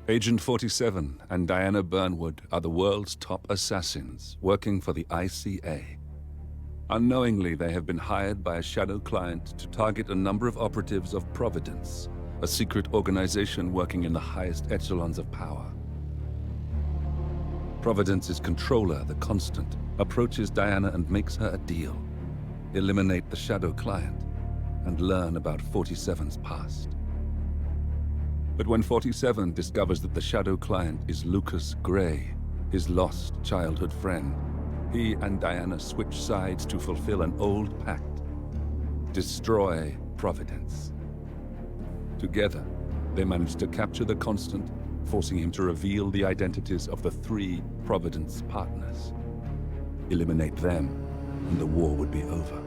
Agent 47 and Diana Burnwood are the world's top assassins working for the ICA. Unknowingly, they have been hired by a shadow client to target a number of operatives of Providence, a secret organization working in the highest echelons of power. Providence's controller, the Constant, approaches Diana and makes her a deal. Eliminate the shadow client and learn about 47's past. But when 47 discovers that the shadow client is Lucas Gray, his lost childhood friend, he and Diana switch sides to fulfill an old pact: destroy Providence. Together, they manage to capture the Constant, forcing him to reveal the identities of the 3 Providence partners. Eliminate them, and the war would be over.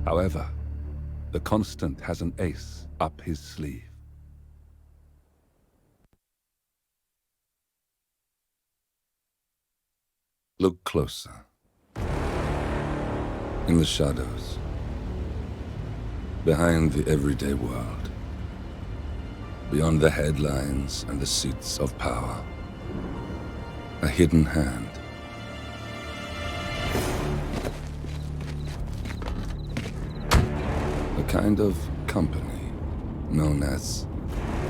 However, the Constant has an ace up his sleeve. Look closer. In the shadows. Behind the everyday world. Beyond the headlines and the seats of power. A hidden hand. A kind of company known as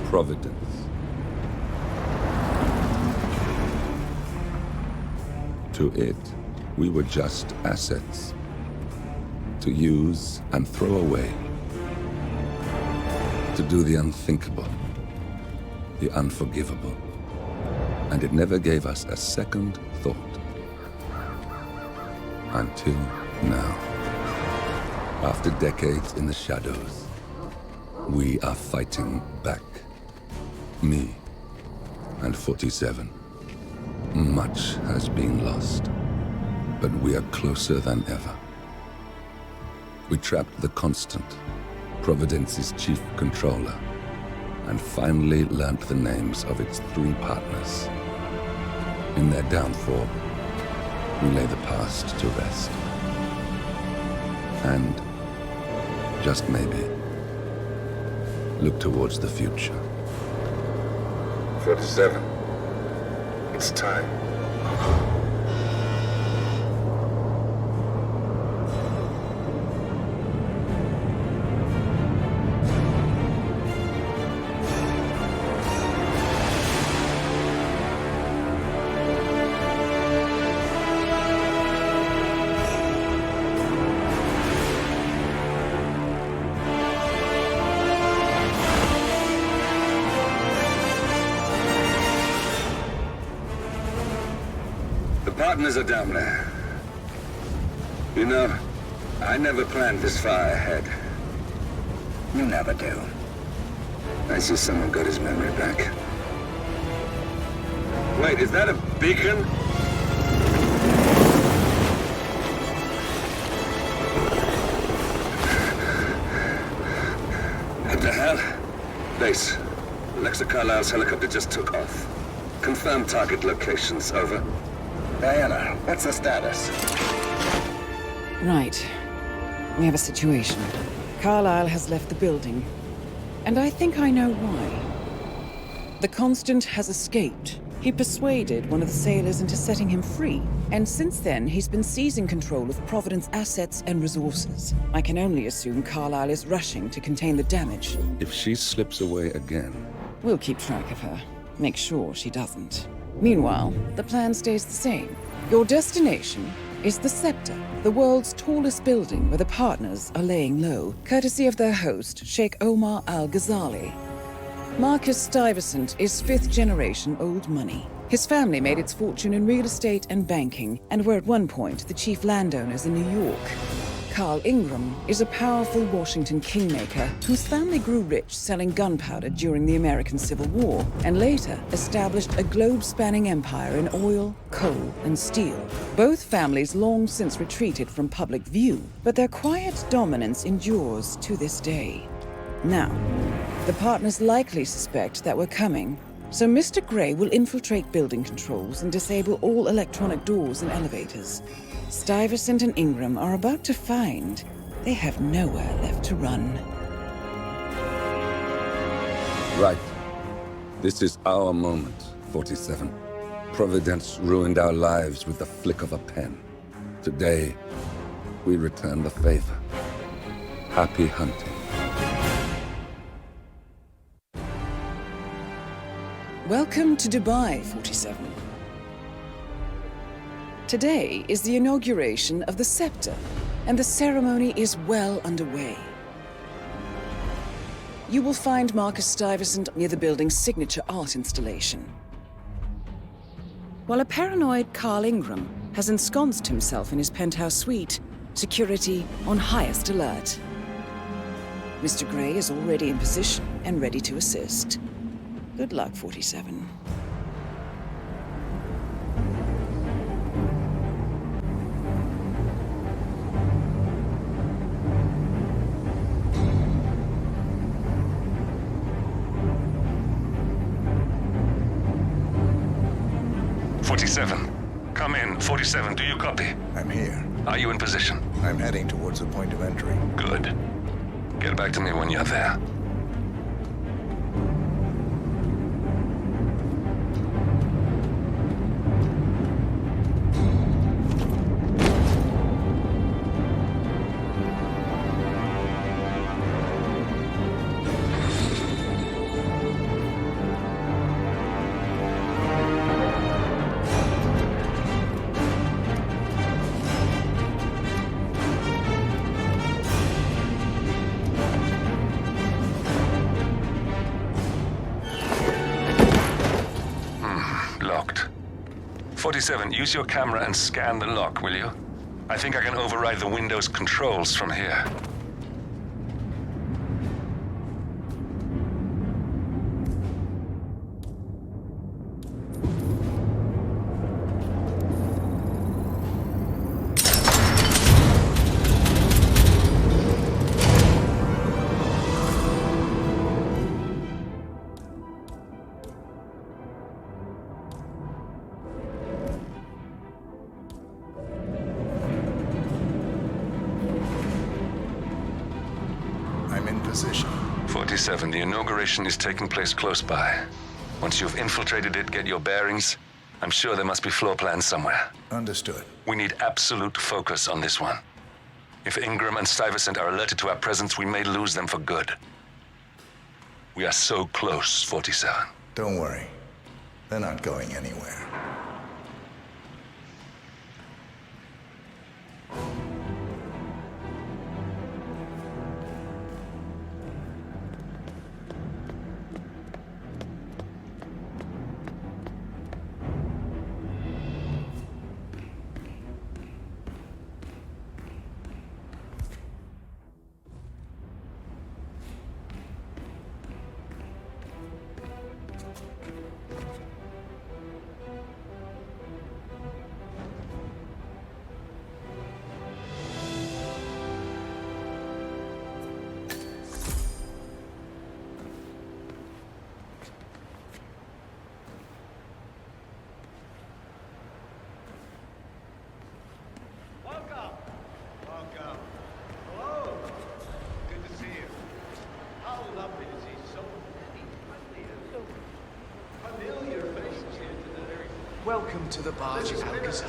Providence. To it, we were just assets. To use and throw away. To do the unthinkable. The unforgivable. And it never gave us a second thought. Until now. After decades in the shadows, we are fighting back. Me and 47. Much has been lost, but we are closer than ever. We trapped the Constant, Providence's chief controller, and finally learnt the names of its 3 partners. In their downfall, we lay the past to rest. And, just maybe, look towards the future. 47. It's time. Partners are down there. You know, I never planned this far ahead. You never do. I see someone got his memory back. Wait, is that a beacon? What the hell? Base. Alexa Carlisle's helicopter just took off. Confirm target locations, over. Diana, what's the status? Right. We have a situation. Carlisle has left the building. And I think I know why. The Constant has escaped. He persuaded one of the sailors into setting him free. And since then, he's been seizing control of Providence assets and resources. I can only assume Carlisle is rushing to contain the damage. If she slips away again... We'll keep track of her. Make sure she doesn't. Meanwhile, the plan stays the same. Your destination is the Scepter, the world's tallest building where the partners are laying low, courtesy of their host, Sheikh Omar Al-Ghazali. Marcus Stuyvesant is 5th-generation old money. His family made its fortune in real estate and banking, and were at one point the chief landowners in New York. Carl Ingram is a powerful Washington kingmaker whose family grew rich selling gunpowder during the American Civil War, and later established a globe-spanning empire in oil, coal, and steel. Both families long since retreated from public view, but their quiet dominance endures to this day. Now, the partners likely suspect that we're coming, so Mr. Gray will infiltrate building controls and disable all electronic doors and elevators. Stuyvesant and Ingram are about to find they have nowhere left to run. Right. This is our moment, 47. Providence ruined our lives with the flick of a pen. Today, we return the favor. Happy hunting. Welcome to Dubai, 47. Today is the inauguration of the scepter, and the ceremony is well underway. You will find Marcus Stuyvesant near the building's signature art installation. While a paranoid Carl Ingram has ensconced himself in his penthouse suite, security on highest alert. Mr. Gray is already in position and ready to assist. Good luck, 47. Come in. 47, do you copy? I'm here. Are you in position? I'm heading towards the point of entry. Good. Get back to me when you're there. Locked. 47, use your camera and scan the lock, will you? I think I can override the Windows controls from here. Position. 47, the inauguration is taking place close by. Once you've infiltrated it, get your bearings. I'm sure there must be floor plans somewhere. Understood. We need absolute focus on this one. If Ingram and Stuyvesant are alerted to our presence, we may lose them for good. We are so close, 47. Don't worry. They're not going anywhere. Welcome to the barge of Alcazar.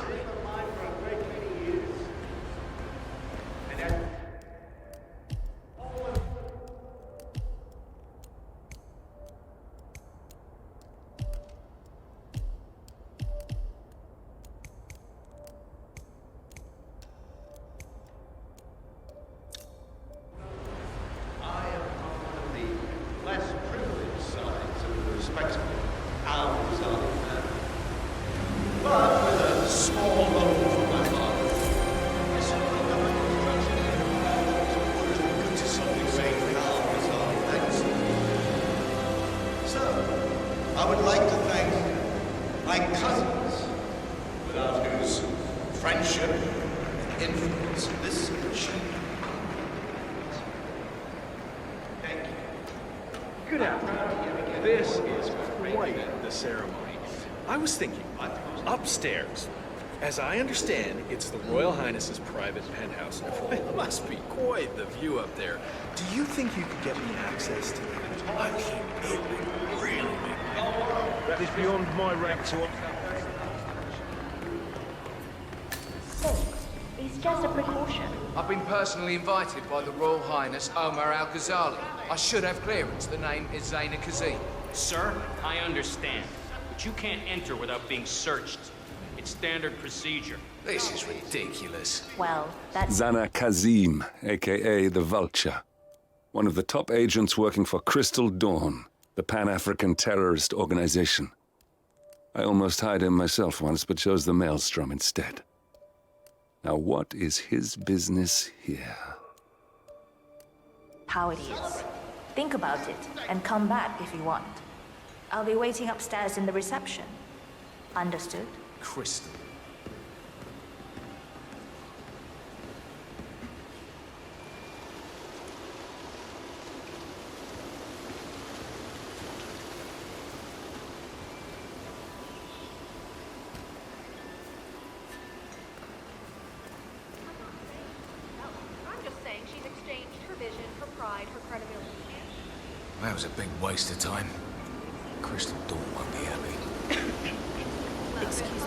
Good afternoon. This is quite the ceremony. I was thinking, upstairs, As I understand, it's the Royal Highness's private penthouse. It must be quite the view up there. Do you think you could get me access to that? I mean, it would really make me... That is beyond my rank to... It's just a precaution. I've been personally invited by the Royal Highness Omar Al-Ghazali. I should have clearance. The name is Zaina Kazim. Sir, I understand, but you can't enter without being searched. It's standard procedure. This is ridiculous. Well, that's... Zana Kazim, aka the Vulture. One of the top agents working for Crystal Dawn, the Pan-African terrorist organization. I almost hired him myself once, but chose the Maelstrom instead. Now what is his business here? how it is. Think about it, and come back if you want. I'll be waiting upstairs in the reception. Understood? Crystal. That was a big waste of time. Crystal Dawn won't be happy. Excuse me.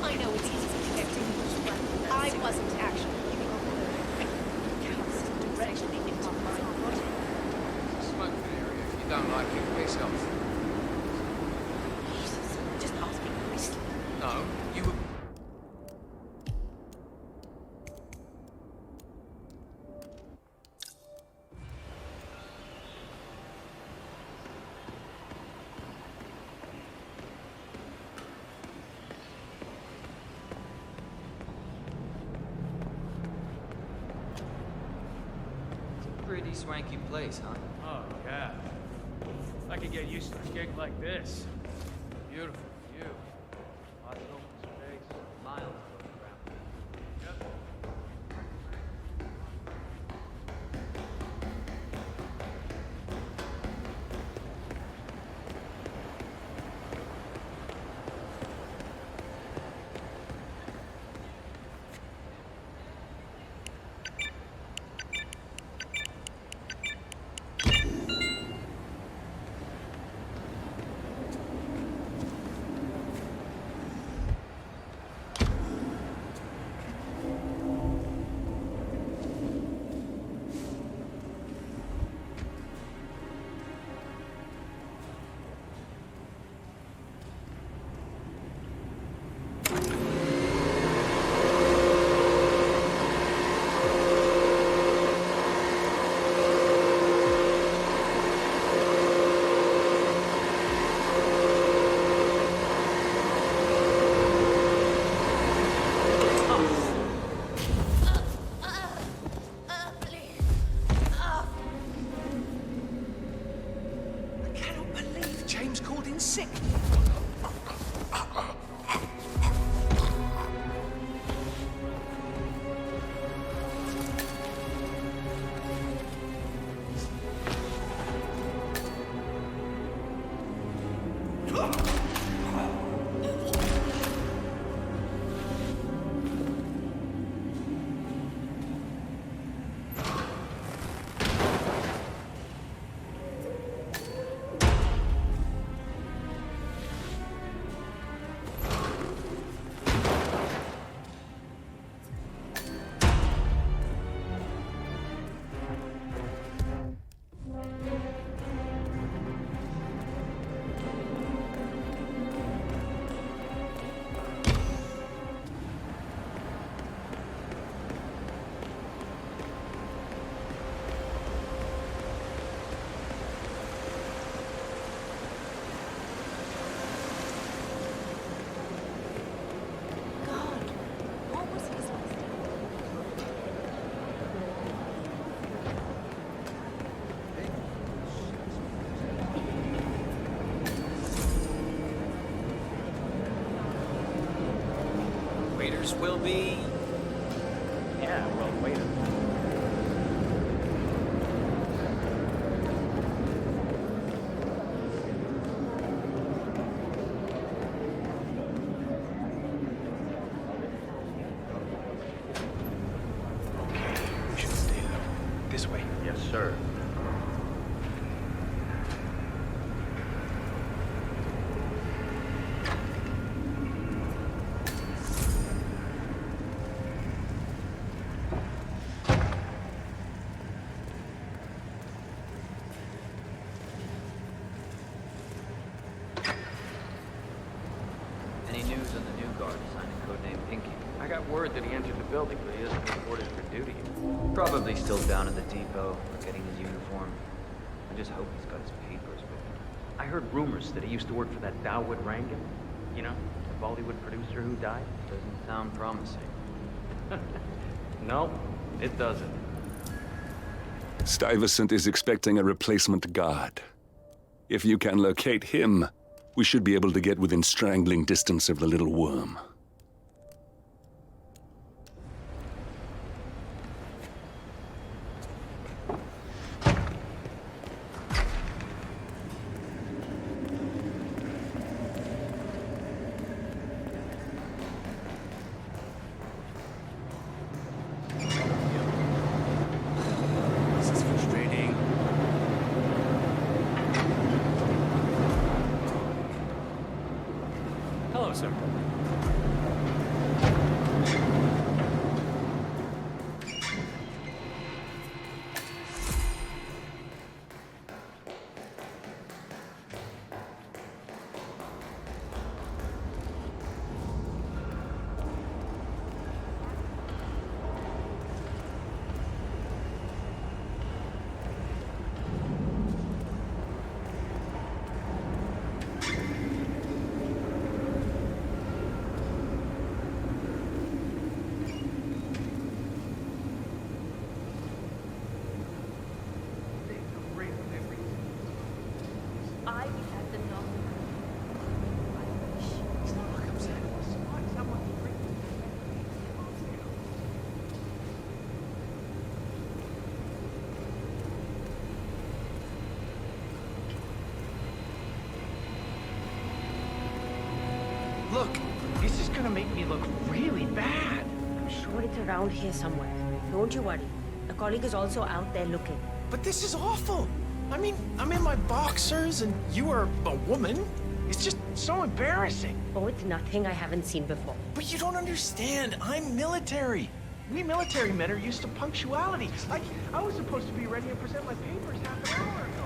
I know it's easy to connect to you, but I wasn't actually giving directly into my body. Smoke area. If you don't like it, piss off. Jesus, just ask me nicely. No, you were... Pretty swanky place, huh? Oh, yeah. I could get used to a gig like this. Beautiful view. Lots of open space. Miles of around. Yep. Will be... Yeah, well, wait a minute. sir. Any news on the new guard assigned to codename Pinky? I got word that he entered the building, but he isn't reported for duty. Probably still down at the depot, getting his uniform. I just hope he's got his papers with him. I heard rumors that he used to work for that Dawood Rangan. You know, the Bollywood producer who died? Doesn't sound promising. No, it doesn't. Stuyvesant is expecting a replacement guard. If you can locate him, we should be able to get within strangling distance of the little worm. This is frustrating. Hello, sir. I had the number. Look, this is gonna make me look really bad. I'm sure it's around here somewhere. Don't you worry. A colleague is also out there looking. But this is awful. I mean, I'm in my boxers and you are a woman. It's just so embarrassing. Oh, it's nothing I haven't seen before. But you don't understand. I'm military. We military men are used to punctuality. I was supposed to be ready and present my papers half an hour ago.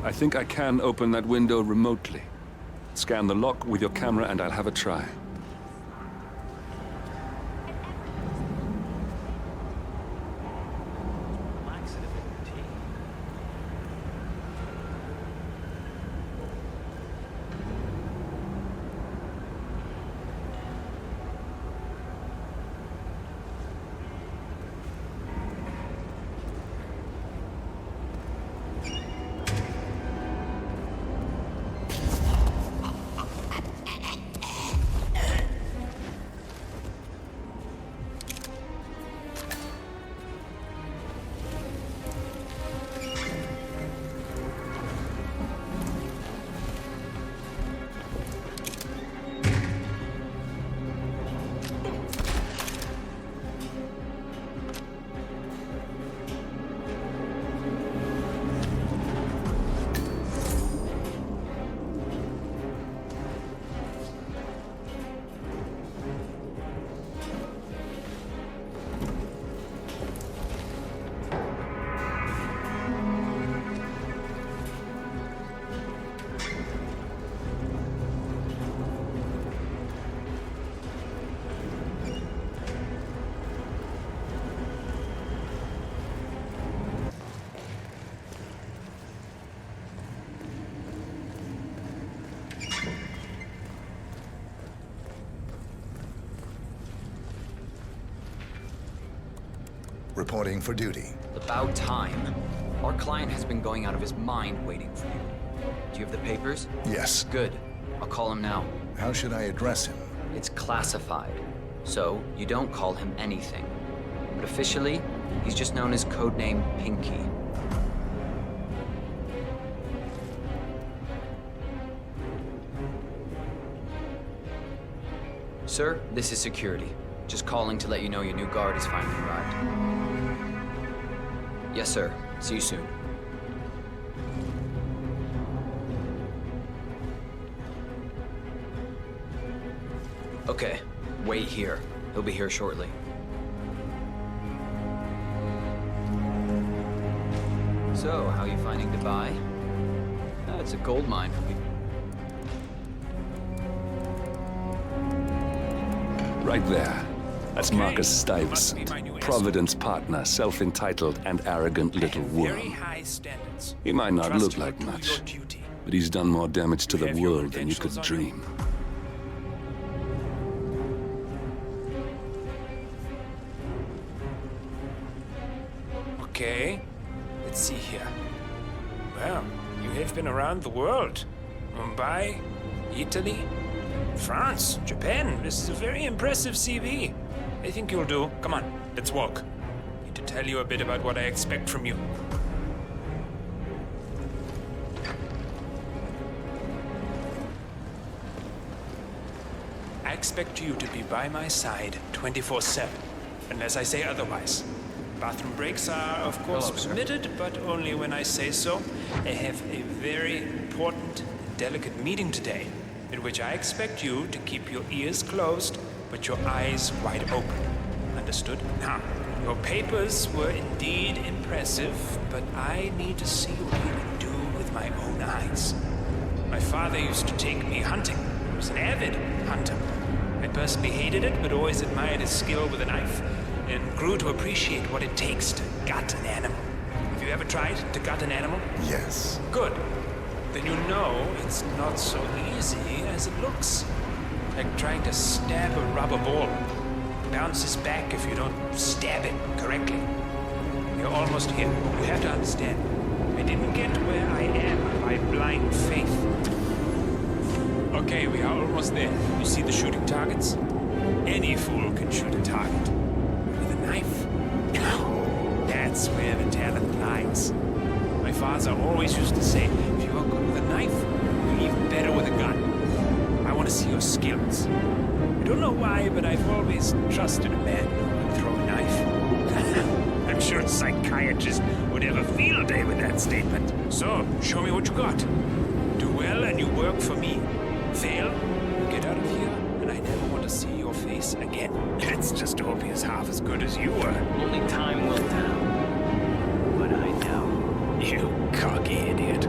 I think I can open that window remotely. Scan the lock with your camera and I'll have a try. Reporting for duty. About time. Our client has been going out of his mind waiting for you. Do you have the papers? Yes. Good. I'll call him now. How should I address him? It's classified, so you don't call him anything. But officially, he's just known as codename Pinky. Sir, this is security. Just calling to let you know your new guard has finally arrived. Yes, sir. See you soon. Okay, wait here. He'll be here shortly. So, how are you finding Dubai? It's a gold mine for people. Right there. That's Marcus Stuyvesant, Providence partner, self-entitled and arrogant little worm. He might not look like much, but he's done more damage to the world than you could dream. Okay, let's see here. Well, you have been around the world. Mumbai, Italy, France, Japan. This is a very impressive CV. I think you'll do. Come on, let's walk. I need to tell you a bit about what I expect from you. I expect you to be by my side 24/7, unless I say otherwise. Bathroom breaks are, of course, permitted, but only when I say so. I have a very important, delicate meeting today, in which I expect you to keep your ears closed, but your eyes wide open. Understood? Now, your papers were indeed impressive, but I need to see what you can do with my own eyes. My father used to take me hunting. He was an avid hunter. I personally hated it, but always admired his skill with a knife, and grew to appreciate what it takes to gut an animal. Have you ever tried to gut an animal? Yes. Good. Then you know it's not so easy as it looks. Like trying to stab a rubber ball. It bounces back if you don't stab it correctly. You're almost here. You have to understand. I didn't get where I am by blind faith. Okay, we are almost there. You see the shooting targets? Any fool can shoot a target. With a knife? That's where the talent lies. My father always used to say, if you are good with a knife, you're even better with a gun. I want to see your skills. I don't know why, but I've always trusted a man who can throw a knife. I'm sure a psychiatrist would have a field day with that statement. So, show me what you got. Do well and you work for me. Fail, you get out of here, and I never want to see your face again. Let's just hope he's half as good as you were. Only time will tell. But I know. You cocky idiot.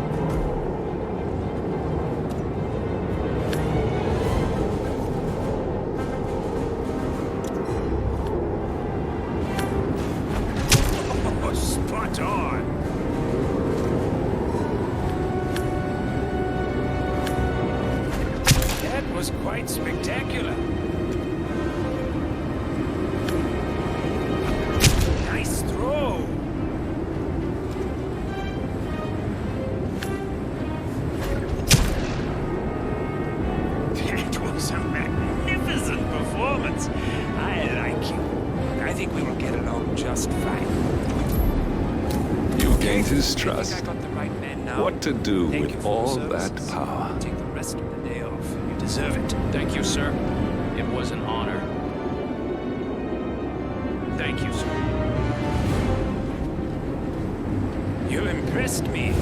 Oh, spot on. That was quite spectacular. Nice throw. That was a magnificent performance. I like you. I think we will get along just fine. You gained his I trust. think I got the right man now. What to do Thank you with for your all that services. power? Take the rest of the day off. You deserve it. Thank you, sir. It was an honor. Thank you, sir. You impressed me.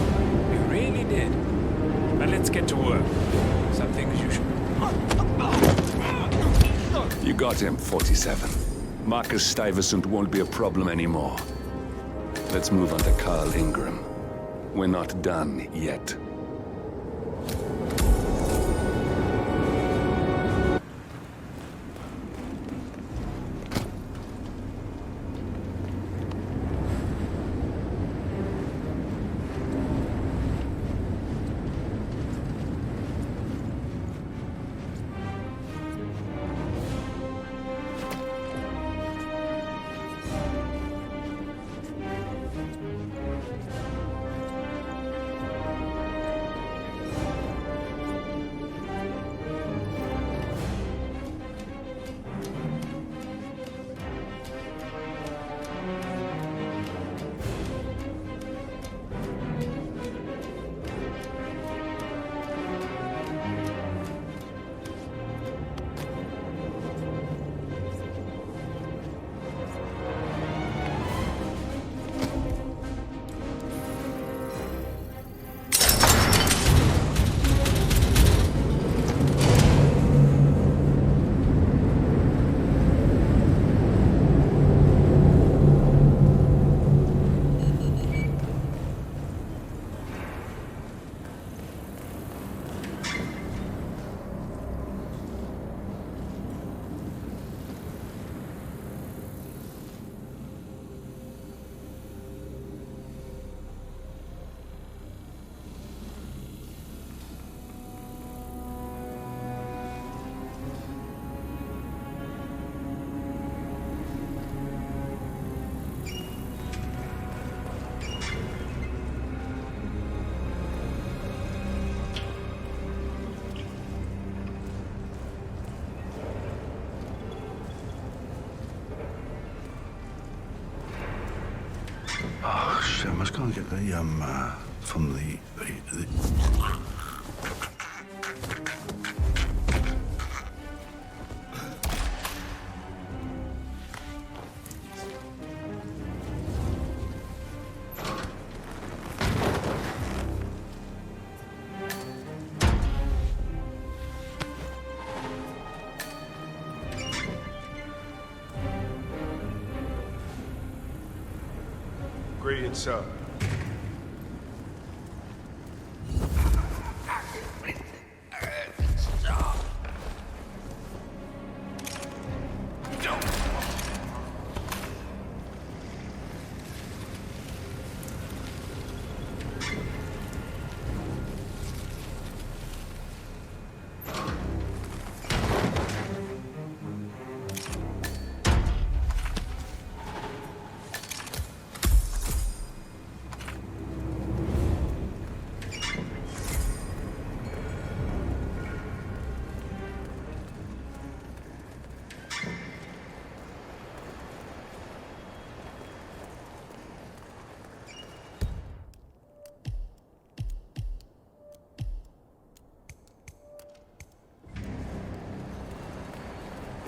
You really did. But let's get to work. Some things you should... You got him, 47. Marcus Stuyvesant won't be a problem anymore. Let's move on to Carl Ingram. We're not done yet. I just can't get the, from the... Greetings, sir.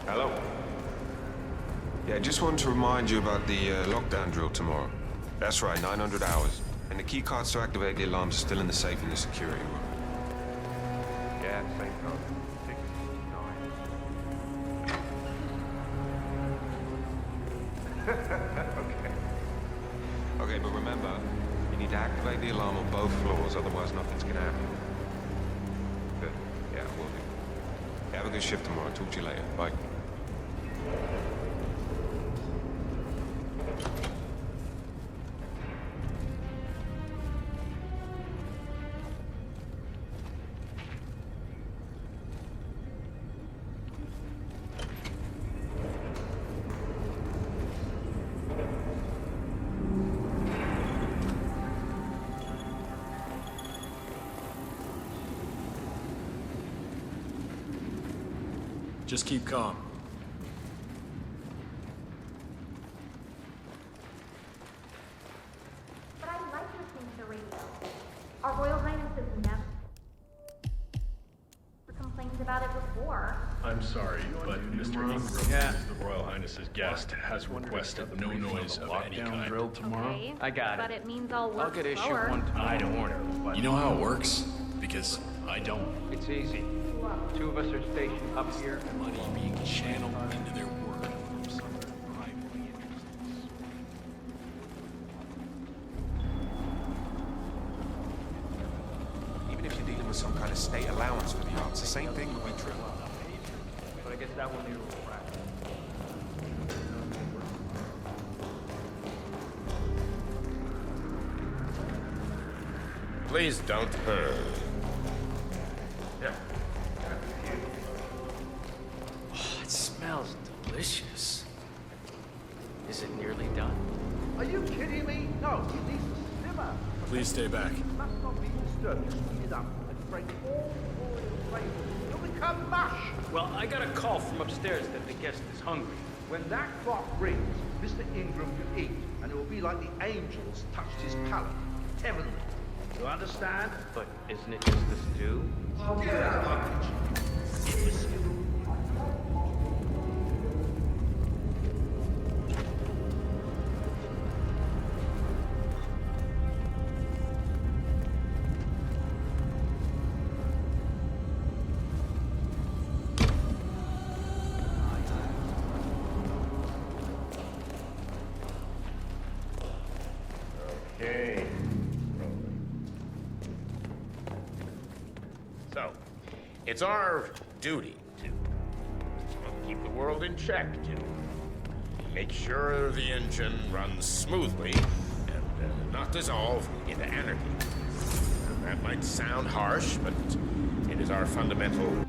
Hello. Yeah, I just wanted to remind you about the lockdown drill tomorrow. That's right, 900 hours. And the key cards to activate the alarms are still in the safe in the security room. Yeah, safe code. 6, 9. Okay, but remember, you need to activate the alarm on both floors, otherwise nothing's gonna happen. Good. Yeah, will do. Have a good shift tomorrow. Talk to you later. Bye. Just keep calm. But I like listening to the radio. Our Royal Highness has never complained about it before. I'm sorry, but Mr. Ingram, the Royal Highness's guest, has requested no noise of any kind. Drill tomorrow. Okay, I got but it means I'll work I'll get issue slower. one tomorrow. I don't. You know how it works? Because I don't. It's easy. Two of us are stationed up here. Money being channeled into their work from some privately interested Even if you're dealing with some kind of state allowance for the arts, the same thing would be true. But I guess that will need a little practice. Please don't hurt. Yeah. Oh, it smells delicious. Is it nearly done? Are you kidding me? No, it needs to simmer. Please stay back. It must not be disturbed. Just heat it up and break all oil flavors. You'll become mush. Well, I got a call from upstairs that the guest is hungry. When that clock rings, Mr. Ingram can eat, and it will be like the angels touched his palate. Heavenly. You understand? But isn't it just the stew? Get out of it. Okay. So, it's our duty to keep the world in check, to make sure the engine runs smoothly and not dissolve into anarchy. That might sound harsh, but it is our fundamental...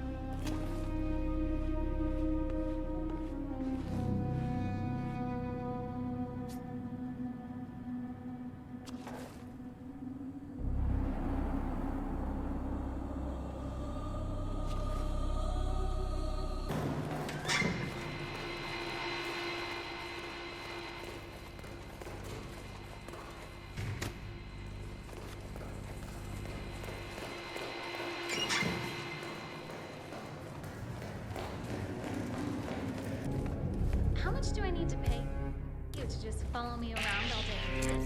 How much do I need to pay you to just follow me around all day?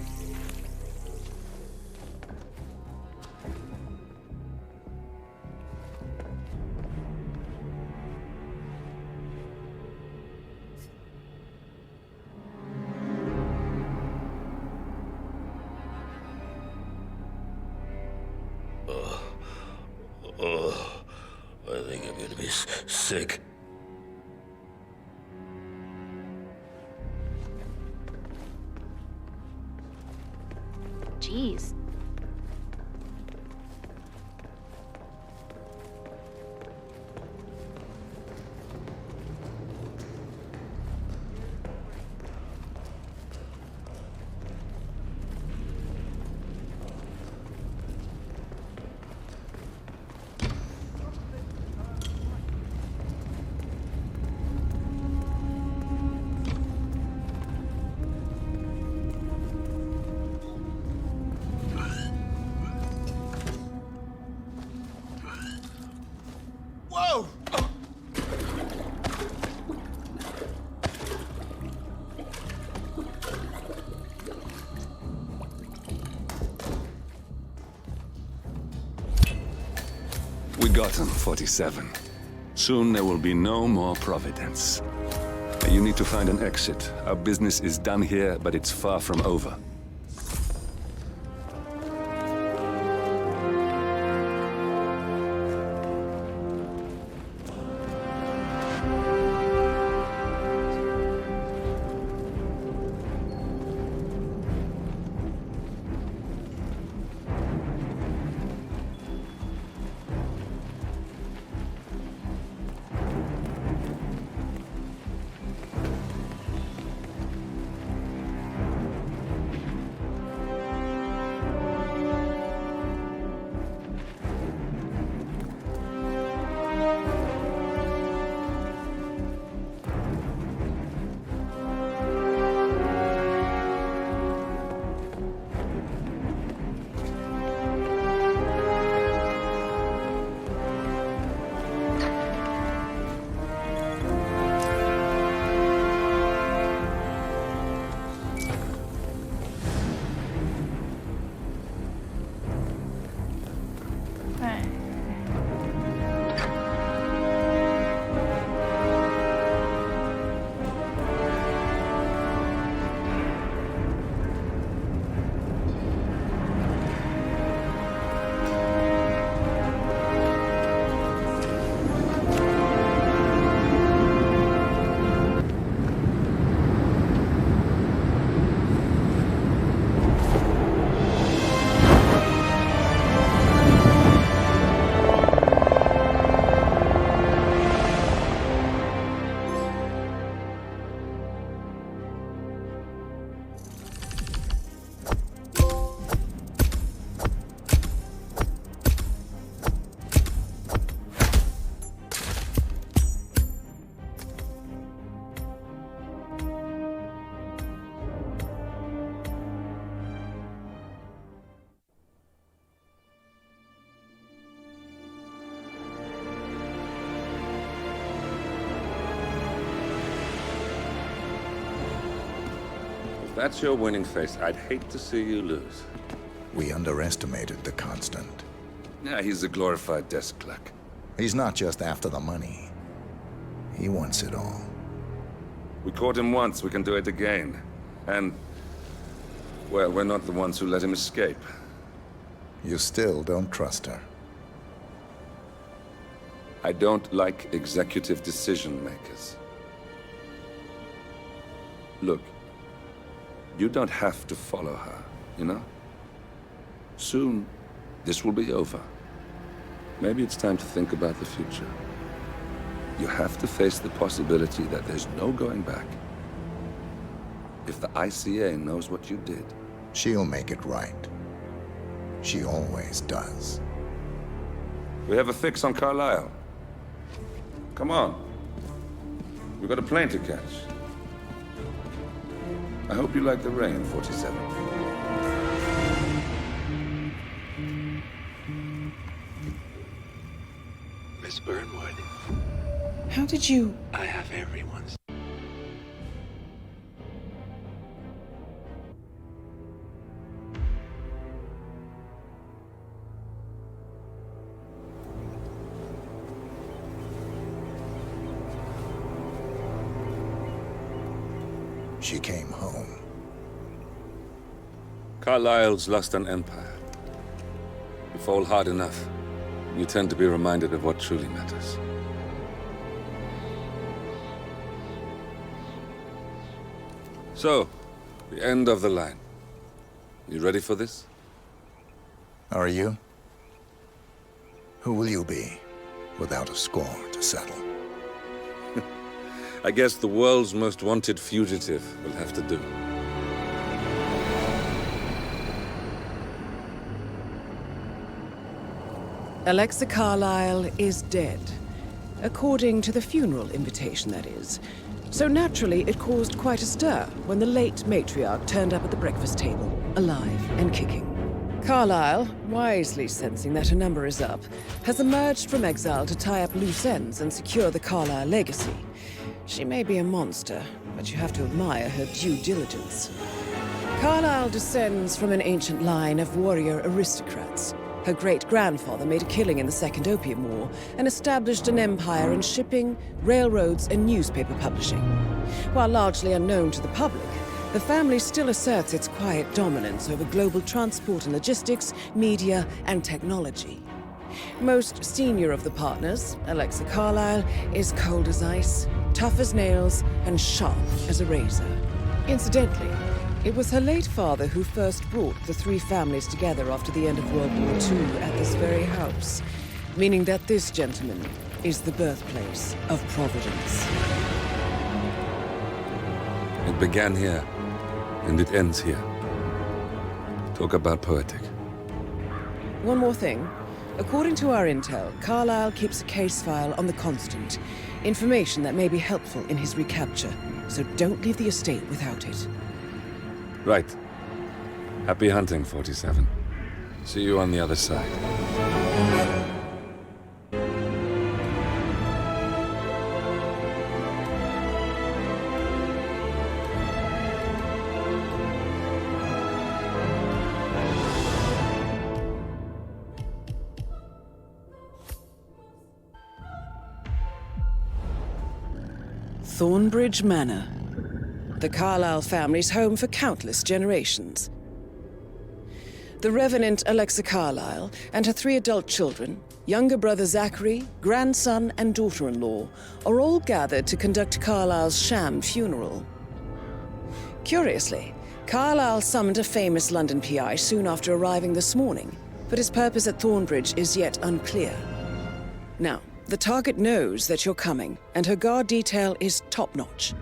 I think I'm gonna be sick. Jeez. Whoa! We got him, 47. Soon there will be no more Providence. You need to find an exit. Our business is done here, but it's far from over. That's your winning face. I'd hate to see you lose. We underestimated the Constant. Yeah, he's a glorified desk clerk. He's not just after the money. He wants it all. We caught him once, we can do it again. And, well, we're not the ones who let him escape. You still don't trust her. I don't like executive decision makers. Look, you don't have to follow her, you know? Soon, this will be over. Maybe it's time to think about the future. You have to face the possibility that there's no going back. If the ICA knows what you did, she'll make it right. She always does. We have a fix on Carlisle. Come on. We've got a plane to catch. I hope you like the rain, 47. Miss Burnwood. How did you... I have everyone's... she came home. Carlisle's lost an empire. You fall hard enough, you tend to be reminded of what truly matters. So, the end of the line. You ready for this? Are you? Who will you be, without a score to settle? I guess the world's most wanted fugitive will have to do. Alexa Carlisle is dead. According to the funeral invitation, that is. So naturally, it caused quite a stir when the late matriarch turned up at the breakfast table, alive and kicking. Carlisle, wisely sensing that her number is up, has emerged from exile to tie up loose ends and secure the Carlisle legacy. She may be a monster, but you have to admire her due diligence. Carlisle descends from an ancient line of warrior aristocrats. Her great-grandfather made a killing in the Second Opium War and established an empire in shipping, railroads, and newspaper publishing. While largely unknown to the public, the family still asserts its quiet dominance over global transport and logistics, media, and technology. Most senior of the partners, Alexa Carlisle, is cold as ice, tough as nails, and sharp as a razor. Incidentally, it was her late father who first brought the three families together after the end of World War II at this very house, meaning that this gentleman is the birthplace of Providence. It began here, and it ends here. Talk about poetic. One more thing. According to our intel, Carlisle keeps a case file on the Constant. Information that may be helpful in his recapture, so don't leave the estate without it. Right. Happy hunting, 47. See you on the other side. Thornbridge Manor. The Carlisle family's home for countless generations. The Revenant Alexa Carlisle and her 3 adult children, younger brother Zachary, grandson, and daughter-in-law, are all gathered to conduct Carlisle's sham funeral. Curiously, Carlisle summoned a famous London PI soon after arriving this morning, but his purpose at Thornbridge is yet unclear. Now, the target knows that you're coming, and her guard detail is top-notch.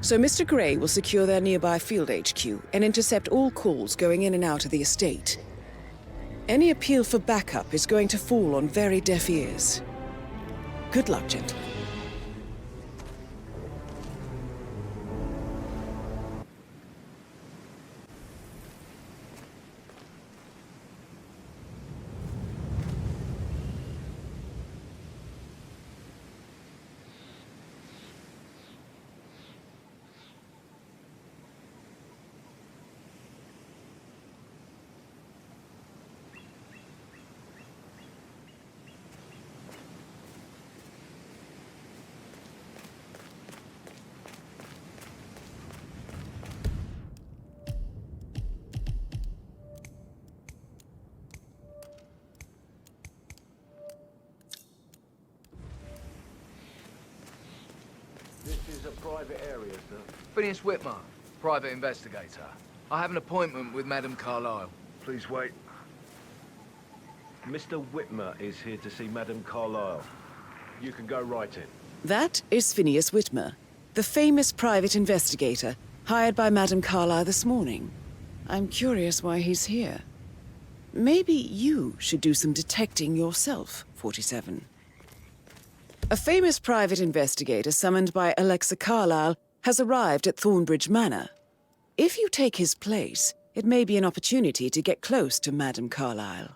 So Mr. Gray will secure their nearby field HQ and intercept all calls going in and out of the estate. Any appeal for backup is going to fall on very deaf ears. Good luck, gentlemen. This is a private area, sir. Phineas Whitmer, private investigator. I have an appointment with Madame Carlisle. Please wait. Mr. Whitmer is here to see Madame Carlisle. You can go right in. That is Phineas Whitmer, the famous private investigator hired by Madame Carlisle this morning. I'm curious why he's here. Maybe you should do some detecting yourself, 47. A famous private investigator summoned by Alexa Carlisle has arrived at Thornbridge Manor. If you take his place, it may be an opportunity to get close to Madame Carlisle.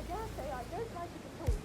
dare say I don't like it at all.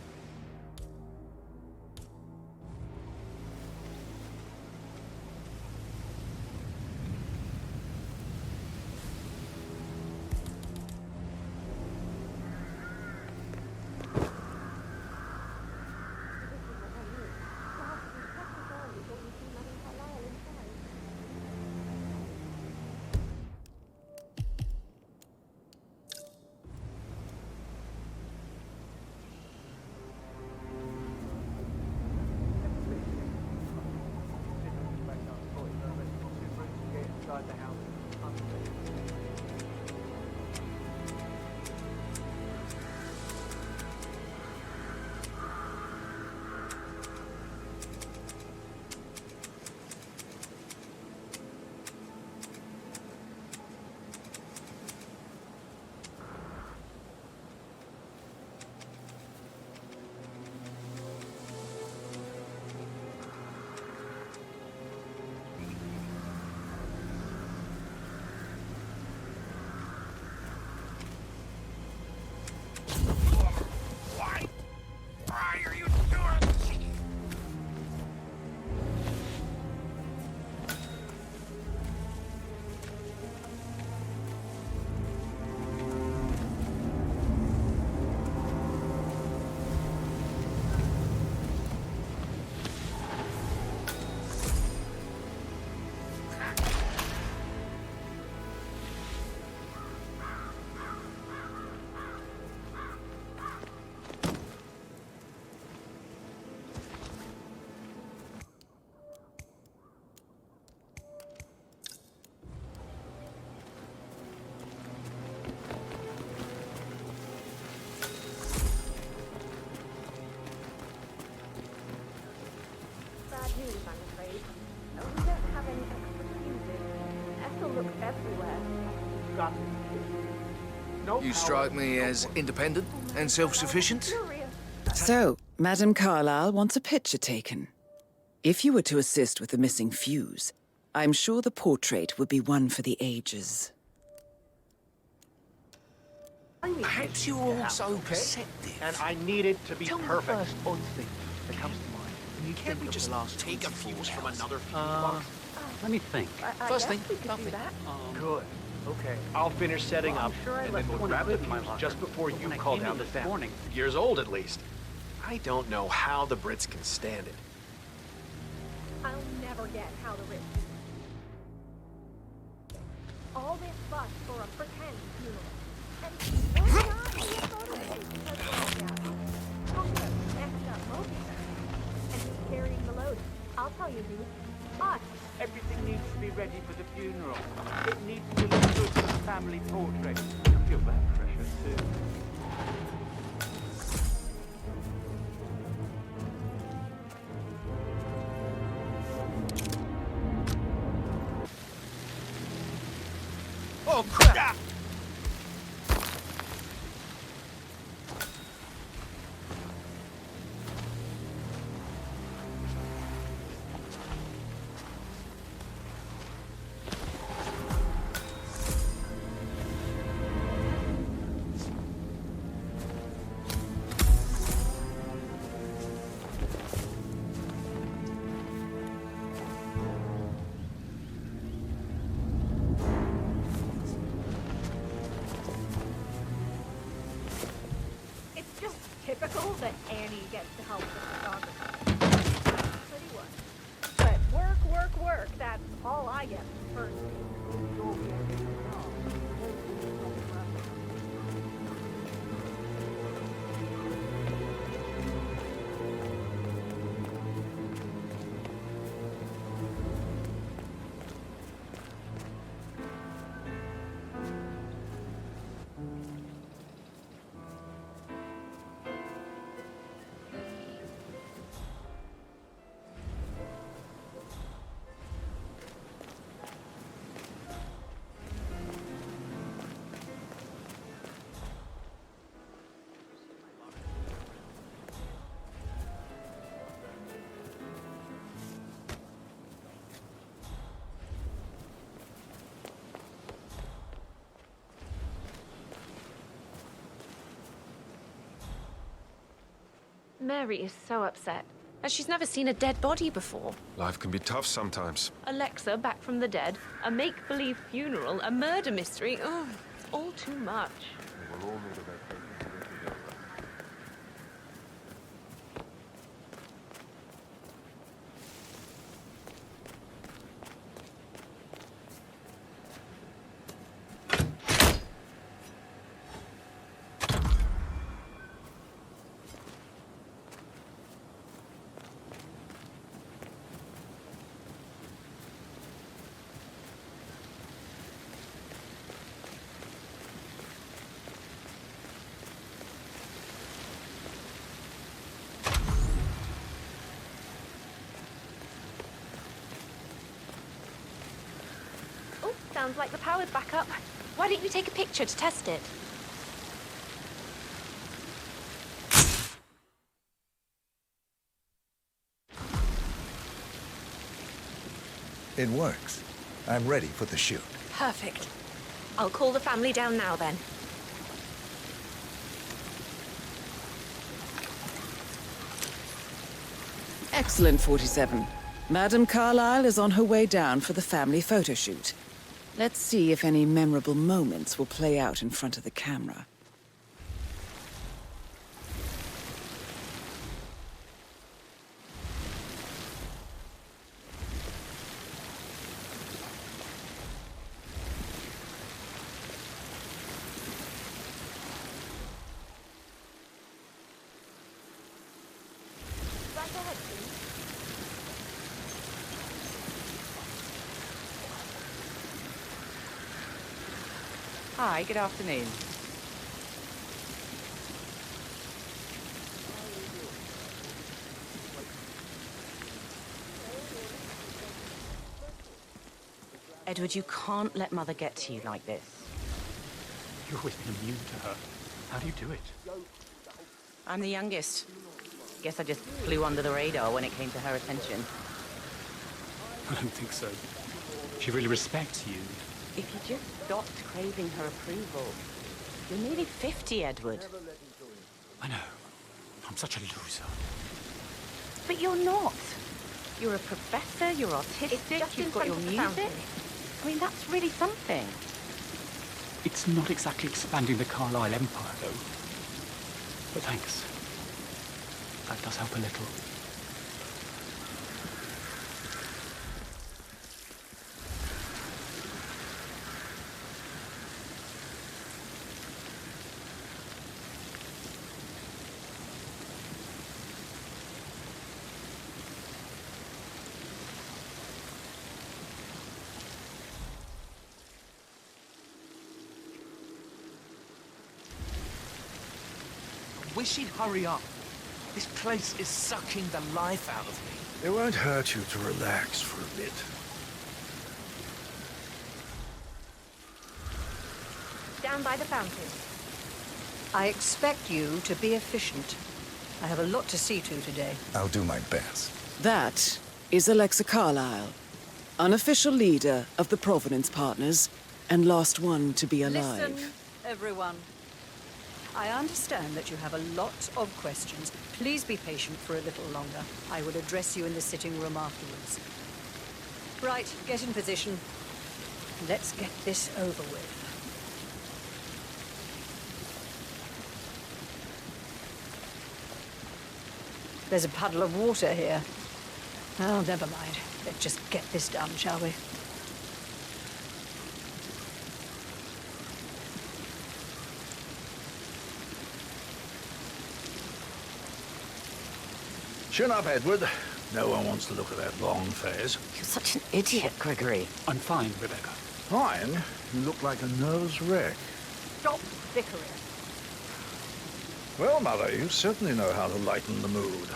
I'm afraid. We don't have any extra fuses. Ethel looks everywhere. Got it. You strike me as independent and self-sufficient. So, Madame Carlisle wants a picture taken. If you were to assist with the missing fuse, I'm sure the portrait would be one for the ages. Perhaps you're also perceptive. And I need it to be Tell me perfect. first instinct that comes to mind. You Can't we just take a fuse from another fuse box? Let me think. First thing, nothing. Good. Okay, I'll finish setting up, and then we'll grab the fuse just before you call down the family. Morning. Years old, at least. I don't know how the Brits can stand it. I'll never get how the rich. All this fuss for a pretend funeral. And why not? You thought of it. Messed up multi-sir. And who's carrying the load? I'll tell you who. Us. Everything needs to be ready for the funeral. It needs to look good for the family portrait. I feel that pressure too. Oh, crap! Typical that Annie gets to help with photography. Pretty work. But work, that's all I get first. Mary is so upset, as she's never seen a dead body before. Life can be tough sometimes. Alexa back from the dead, a make-believe funeral, a murder mystery. Oh, it's all too much. We'll all need a vacation to live together. Sounds like the power's back up. Why don't you take a picture to test it? It works. I'm ready for the shoot. Perfect. I'll call the family down now then. Excellent, 47. Madame Carlisle is on her way down for the family photo shoot. Let's see if any memorable moments will play out in front of the camera. Hi, good afternoon. Edward, you can't let Mother get to you like this. You've always been immune to her. How do you do it? I'm the youngest. Guess I just flew under the radar when it came to her attention. I don't think so. She really respects you. If you just stopped craving her approval. You're nearly 50, Edward. I know. I'm such a loser. But you're not. You're a professor, you're artistic, you've got your music. I mean, that's really something. It's not exactly expanding the Carlisle Empire, though. But thanks. That does help a little. Wish he'd hurry up. This place is sucking the life out of me. It won't hurt you to relax for a bit. Down by the fountain. I expect you to be efficient. I have a lot to see to today. I'll do my best. That is Alexa Carlisle, unofficial leader of the Providence Partners, and last one to be alive. Listen, everyone. I understand that you have a lot of questions. Please be patient for a little longer. I will address you in the sitting room afterwards. Right, get in position. Let's get this over with. There's a puddle of water here. Oh, never mind. Let's just get this done, shall we? Chin up, Edward. No one wants to look at that long face. You're such an idiot, Gregory. I'm fine, Rebecca. Fine? You look like a nervous wreck. Stop bickering. Well, Mother, you certainly know how to lighten the mood.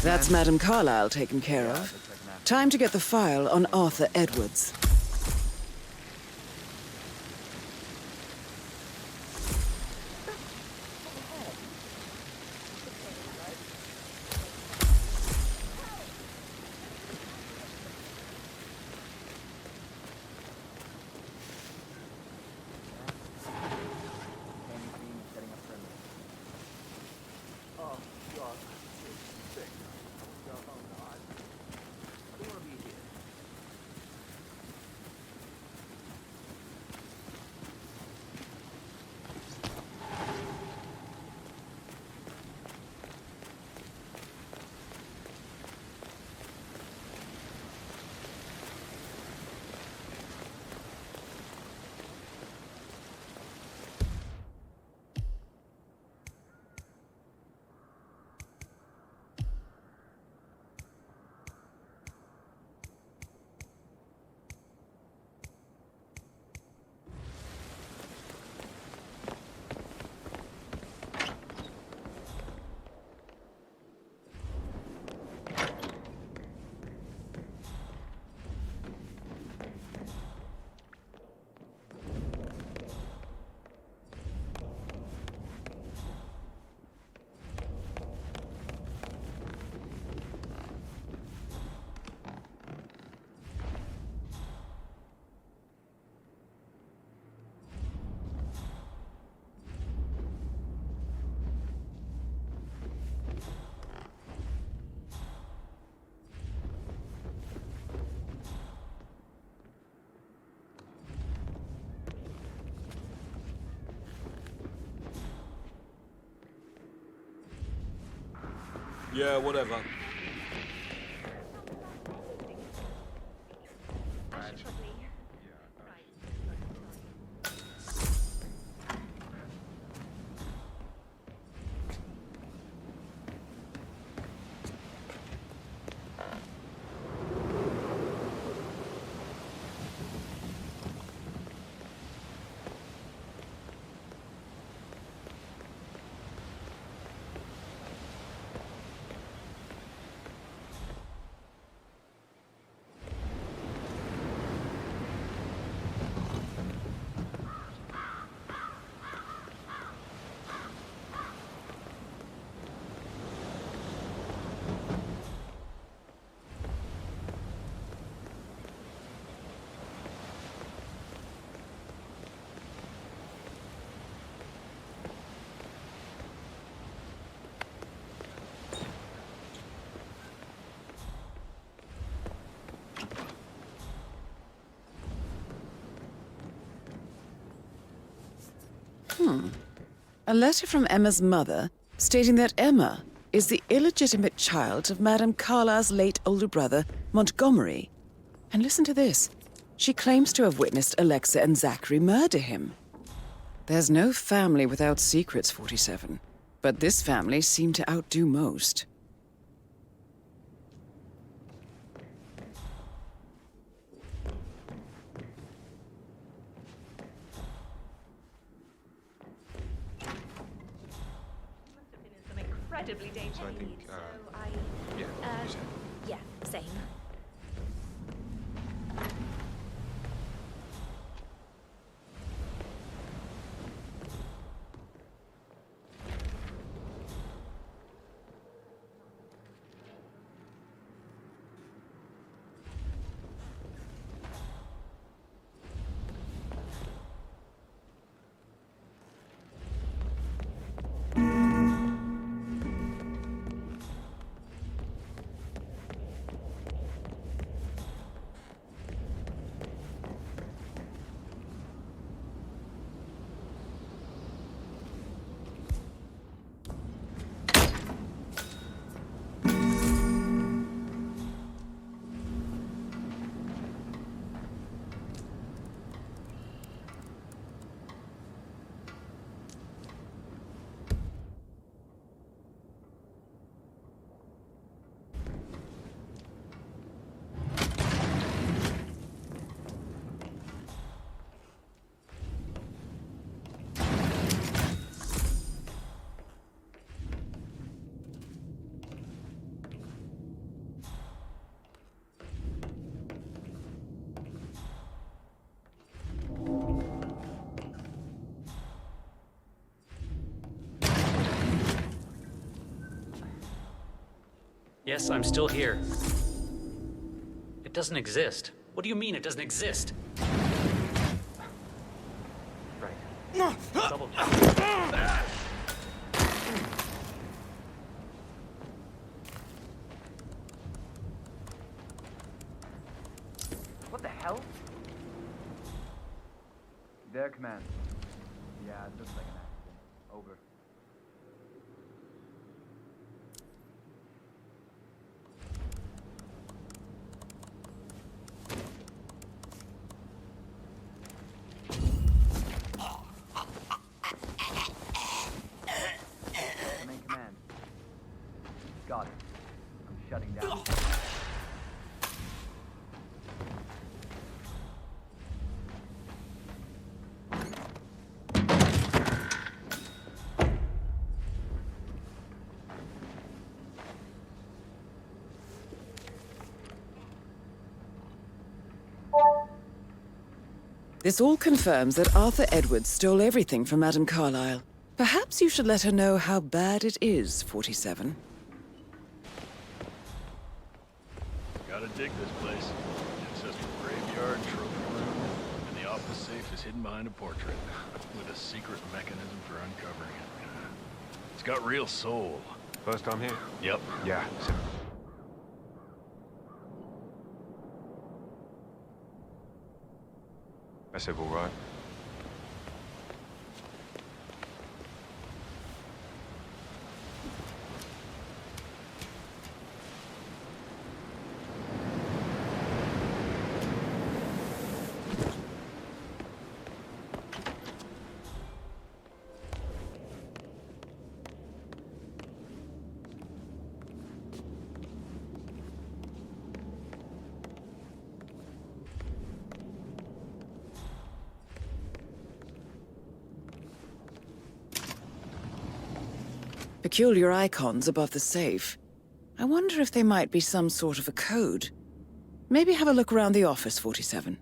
That's Madame Carlisle taken care of. Time to get the file on Arthur Edwards. Yeah, whatever. A letter from Emma's mother stating that Emma is the illegitimate child of Madame Carlisle's late older brother, Montgomery. And listen to this. She claims to have witnessed Alexa and Zachary murder him. There's no family without secrets, 47. But this family seemed to outdo most. Incredibly dangerous. So I think, yeah, you said. Yeah, same. Yes, I'm still here. It doesn't exist. What do you mean it doesn't exist? Right. Double. What the hell? Their command. Yeah, it looks like an accident. Over. Main command. Got it. I'm shutting down. This all confirms that Arthur Edwards stole everything from Madame Carlisle. Perhaps you should let her know how bad it is, 47. Gotta dig this place. Ancestral graveyard, trophy room, and the office safe is hidden behind a portrait, with a secret mechanism for uncovering it. It's got real soul. First time here? Yep. Yeah. I said, all right. Peculiar icons above the safe. I wonder if they might be some sort of a code. Maybe have a look around the office, 47.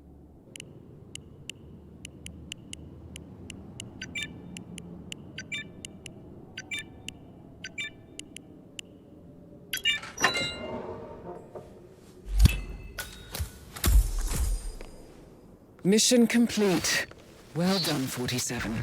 Mission complete. Well done, 47.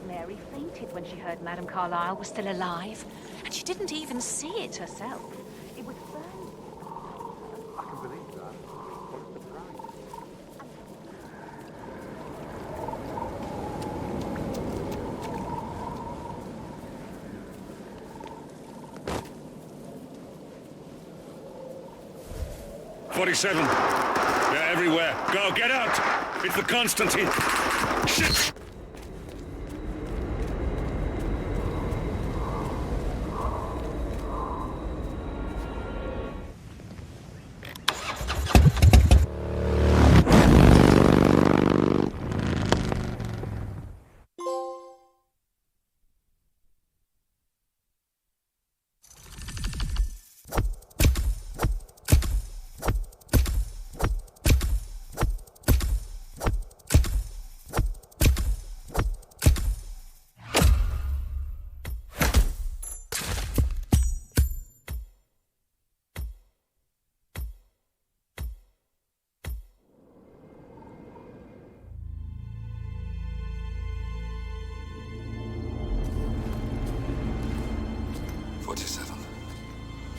Mary fainted when she heard Madame Carlisle was still alive, and she didn't even see it herself. It was burned. I can believe that. What's the price? "47. They're everywhere. Go, get out! It's the Constantine. Shit!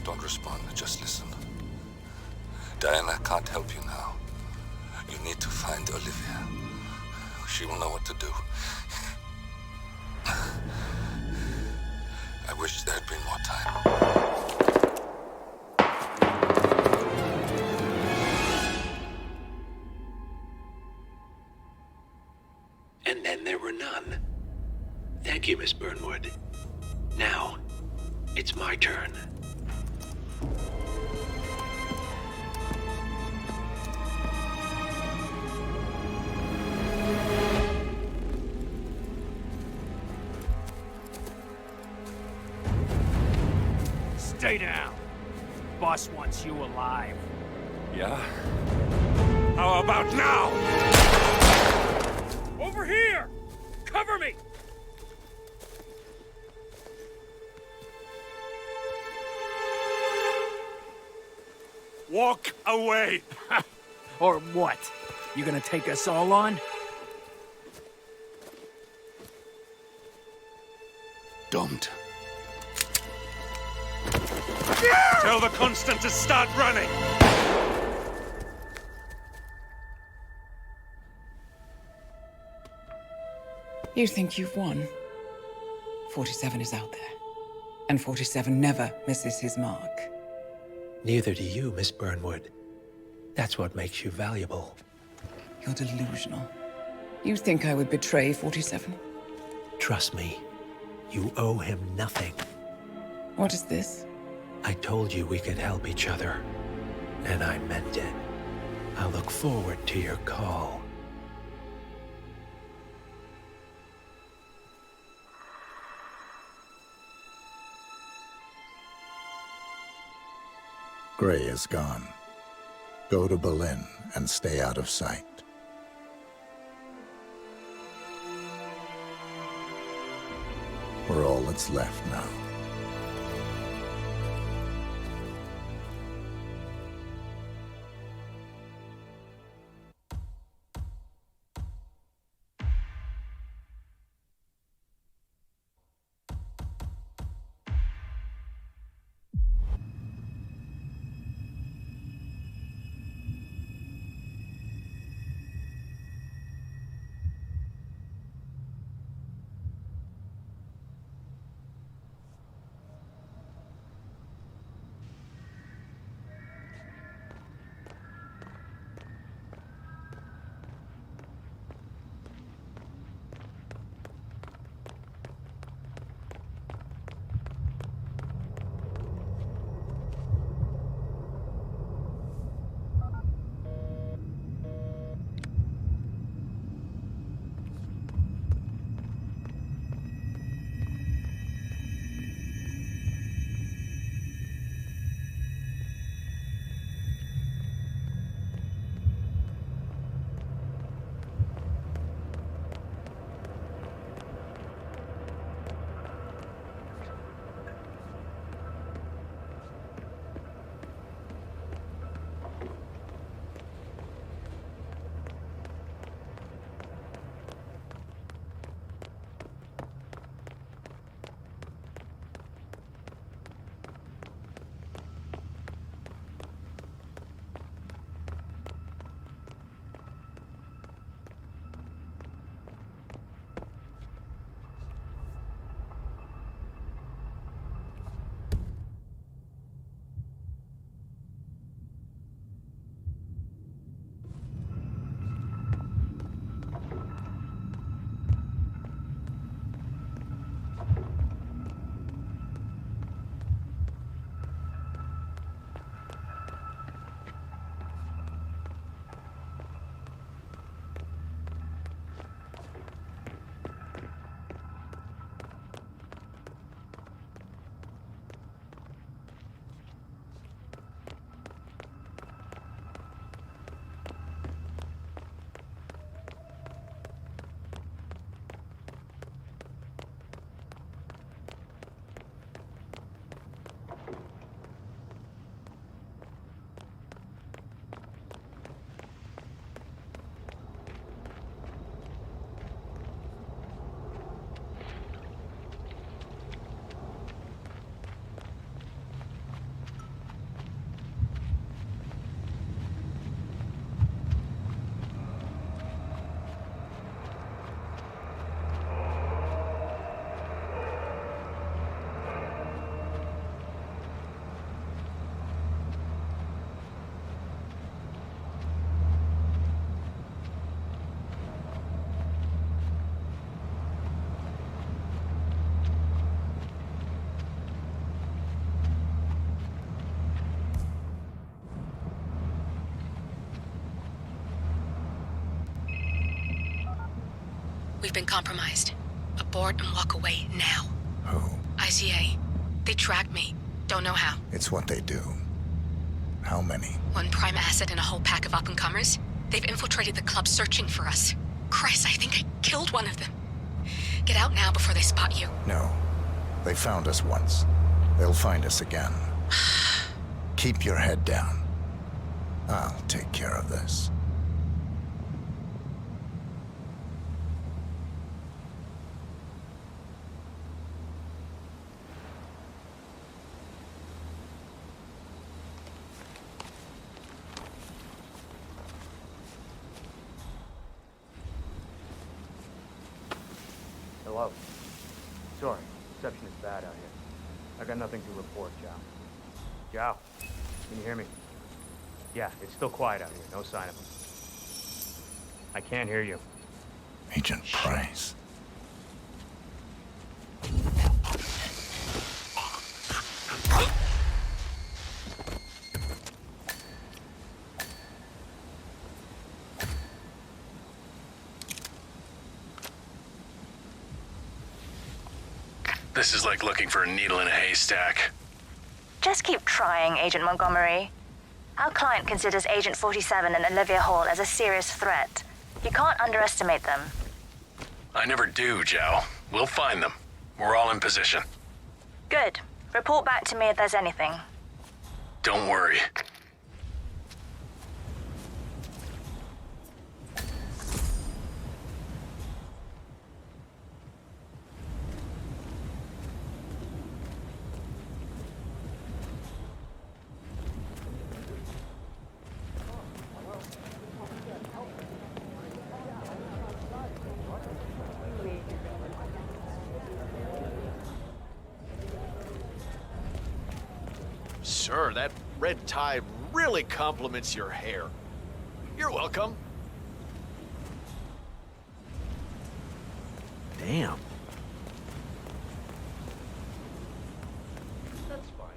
Don't respond, just listen. Diana can't help you now. You need to find Olivia. She will know what to do. I wish there had been more time. And then there were none. Thank you, Miss Burnwood. Now, it's my turn. Stay down. Boss wants you alive. Yeah? How about now? Over here! Cover me! Walk away! Or what? You gonna take us all on? Don't. Tell the Constant to start running! You think you've won? 47 is out there. And 47 never misses his mark. Neither do you, Miss Burnwood. That's what makes you valuable. You're delusional. You think I would betray 47? Trust me, you owe him nothing. What is this? I told you we could help each other, and I meant it. I look forward to your call. Gray is gone. Go to Berlin and stay out of sight. We're all that's left now. We've been compromised. Abort and walk away now. Who? ICA. They tracked me. Don't know how. It's what they do. How many? One prime asset and a whole pack of up-and-comers. They've infiltrated the club searching for us. Christ, I think I killed one of them. Get out now before they spot you. No. They found us once. They'll find us again. Keep your head down. I'll take care of this. Hello. Sorry, reception is bad out here. I got nothing to report, Joe. Joe, can you hear me? Yeah, it's still quiet out here. No sign of him. I can't hear you. Agent Price. This is like looking for a needle in a haystack. Just keep trying, Agent Montgomery. Our client considers Agent 47 and Olivia Hall as a serious threat. You can't underestimate them. I never do, Zhao. We'll find them. We're all in position. Good. Report back to me if there's anything. Don't worry. Sir, that red tie really complements your hair. You're welcome. Damn. That's fine.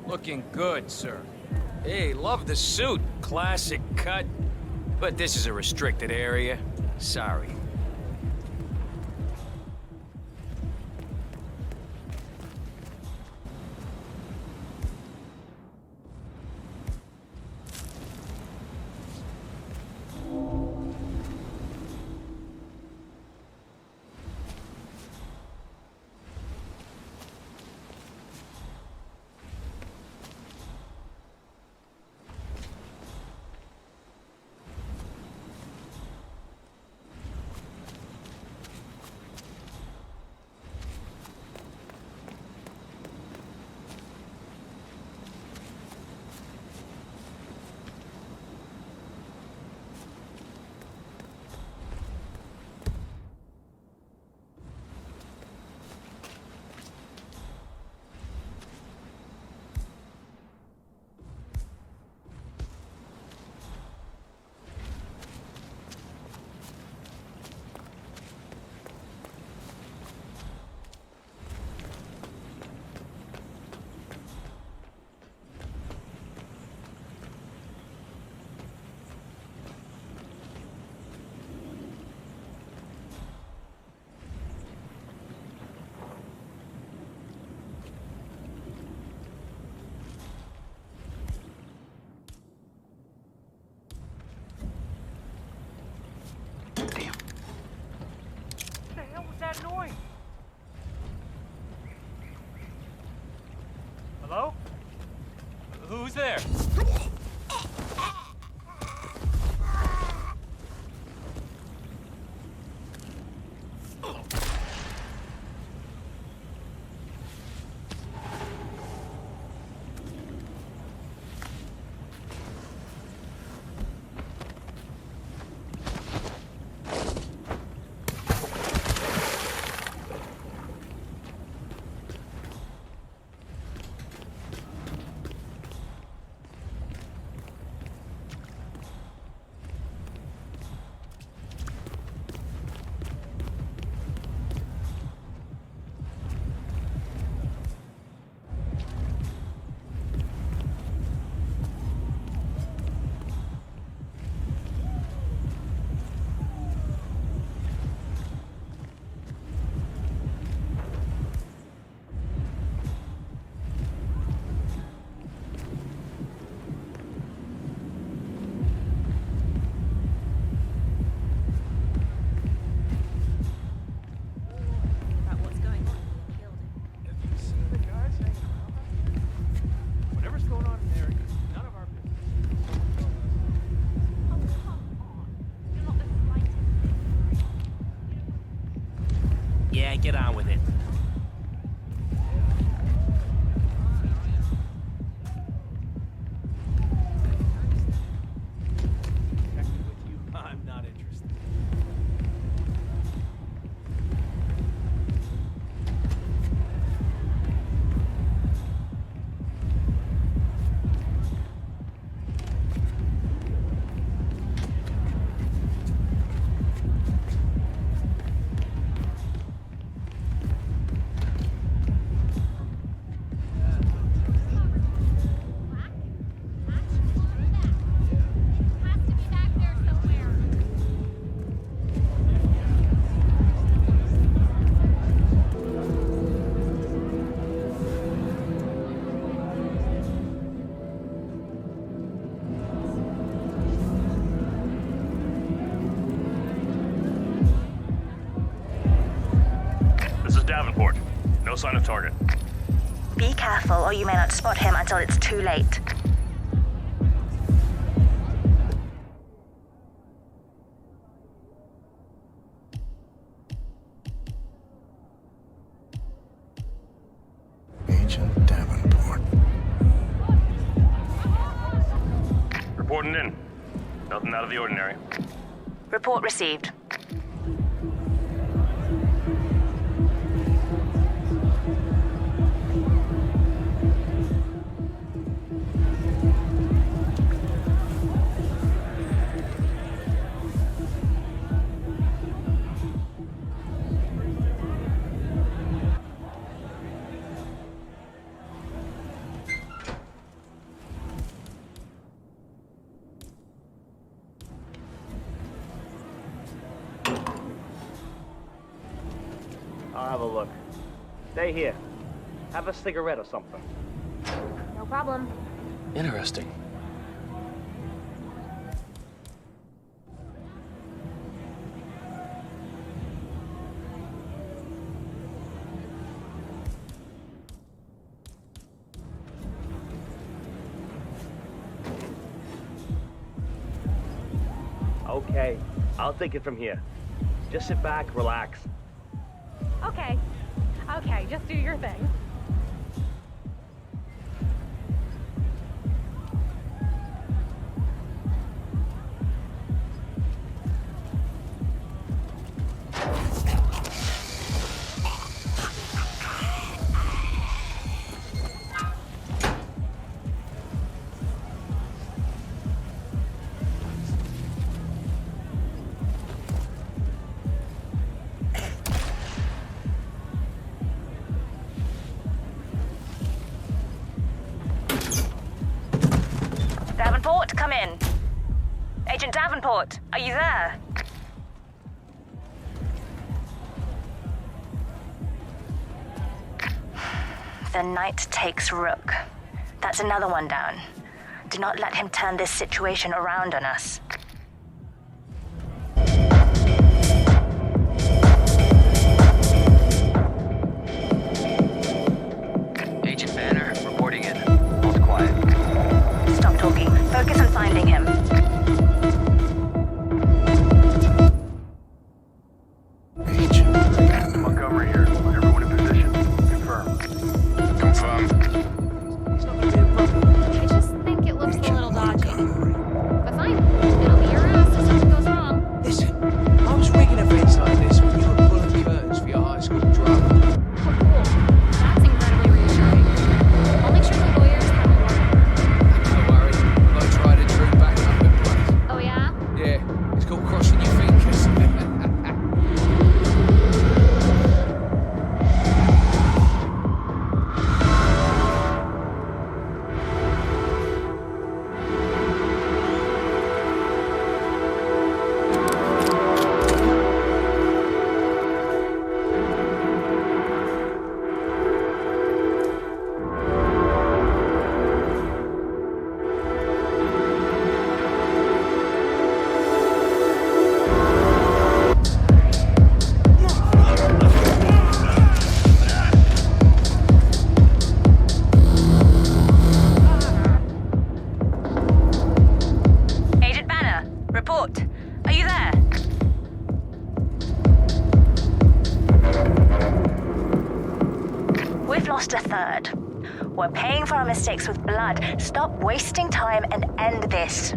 Looking good, sir. Hey, love the suit. Classic cut. But this is a restricted area. Sorry. That noise? Hello? Who's there? Yeah, get on with it. I'm not interested. Davenport. No sign of target. Be careful, or you may not spot him until it's too late. Agent Davenport. Reporting in. Nothing out of the ordinary. Report received. I'll have a look. Stay here. Have a cigarette or something. No problem. Interesting. Okay, I'll take it from here. Just sit back, relax. Okay. Okay, just do your thing. Davenport, come in. Agent Davenport, are you there? The knight takes rook. That's another one down. Do not let him turn this situation around on us. Agent Banner, reporting in. All's quiet. Stop talking. Focus on finding him. Montgomery here. Everyone in position? Confirm. Confirmed. I just think it looks a little dodgy. But fine. It'll be your ass if something goes wrong. Listen, I was rigging events like this when you were pulling curtains for your high school drama. Oh, cool. That's incredibly reassuring. I'll make sure the lawyers have a warrant. Don't worry, I tried a true backup in place. Oh, yeah? Yeah, it's called crossing your fingers. Agent Banner, report. Are you there? We've lost a third. We're paying for our mistakes with blood. Stop wasting time and end this.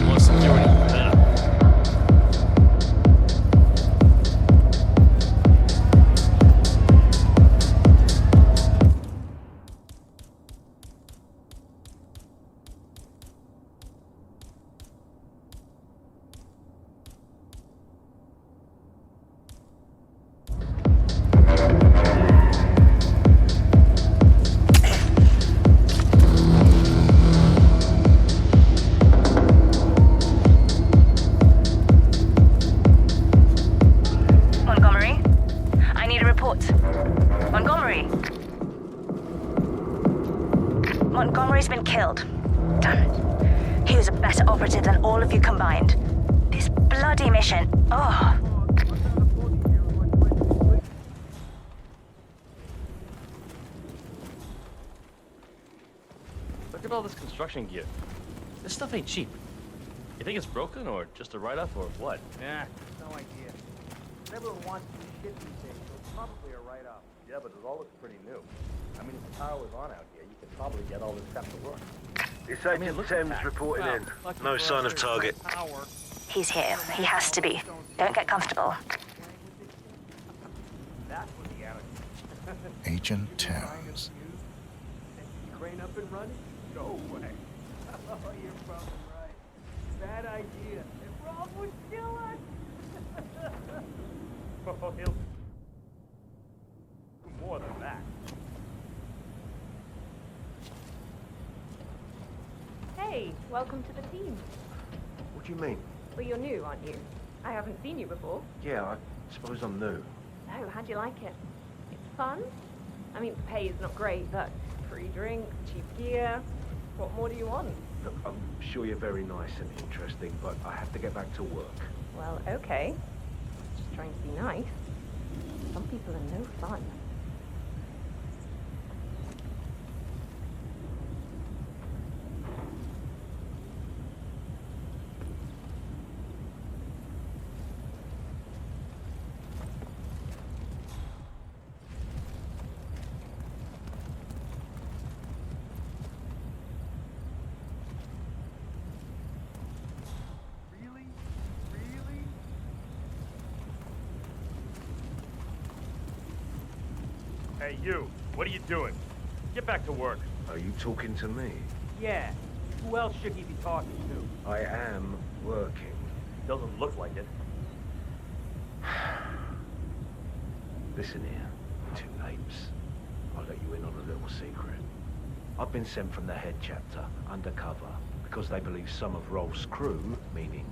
More security. Better. Damn it. He was a better operative than all of you combined. This bloody mission. Oh. Look at all this construction gear. This stuff ain't cheap. You think it's broken or just a write-off or what? Nah, no idea. Everyone wants new shit these days, so it's probably a write-off. Yeah, but it all looks pretty new. I mean, if the power was on out here, you could probably get all this stuff to work. It's Agent Thames reporting in. No sign of target. He's here. He has to be. Don't get comfortable. Agent Thames. Crane up and running? No way. Oh, you're probably right. Bad idea. If Rob would kill us. Oh, he'll do more than that. Hey, welcome to the team. What do you mean? Well, you're new, aren't you? I haven't seen you before. Yeah, I suppose I'm new. Oh, how'd you like it? It's fun. I mean, pay is not great, but free drinks, cheap gear. What more do you want? Look, I'm sure you're very nice and interesting, but I have to get back to work. Well, okay. Just trying to be nice. Some people are no fun. Hey, you. What are you doing? Get back to work. Are you talking to me? Yeah. Who else should he be talking to? I am working. Doesn't look like it. Listen here, two apes. I'll let you in on a little secret. I've been sent from the head chapter, undercover, because they believe some of Rolf's crew, meaning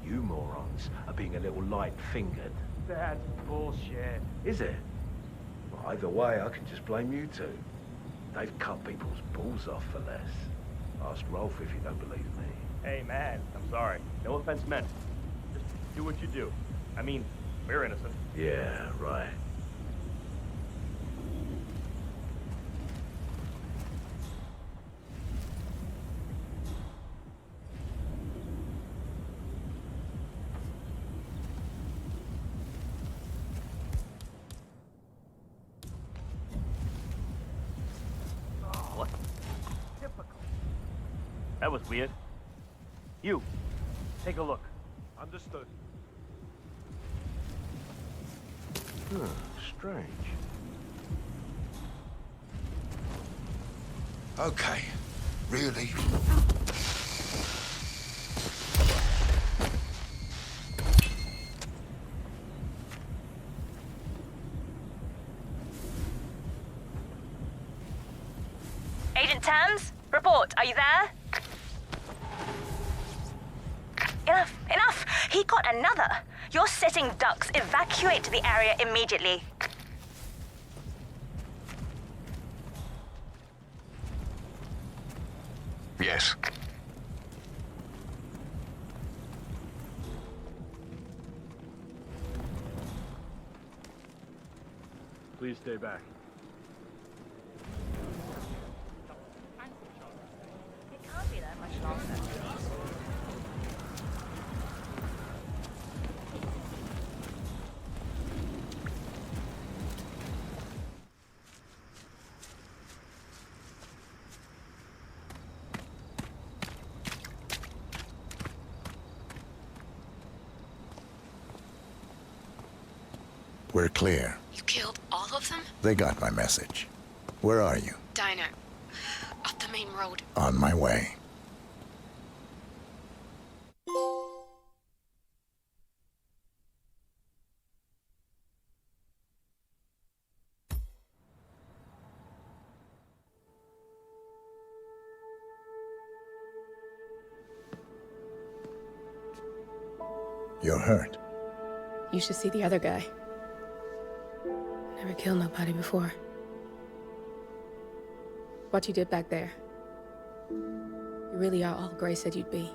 you morons, are being a little light-fingered. That's bullshit. Is it? Well, either way, I can just blame you two. They've cut people's balls off for less. Ask Rolf if you don't believe me. Hey, man, I'm sorry. No offense meant. Just do what you do. I mean, we're innocent. Yeah, right. That was weird. You, take a look. Understood. Strange. Okay. Really? Agent Thames, report. Are you there? Enough, enough! He got another. You're sitting ducks. Evacuate to the area immediately. Yes. Please stay back. It can't be that much longer. We're clear. You killed all of them? They got my message. Where are you? Diner. Up the main road. On my way. You're hurt. You should see the other guy. Never killed nobody before. What you did back there. You You really are all Gray said you'd be.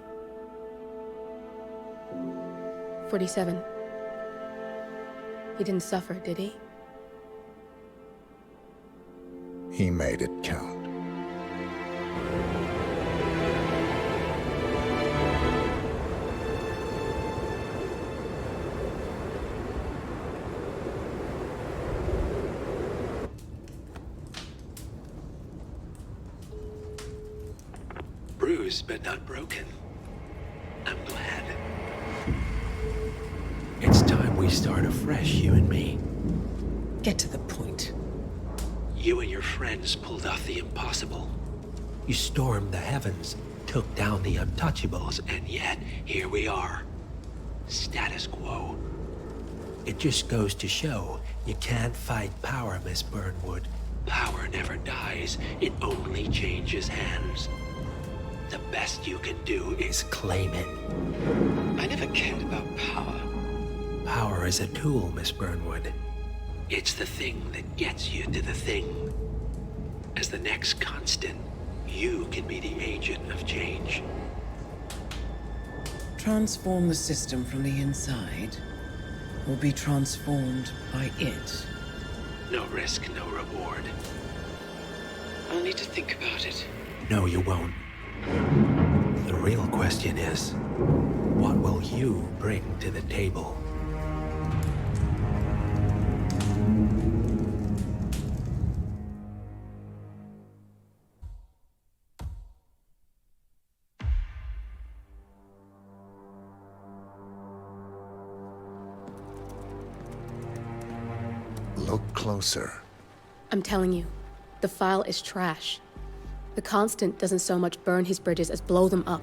47. He didn't suffer, did he? He made it count. Bruised but not broken. I'm glad. It's time we start afresh, you and me. Get to the point. You and your friends pulled off the impossible. You stormed the heavens, took down the untouchables, and yet here we are. Status quo. It just goes to show you can't fight power, Miss Burnwood. Power never dies, it only changes hands. The best you can do is claim it. I never cared about power. Power is a tool, Miss Burnwood. It's the thing that gets you to the thing. As the next constant, you can be the agent of change. Transform the system from the inside, or be transformed by it. No risk, no reward. I'll need to think about it. No, you won't. The real question is, what will you bring to the table? Look closer. I'm telling you, the file is trash. The Constant doesn't so much burn his bridges as blow them up.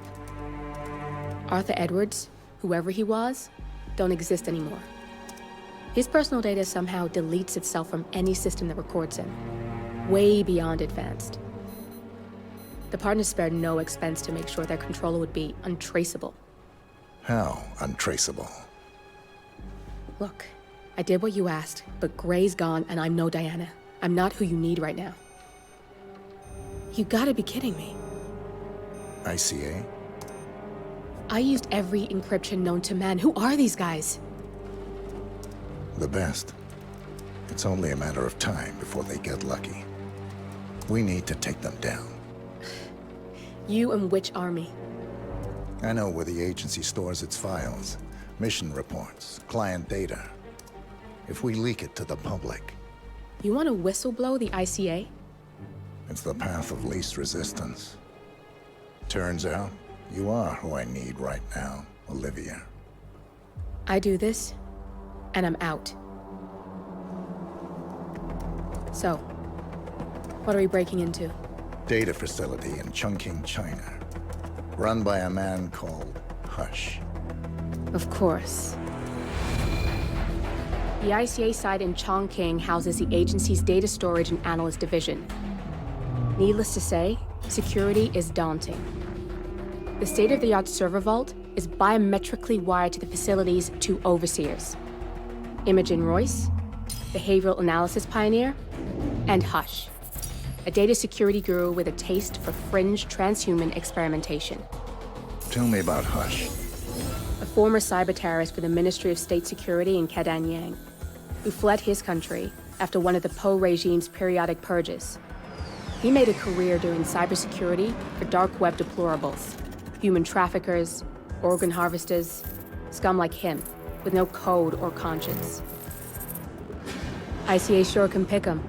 Arthur Edwards, whoever he was, don't exist anymore. His personal data somehow deletes itself from any system that records him, way beyond advanced. The partners spared no expense to make sure their controller would be untraceable. How untraceable? Look, I did what you asked, but Gray's gone and I'm no Diana. I'm not who you need right now. You gotta be kidding me. ICA? I used every encryption known to man. Who are these guys? The best. It's only a matter of time before they get lucky. We need to take them down. You and which army? I know where the agency stores its files, mission reports, client data. If we leak it to the public... You want to whistleblow the ICA? It's the path of least resistance. Turns out, you are who I need right now, Olivia. I do this, and I'm out. So, what are we breaking into? Data facility in Chongqing, China. Run by a man called Hush. Of course. The ICA site in Chongqing houses the agency's data storage and analyst division. Needless to say, security is daunting. The state-of-the-art server vault is biometrically wired to the facility's 2 overseers. Imogen Royce, behavioral analysis pioneer, and Hush, a data security guru with a taste for fringe transhuman experimentation. Tell me about Hush. A former cyber terrorist for the Ministry of State Security in Kadanyang, who fled his country after one of the Po regime's periodic purges. He made a career doing cybersecurity for dark web deplorables, human traffickers, organ harvesters, scum like him, with no code or conscience. ICA sure can pick him.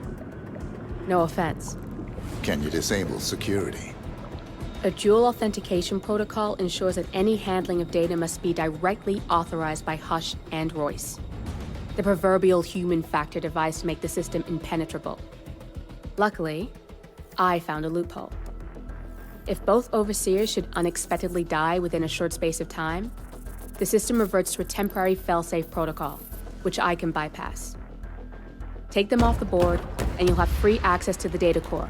No offense. Can you disable security? A dual authentication protocol ensures that any handling of data must be directly authorized by Hush and Royce. The proverbial human factor device to make the system impenetrable. Luckily, I found a loophole. If both overseers should unexpectedly die within a short space of time, the system reverts to a temporary fail-safe protocol, which I can bypass. Take them off the board, and you'll have free access to the data core,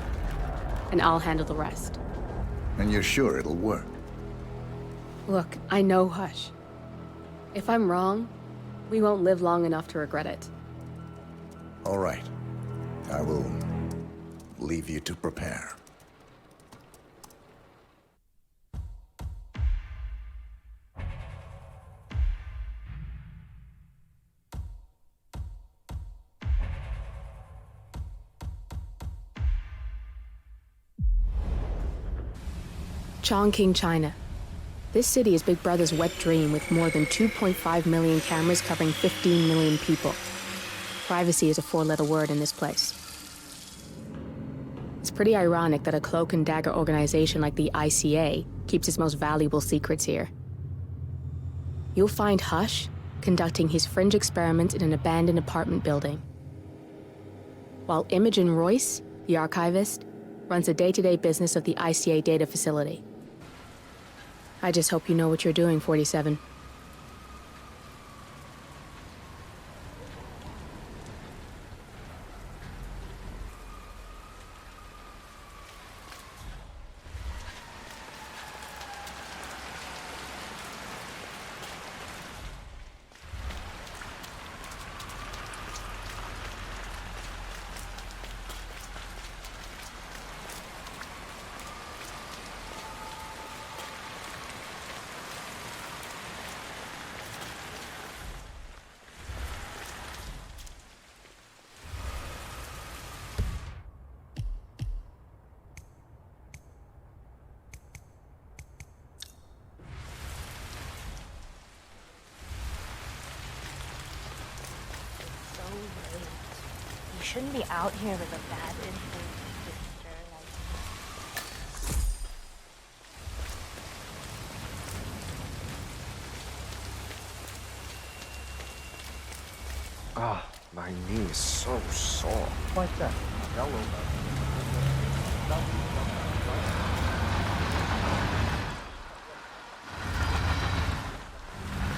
and I'll handle the rest. And you're sure it'll work? Look, I know Hush. If I'm wrong, we won't live long enough to regret it. All right. I will leave you to prepare. Chongqing, China. This city is Big Brother's wet dream with more than 2.5 million cameras covering 15 million people. Privacy is a four-letter word in this place. It's pretty ironic that a cloak and dagger organization like the ICA keeps its most valuable secrets here. You'll find Hush conducting his fringe experiments in an abandoned apartment building, while Imogen Royce, the archivist, runs the day-to-day business of the ICA data facility. I just hope you know what you're doing, 47. You shouldn't be out here with a bad influence sister like Ah, my knee is so sore. What's that? Yellow.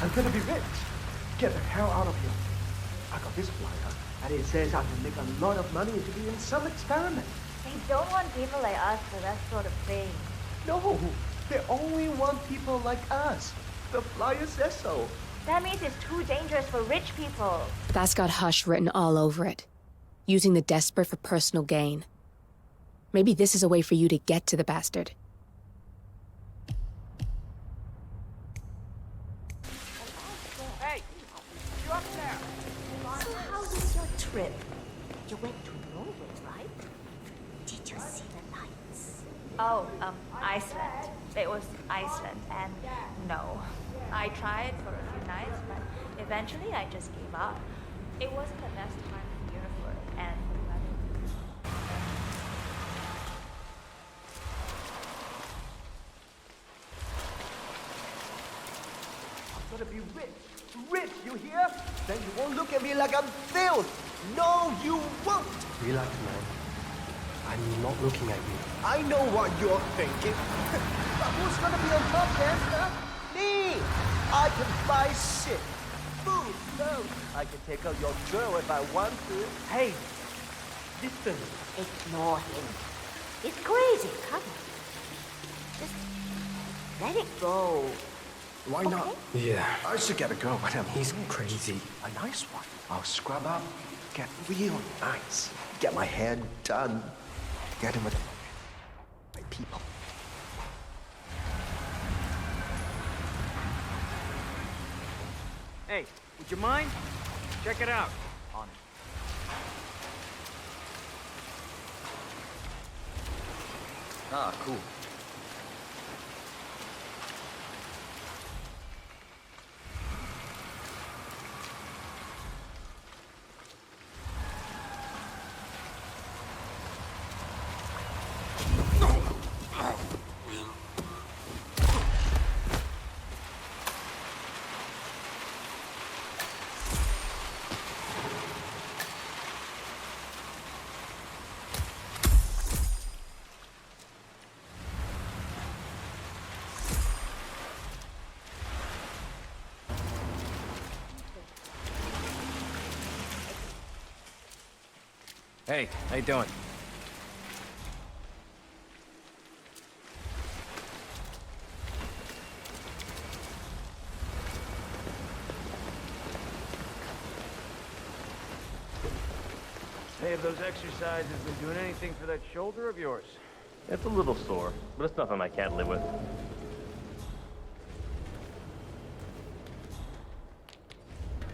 I'm gonna be rich. Get the hell out of here. I got this flyer, and it says I can make a lot of money into doing some experiment. They don't want people like us for that sort of thing. No, they only want people like us. The flyer says so. That means it's too dangerous for rich people. That's got Hush written all over it. Using the desperate for personal gain. Maybe this is a way for you to get to the bastard. Hey, you up there? So how was your trip? You went to Norway, right? Did you see the lights? Oh, Iceland. It was Iceland, and no. I tried for a few nights, but eventually I just gave up. It wasn't the best time of the year for it, and the weather. I'm gonna be rich. Rich, you hear? Then you won't look at me like I'm filth. No, you won't. Relax, man. I'm not looking at you. I know what you're thinking. But who's gonna be on top then, huh? Me! I can buy shit. Food, clothes. I can take out your girl if I want to. Hey, listen. Ignore him. He's crazy. Come on. Just let it go. Why not? Yeah. I should get a go, but He's crazy. a nice one. I'll scrub up, get real nice, get my hair done, get him with my people. Hey, would you mind? Check it out. On it. Ah, cool. Hey, how you doing? Hey, have those exercises been doing anything for that shoulder of yours? It's a little sore, but it's nothing I can't live with.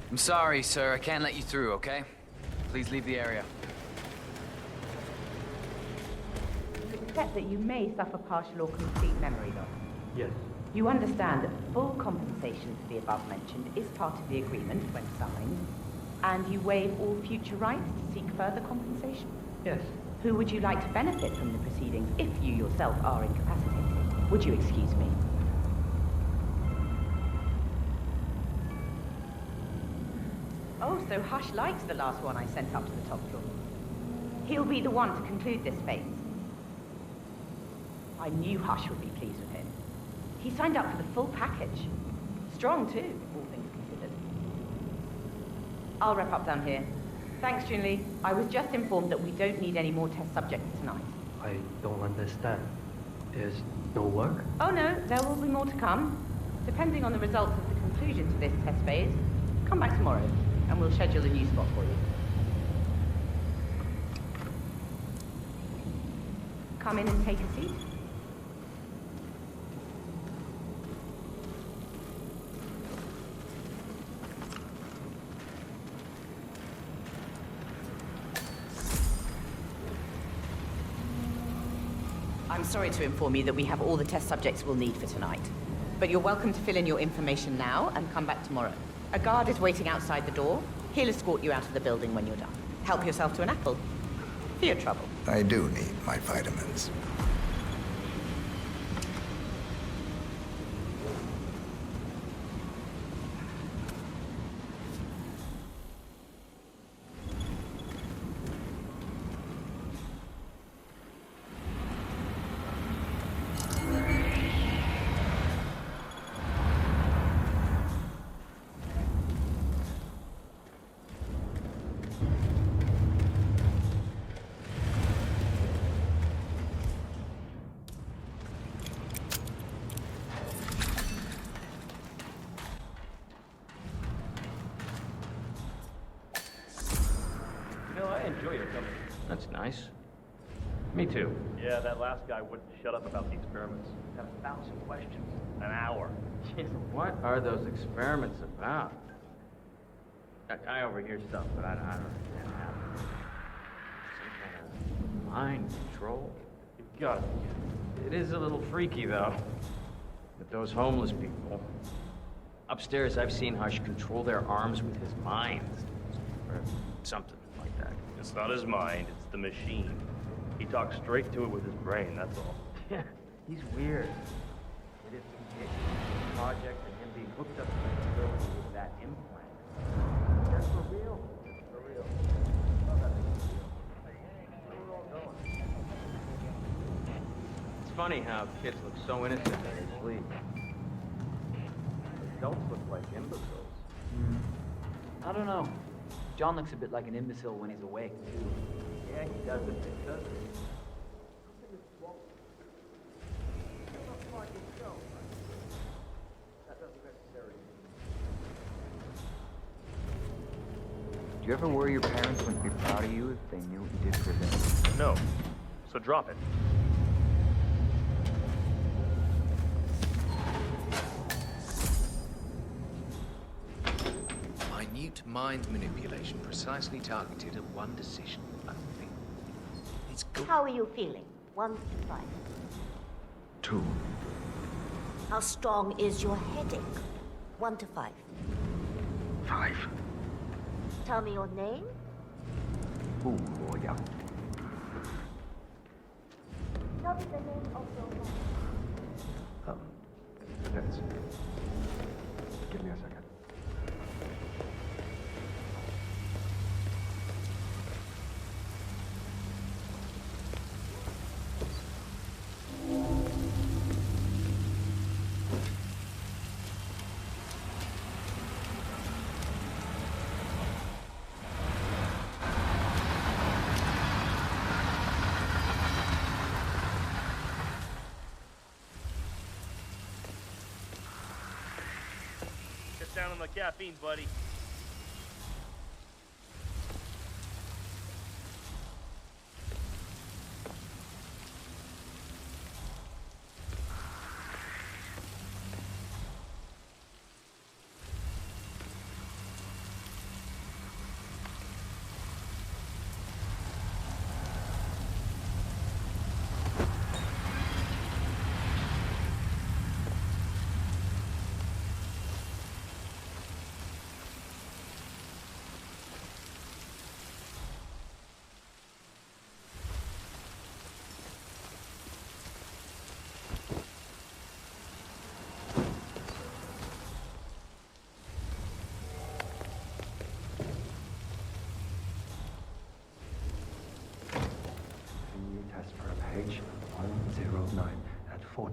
I'm sorry, sir. I can't let you through, okay? Please leave the area. accept that you may suffer partial or complete memory loss? Yes. You understand that full compensation for the above mentioned is part of the agreement when signed, and you waive all future rights to seek further compensation? Yes. Who would you like to benefit from the proceedings if you yourself are incapacitated? Would you excuse me? Oh, so Hush likes the last one I sent up to the top floor. He'll be the one to conclude this phase. I knew Hush would be pleased with him. He signed up for the full package. Strong, too, all things considered. I'll wrap up down here. Thanks, Junli. I was just informed that we don't need any more test subjects tonight. I don't understand. There's no work? Oh, no, there will be more to come. Depending on the results of the conclusion to this test phase, come back tomorrow, and we'll schedule a new spot for you. Come in and take a seat. I'm sorry to inform you that we have all the test subjects we'll need for tonight. But you're welcome to fill in your information now and come back tomorrow. A guard is waiting outside the door. He'll escort you out of the building when you're done. Help yourself to an apple. For your trouble. I do need my vitamins. Enjoy your company. That's nice. Me too. Yeah, that last guy wouldn't shut up about the experiments. Got 1,000 questions. An hour. What are those experiments about? I overhear stuff, but I don't understand how. Some kind of mind control? You've got It is a little freaky, though. With those homeless people. Upstairs, I've seen Hush control their arms with his mind. Or something like that. It's not his mind, it's the machine. He talks straight to it with his brain, that's all. Yeah, he's weird. It is the project and him being hooked up to the facility with that implant. That's for real. For real. Oh, that's for real. Where we're all going. It's funny how kids look so innocent when they sleep. Adults look like imbeciles. I don't know. John looks a bit like an imbecile when he's awake, too. Yeah, he does it. It does it. Do you ever worry your parents wouldn't be proud of you if they knew what you did for them? No. So drop it. Minute mind manipulation precisely targeted at one decision only. It's good. How are you feeling? 1 to 5. 2. How strong is your headache? 1 to 5. 5. Tell me your name. 不罗阳. Tell me the name of your mom. That's... Give me a second. Down on the caffeine, buddy.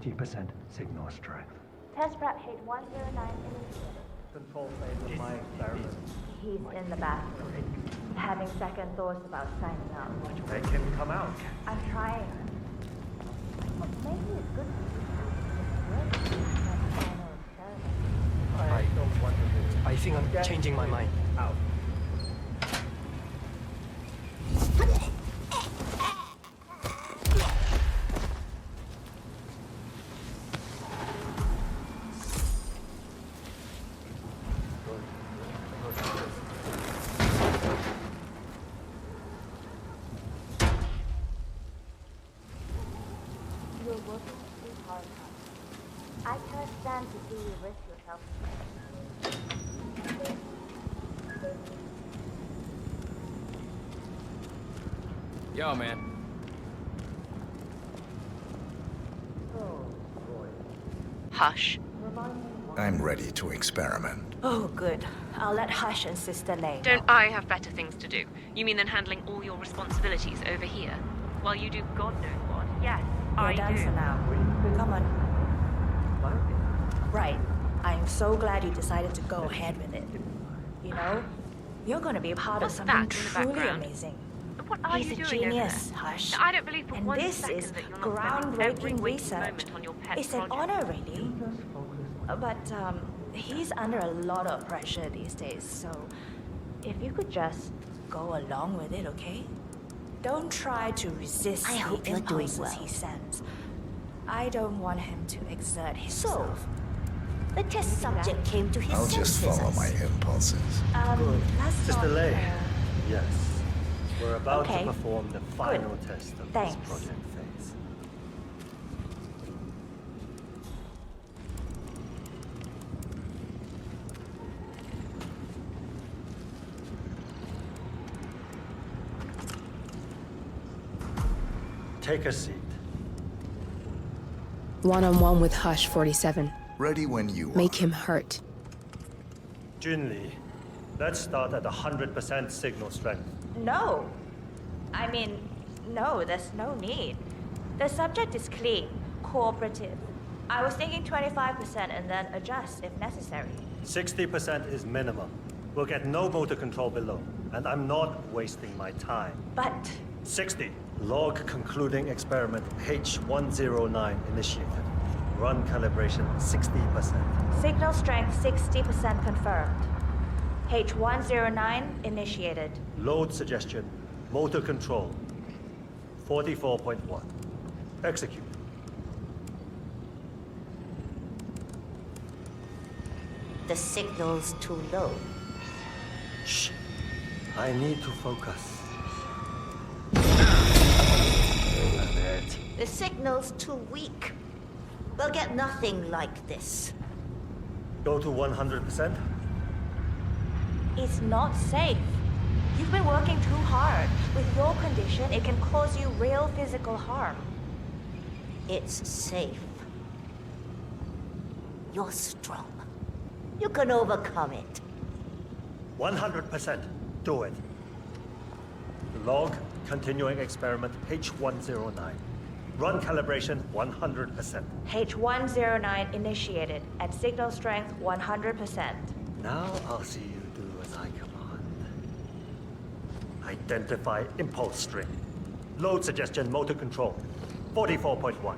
40% signal strength. Test prep H109 initiated. Control phase of my experiment. He's in the bathroom, having second thoughts about signing up. Make him come out. I'm trying. Well, maybe it's good for you. I don't want to do. I think I'm changing my mind. Out. You're working too hard. I can't stand to see you risk yourself. Yo, man. Hush. I'm ready to experiment. Oh, good. I'll let Hush and Sister Lay. Don't I have better things to do? You mean than handling all your responsibilities over here? While you do God knows what? Yes, You're I done do. for now. Come on. Right. I'm so glad you decided to go ahead with it. You know, you're going to be a part What's of that something in the truly background? amazing. What are He's you a doing genius, over there? Hush. I don't believe for And one this second is that you're not spending every groundbreaking waking research. moment on your pet It's an project. honor, really. But he's under a lot of pressure these days, so if you could just go along with it, okay? Don't try to resist I the hope you're doing impulses well. he sends. I don't want him to exert himself. The test subject came to his I'll just senses. follow my impulses. Good. Sister Lay. Yes. We're about Okay. to perform the final test of Thanks. this project phase. Take a seat. One-on-one with Hush 47. Ready when you are. Make him hurt. Junli, let's start at 100% signal strength. No. I mean, no, there's no need. The subject is clean, cooperative. I was thinking 25% and then adjust if necessary. 60% is minimum. We'll get no motor control below, and I'm not wasting my time. But 60. Log concluding experiment H109 initiated. Run calibration 60%. signal strength 60% confirmed. H109 initiated. Load suggestion, motor control 44.1. Execute. The signal's too low. Shh. I need to focus. The signal's too weak. We'll get nothing like this. Go to 100%? It's not safe. You've been working too hard. With your condition, it can cause you real physical harm. It's safe. You're strong. You can overcome it. 100%. Do it. Log continuing experiment H109. Run calibration 100%. H109 initiated at signal strength 100%. Now I'll see you do as I command. Identify impulse string. Load suggestion motor control 44.1.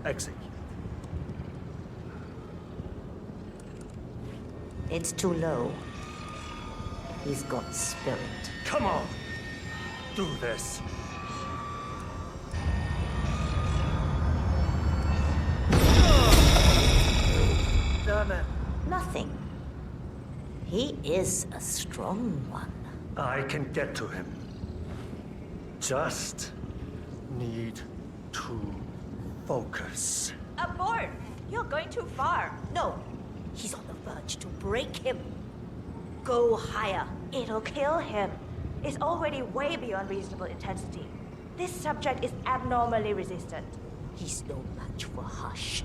Execute. It's too low. He's got spirit. Come on! Do this. Damn it. Nothing. He is a strong one. I can get to him. Just need to focus. Abort! You're going too far. No, he's on the verge to break him. Go higher. It'll kill him. It's already way beyond reasonable intensity. This subject is abnormally resistant. He's no match for Hush.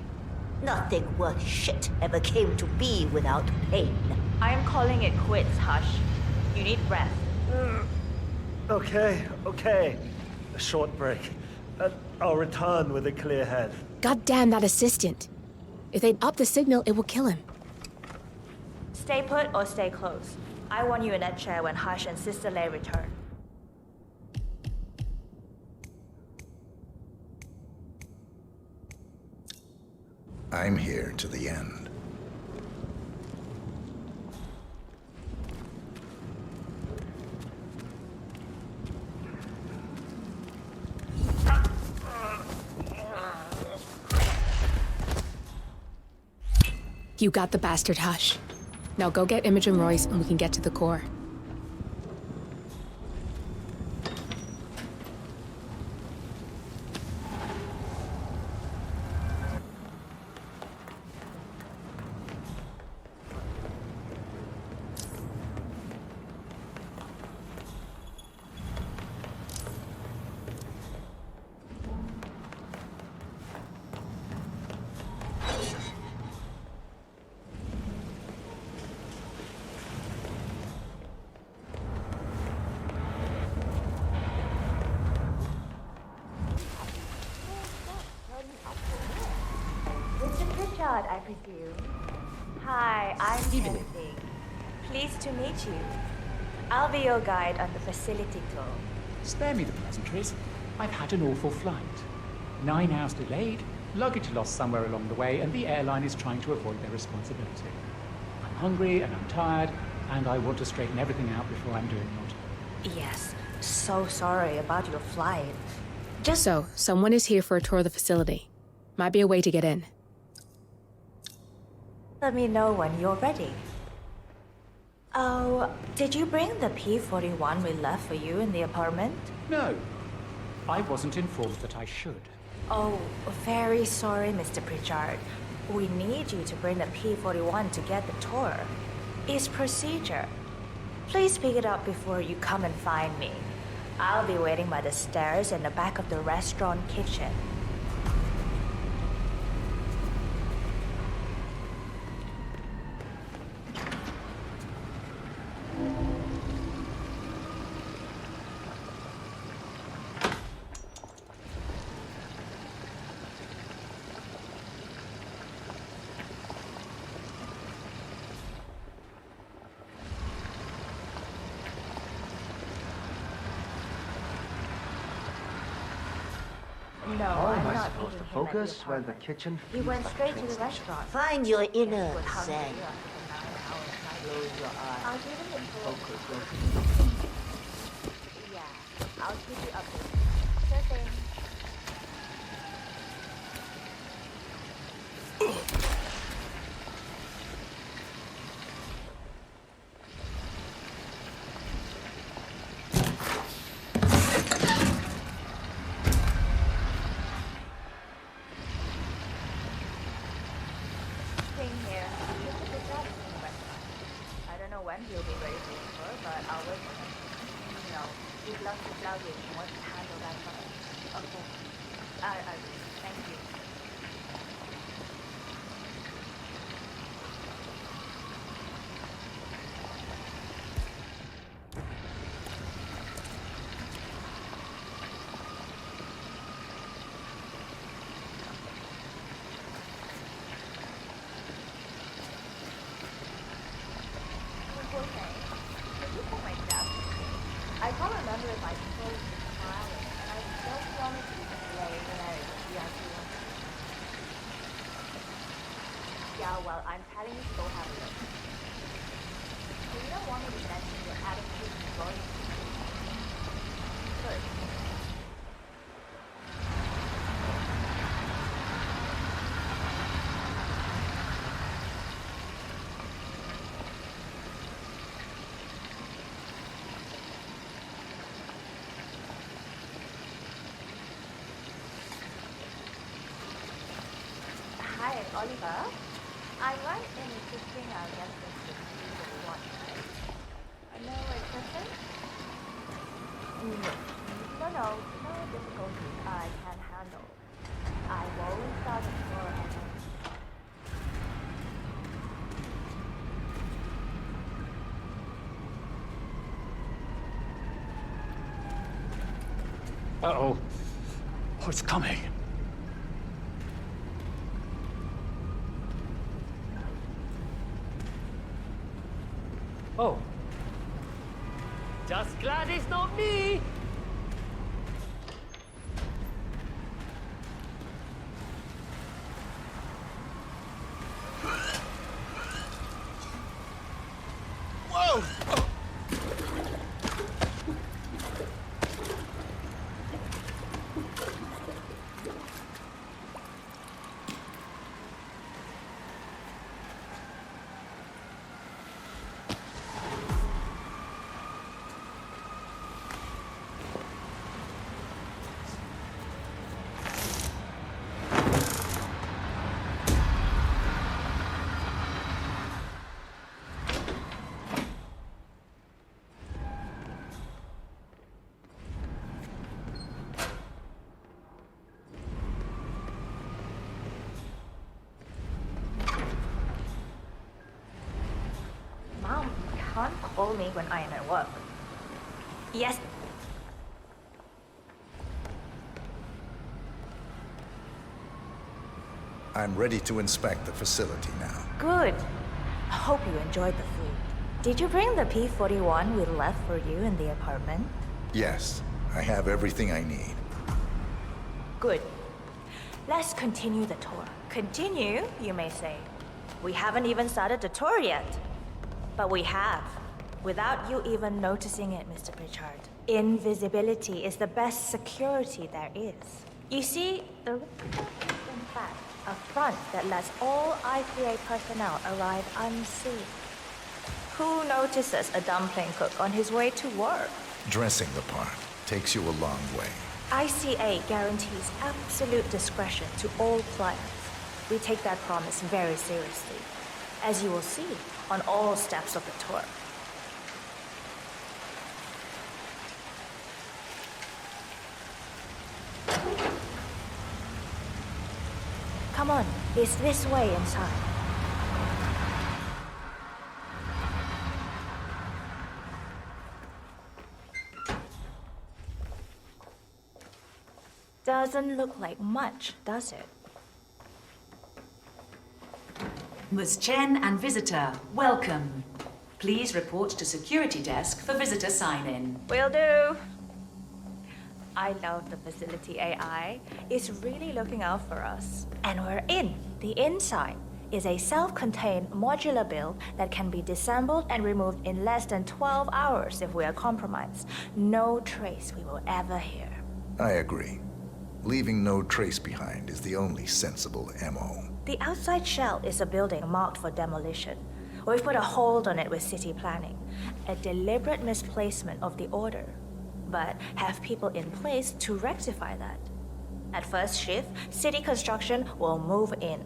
Nothing worth shit ever came to be without pain. I am calling it quits, Hush. You need rest. Okay. A short break. I'll return with a clear head. God damn that assistant. If they up the signal, it will kill him. Stay put or stay close. I want you in that chair when Hush and Sister Lay return. I'm here to the end. You got the bastard, Hush. Now go get Imogen Royce and we can get to the core. Mr. Pritchard, I presume. Hi, I'm Timothy. Pleased to meet you. I'll be your guide on the facility tour. Spare me the pleasantries. I've had an awful flight. 9 hours delayed, luggage lost somewhere along the way, and the airline is trying to avoid their responsibility. I'm hungry and I'm tired, and I want to straighten everything out before I'm doing what. Yes, so sorry about your flight. So, someone is here for a tour of the facility. Might be a way to get in. Let me know when you're ready. Oh, did you bring the P-41 we left for you in the apartment? No, I wasn't informed that I should. Oh, very sorry, Mr. Pritchard. We need you to bring the P-41 to get the tour. It's procedure. Please pick it up before you come and find me. I'll be waiting by the stairs in the back of the restaurant kitchen. No, How I'm am I not supposed to meeting him at the focus when the apartment. kitchen He feels went like a straight to train the station? restaurant. Find your inner Would hung zen. you up for 9 hours. Close your eyes. I'll give him info. Focus. Yeah, I'll keep you updated. Sure thing. Same here. Mr. Pritchard is in the restaurant. I don't know when he'll be ready for the tour, but I'll wait for him. You know, he'd love to luggage and wants to handle that first. Okay. I will. Thank you. I can't remember if I told you smiling, and I don't want it to be delayed when I VIP one. Yeah, well, I'm telling you to go have a look. So you don't want me to mention your attitude and loyalty. Good. Hi, Oliver. I'm right in insisting our guest is the people we want, right? No exception? No difficulties I can handle. I won't start a tour alone. Uh-oh. Oh, it's coming. Oh. Just glad it's not me! Whoa! Mom, you can't call me when I am at work. Yes. I'm ready to inspect the facility now. Good. I hope you enjoyed the food. Did you bring the P-41 we left for you in the apartment? Yes, I have everything I need. Good. Let's continue the tour. Continue, you may say. We haven't even started the tour yet. But we have, without you even noticing it, Mr. Pritchard. Invisibility is the best security there is. You see, there is in fact a front that lets all ICA personnel arrive unseen. Who notices a dumpling cook on his way to work? Dressing the part takes you a long way. ICA guarantees absolute discretion to all clients. We take that promise very seriously, as you will see on all steps of the tour. Come on, it's this way inside. Doesn't look like much, does it? Ms. Chen and visitor, welcome. Please report to security desk for visitor sign-in. Will do. I love the facility AI. It's really looking out for us. And we're in. The inside is a self-contained modular build that can be disassembled and removed in less than 12 hours if we are compromised. No trace we will ever hear. I agree. Leaving no trace behind is the only sensible MO. The outside shell is a building marked for demolition. We've put a hold on it with city planning. A deliberate misplacement of the order. But have people in place to rectify that. At first shift, city construction will move in.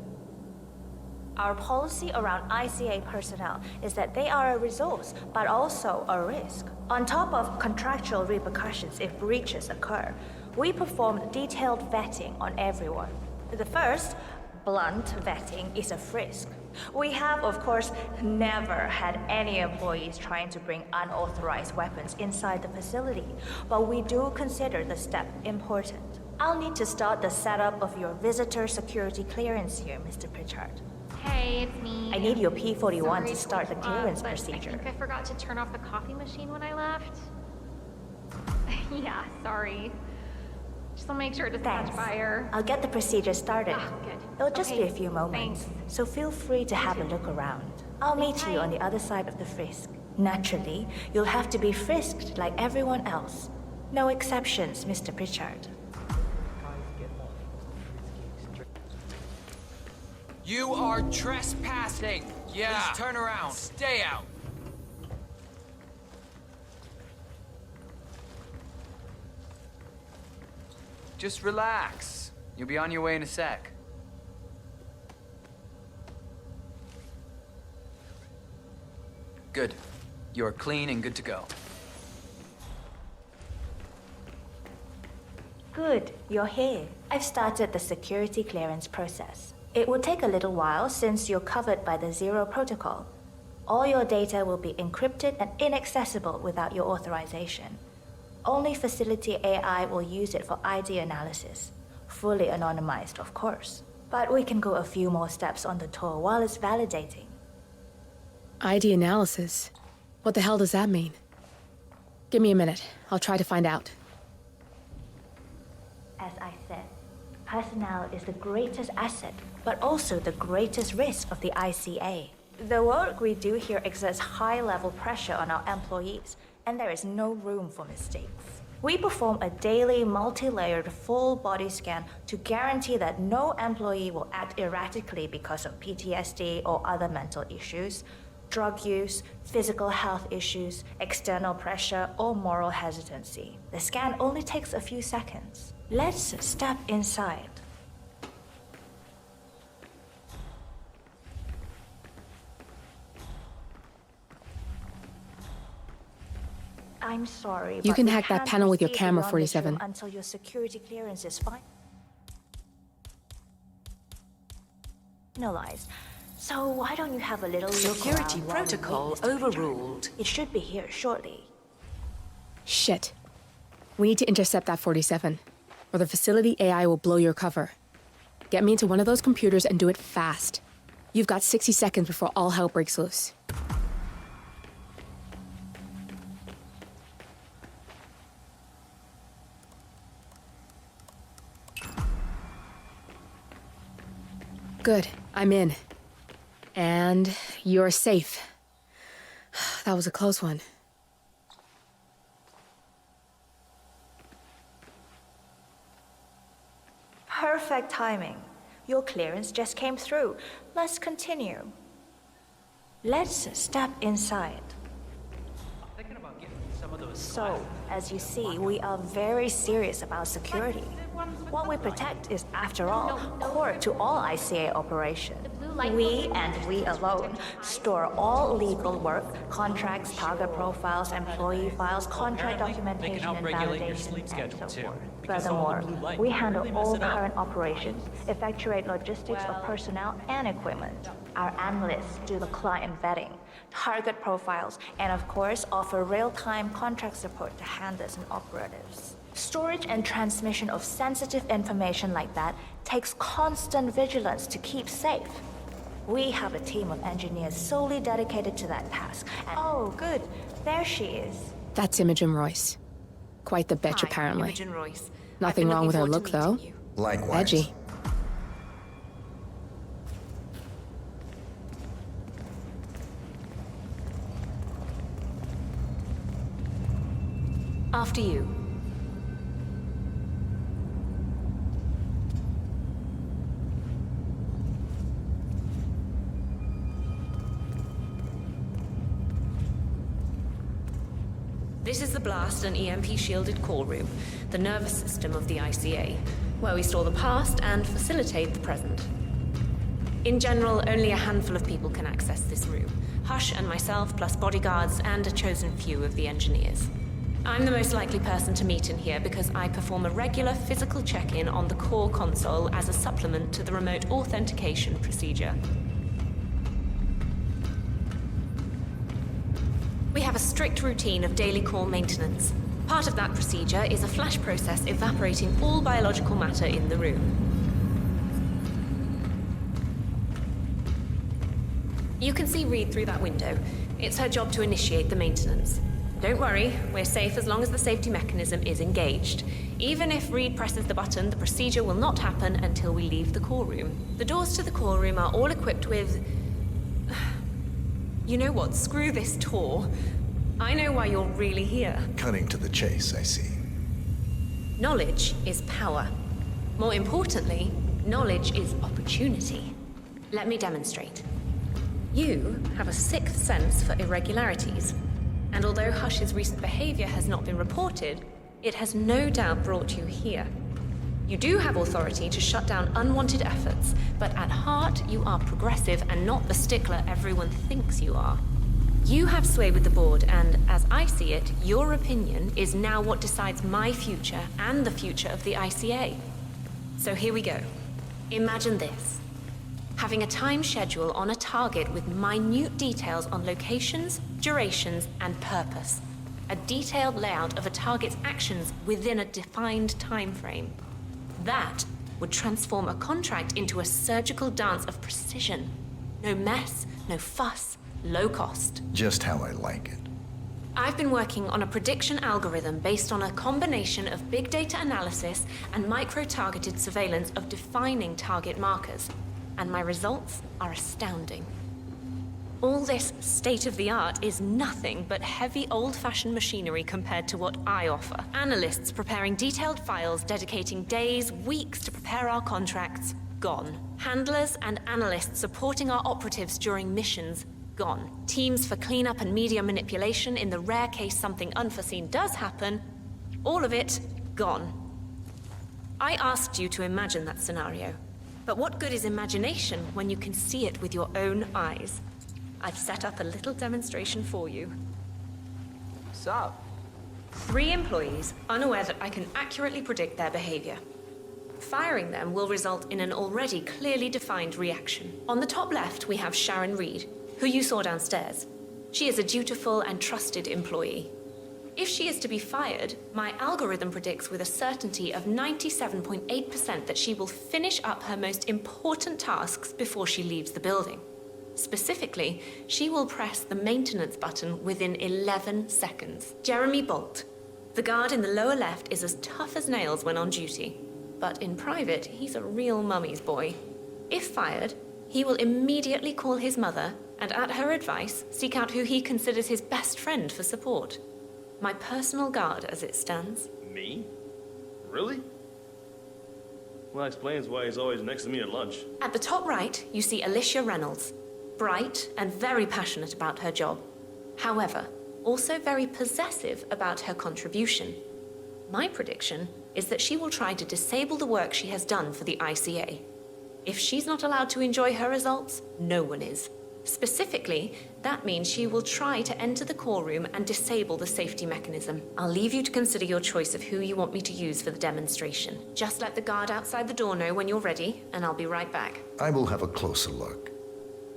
Our policy around ICA personnel is that they are a resource, but also a risk. On top of contractual repercussions if breaches occur, we perform detailed vetting on everyone. The first, blunt vetting, is a frisk. We have, of course, never had any employees trying to bring unauthorized weapons inside the facility, but we do consider the step important. I'll need to start the setup of your visitor security clearance here, Mr. Pritchard. Hey, it's me. I need your P-41 Sorry to start the clearance but procedure. I think I forgot to turn off the coffee machine when I left. Yeah, sorry. Just want to make sure it doesn't catch fire. I'll get the procedure started. Ah, good. It'll just Okay, be a few moments, thanks. so feel free to have a look around. I'll meet you on the other side of the frisk. Naturally, you'll have to be frisked like everyone else. No exceptions, Mr. Pritchard. You are trespassing. Yeah. Please turn around. Stay out. Just relax. You'll be on your way in a sec. Good. You're clean and good to go. Good, you're here. I've started the security clearance process. It will take a little while since you're covered by the Zero Protocol. All your data will be encrypted and inaccessible without your authorization. Only facility AI will use it for ID analysis. Fully anonymized, of course. But we can go a few more steps on the tour while it's validating. ID analysis? What the hell does that mean? Give me a minute. I'll try to find out. As I said, personnel is the greatest asset, but also the greatest risk of the ICA. The work we do here exerts high-level pressure on our employees, and there is no room for mistakes. We perform a daily, multi-layered, full-body scan to guarantee that no employee will act erratically because of PTSD or other mental issues, drug use, physical health issues, external pressure, or moral hesitancy. The scan only takes a few seconds. Let's step inside. I'm sorry, You but can we hack that can't panel with your proceed camera, beyond this 47. room until your security clearance is finalized. So why don't you have a little look Security around while we protocol wait, Mr. Vidal? overruled. It should be here shortly. Shit. We need to intercept that 47, or the facility AI will blow your cover. Get me into one of those computers and do it fast. You've got 60 seconds before all hell breaks loose. Good, I'm in. And you're safe. That was a close one. Perfect timing. Your clearance just came through. Let's continue. Let's step inside. So, as you see, we are very serious about security. What we protect is, after all, core to all ICA operations. We, and we alone, store all legal work, contracts, target profiles, employee files, contract documentation, and validation, and so forth. Furthermore, we handle all current operations, effectuate logistics of personnel and equipment. Our analysts do the client vetting, target profiles, and of course, offer real-time contract support to handlers and operatives. Storage and transmission of sensitive information like that takes constant vigilance to keep safe. We have a team of engineers solely dedicated to that task. And oh, good. There she is. That's Imogen Royce. Quite the bitch, Hi, apparently. Imogen Royce. Nothing wrong with her look, though. Likewise. Edgy. After you. This is the blast and EMP-shielded call room, the nervous system of the ICA, where we store the past and facilitate the present. In general, only a handful of people can access this room. Hush and myself, plus bodyguards and a chosen few of the engineers. I'm the most likely person to meet in here because I perform a regular physical check-in on the core console as a supplement to the remote authentication procedure. We have a strict routine of daily core maintenance. Part of that procedure is a flash process evaporating all biological matter in the room. You can see Reed through that window. It's her job to initiate the maintenance. Don't worry, we're safe as long as the safety mechanism is engaged. Even if Reed presses the button, the procedure will not happen until we leave the core room. The doors to the core room are all equipped with... You know what? Screw this tour. I know why you're really here. Cutting to the chase, I see. Knowledge is power. More importantly, knowledge is opportunity. Let me demonstrate. You have a sixth sense for irregularities. And although Hush's recent behavior has not been reported, it has no doubt brought you here. You do have authority to shut down unwanted efforts, but at heart, you are progressive and not the stickler everyone thinks you are. You have sway with the board, and as I see it, your opinion is now what decides my future and the future of the ICA. So here we go. Imagine this. Having a time schedule on a target with minute details on locations, durations, and purpose. A detailed layout of a target's actions within a defined time frame. That would transform a contract into a surgical dance of precision. No mess, no fuss, low cost. Just how I like it. I've been working on a prediction algorithm based on a combination of big data analysis and micro-targeted surveillance of defining target markers, and my results are astounding. All this state-of-the-art is nothing but heavy old-fashioned machinery compared to what I offer. Analysts preparing detailed files dedicating days, weeks to prepare our contracts, gone. Handlers and analysts supporting our operatives during missions, gone. Teams for cleanup and media manipulation in the rare case something unforeseen does happen, all of it, gone. I asked you to imagine that scenario, but what good is imagination when you can see it with your own eyes? I've set up a little demonstration for you. What's up? 3 employees, unaware that I can accurately predict their behavior. Firing them will result in an already clearly defined reaction. On the top left, we have Sharon Reed, who you saw downstairs. She is a dutiful and trusted employee. If she is to be fired, my algorithm predicts with a certainty of 97.8% that she will finish up her most important tasks before she leaves the building. Specifically, she will press the maintenance button within 11 seconds. Jeremy Bolt, the guard in the lower left, is as tough as nails when on duty. But in private, he's a real mummy's boy. If fired, he will immediately call his mother and, at her advice, seek out who he considers his best friend for support. My personal guard, as it stands. Me? Really? Well, that explains why he's always next to me at lunch. At the top right, you see Alicia Reynolds. Bright and very passionate about her job. However, also very possessive about her contribution. My prediction is that she will try to disable the work she has done for the ICA. If she's not allowed to enjoy her results, no one is. Specifically, that means she will try to enter the core room and disable the safety mechanism. I'll leave you to consider your choice of who you want me to use for the demonstration. Just let the guard outside the door know when you're ready, and I'll be right back. I will have a closer look.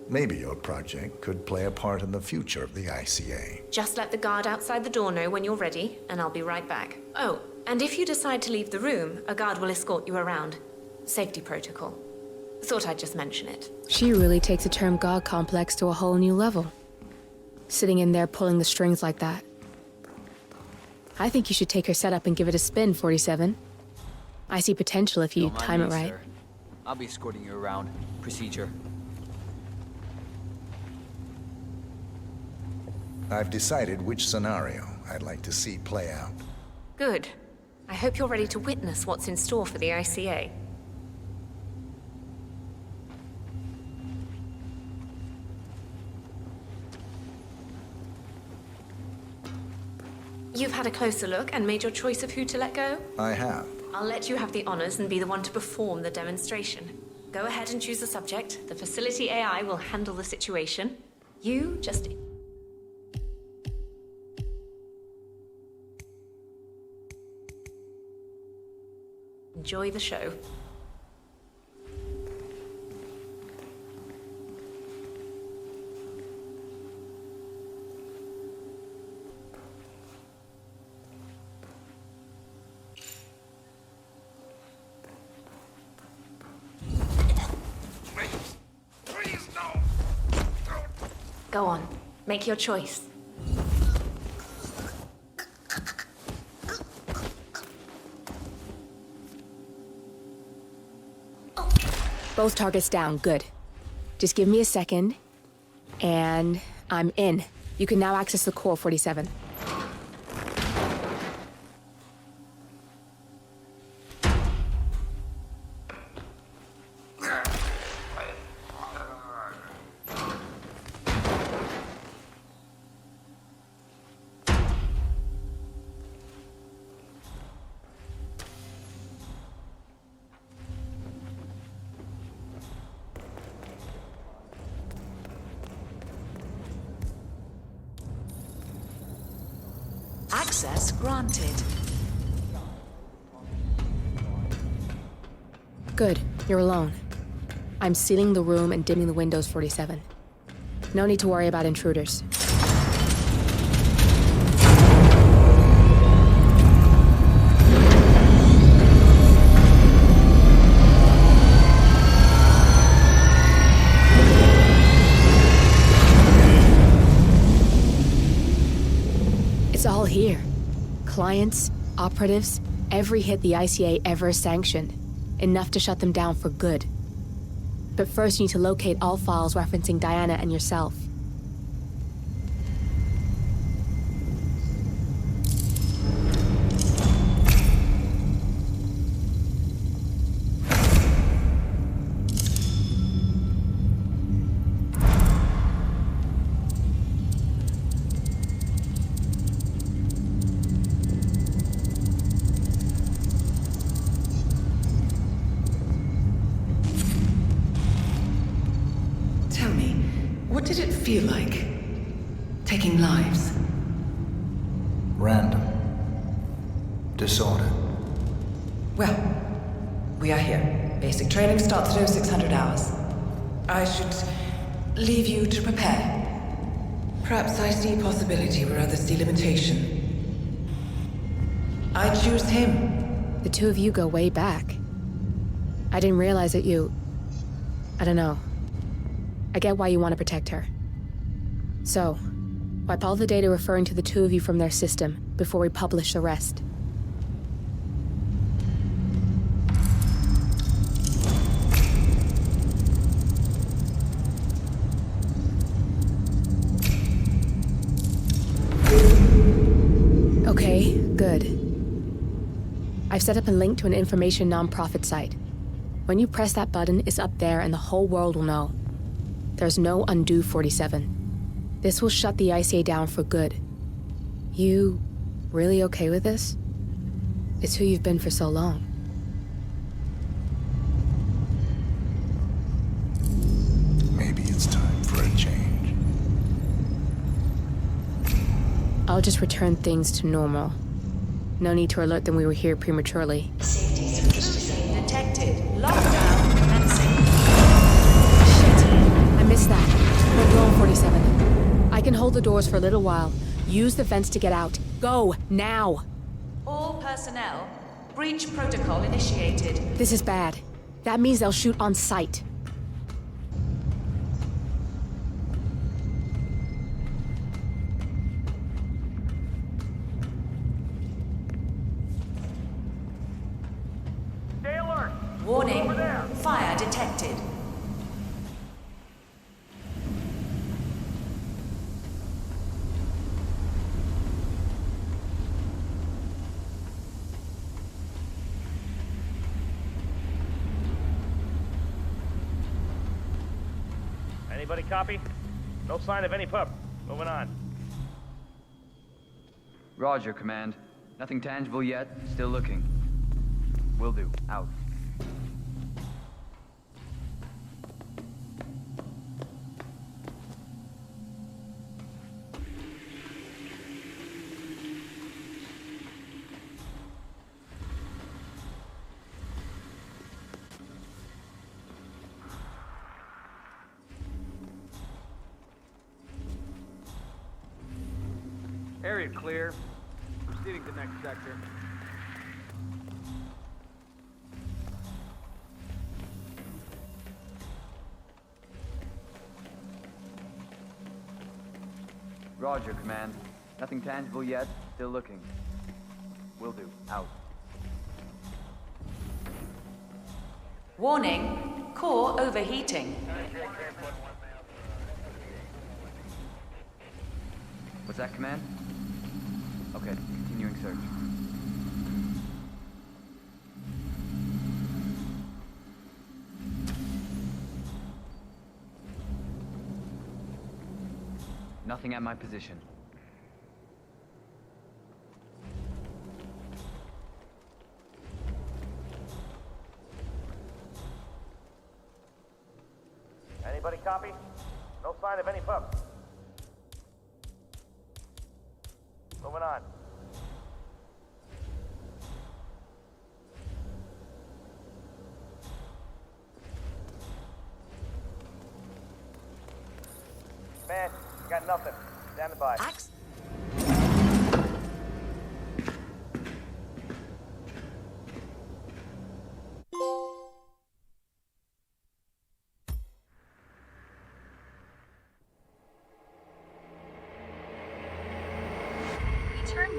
Maybe your project could play a part in the future of the ICA. Just let the guard outside the door know when you're ready, and I'll be right back. Oh, and if you decide to leave the room, a guard will escort you around. Safety protocol. Thought I'd just mention it. She really takes the term God complex to a whole new level. Sitting in there pulling the strings like that. I think you should take her setup and give it a spin, 47. I see potential if you time it right. Sir. I'll be escorting you around. Procedure. I've decided which scenario I'd like to see play out. Good. I hope you're ready to witness what's in store for the ICA. You've had a closer look and made your choice of who to let go? I have. I'll let you have the honors and be the one to perform the demonstration. Go ahead and choose the subject. The facility AI will handle the situation. You just... enjoy the show. Please, no! Go on, make your choice. Both targets down, good. Just give me a second, and I'm in. You can now access the core, 47. Access granted. Good, you're alone. I'm sealing the room and dimming the windows, 47. No need to worry about intruders. here. Clients, operatives, every hit the ICA ever sanctioned. Enough to shut them down for good. But first you need to locate all files referencing Diana and yourself. What did it feel like? Taking lives? Random. Disorder. Well, we are here. Basic training starts at 0600 hours. I should leave you to prepare. Perhaps I see possibility where others see limitation. I choose him. The two of you go way back. I didn't realize that you... I don't know. I get why you want to protect her. So, wipe all the data referring to the two of you from their system before we publish the rest. Okay, good. I've set up a link to an information nonprofit site. When you press that button, it's up there and the whole world will know. There's no undo 47. This will shut the ICA down for good. You really okay with this? It's who you've been for so long. Maybe it's time for a change. I'll just return things to normal. No need to alert them we were here prematurely. Safety scrutiny detected. Lockdown commencing. I missed that. We're blown 47. I can hold the doors for a little while. Use the vents to get out. Go, now! All personnel, breach protocol initiated. This is bad. That means they'll shoot on sight. Stay alert! Warning, Over there! fire detected. Anybody copy? No sign of any pup. Moving on. Roger, Command. Nothing tangible yet. Still looking. Will do. Out. Area clear. Proceeding to next sector. Roger, Command. Nothing tangible yet. Still looking. Will do. Out. Warning, core overheating. What's that, Command? Okay, continuing search. Nothing at my position. Anybody copy? No sign of any pup. Moving on. Man, got nothing. Stand by.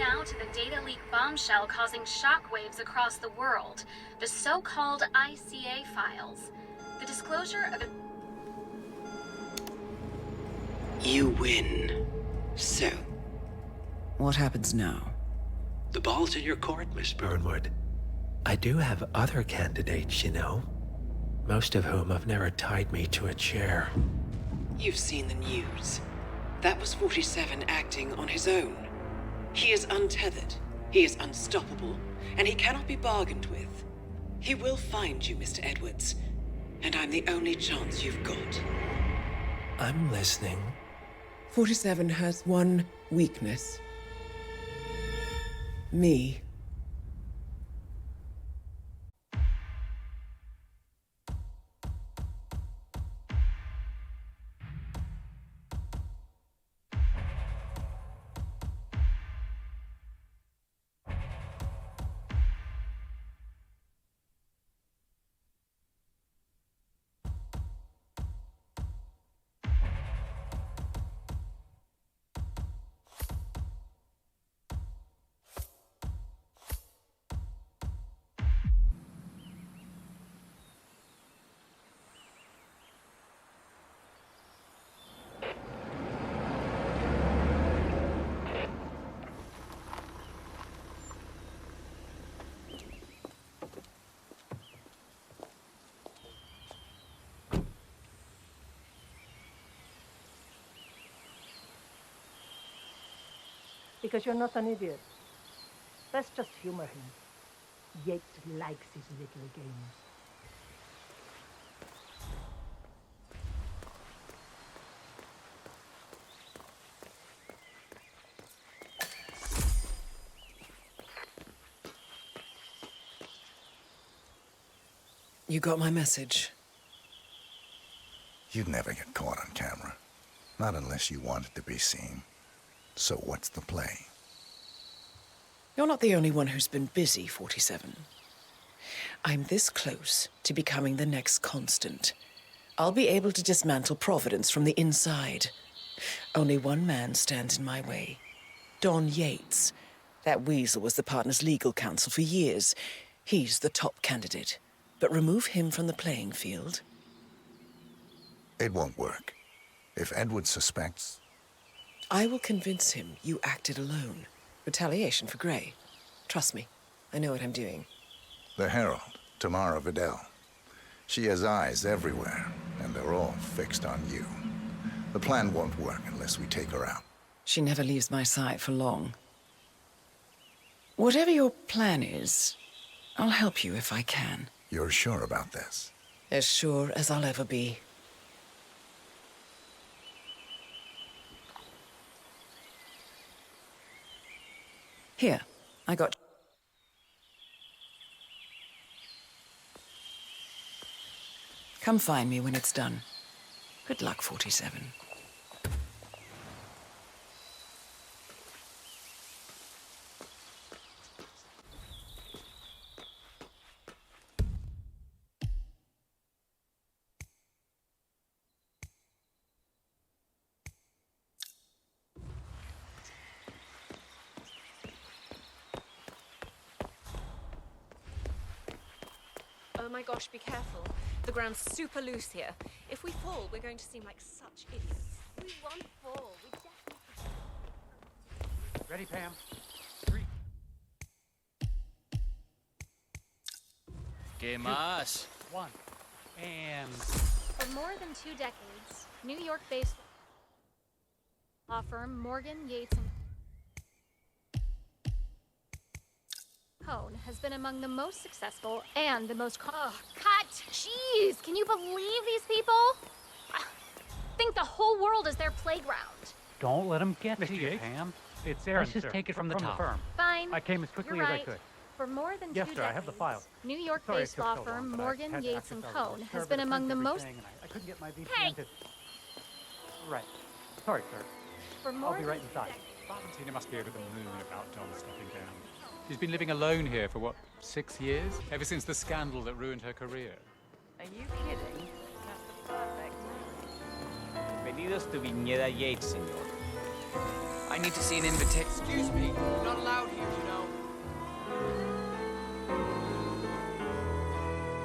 now to the data leak bombshell causing shockwaves across the world, the so-called ICA files. The disclosure of... You win. So, What happens now? the ball's in your court, Miss Burnwood. I do have other candidates, you know. Most of whom have never tied me to a chair. You've seen the news. That was 47 acting on his own. He is untethered, he is unstoppable, and he cannot be bargained with. He will find you, Mr. Edwards, and I'm the only chance you've got. I'm listening. 47 has one weakness. Me. Because you're not an idiot. Let's just humor him. Yates likes his little games. You got my message. You'd never get caught on camera. Not unless you wanted to be seen. So what's the play? You're not the only one who's been busy, 47. I'm this close to becoming the next constant. I'll be able to dismantle Providence from the inside. Only one man stands in my way. Don Yates. That weasel was the partner's legal counsel for years. He's the top candidate. But remove him from the playing field. It won't work. If Edward suspects... I will convince him you acted alone. Retaliation for Gray. Trust me, I know what I'm doing. The Herald, Tamara Vidal. She has eyes everywhere, and they're all fixed on you. The plan won't work unless we take her out. She never leaves my sight for long. Whatever your plan is, I'll help you if I can. You're sure about this? As sure as I'll ever be. Here, I got... Come find me when it's done. Good luck, 47. Oh my gosh, be careful. The ground's super loose here. If we fall, we're going to seem like such idiots. We won't fall. We definitely... Ready, Pam? 3. ¿Qué más? 1. And... For more than 2 decades, New York-based law firm Morgan, Yates & Cone has been among the most successful and the most... Oh, cut! Jeez! Can you believe these people? I think the whole world is their playground. Don't let him get to you, Pam. It's Aaron, Let's just take it from the top. firm. Fine. I came as quickly You're as right. I could. For more than 2 Yes, decades, sir, I have the file. New Sorry it York-based took law so long, firm but I Morgan, had to Yates access & all Cone the has server been to among the print most... everything, and I couldn't get my VPN Hey! to... Right. Sorry, sir. For more I'll be than right inside. Valentina must be over the moon about Don stepping down. She's been living alone here for, what, 6 years? Ever since the scandal that ruined her career. Are you kidding? That's the perfect. Bienvenidos to Viñeda Yates, señor. I need to see an invitation. Excuse me, you're not allowed here, you know.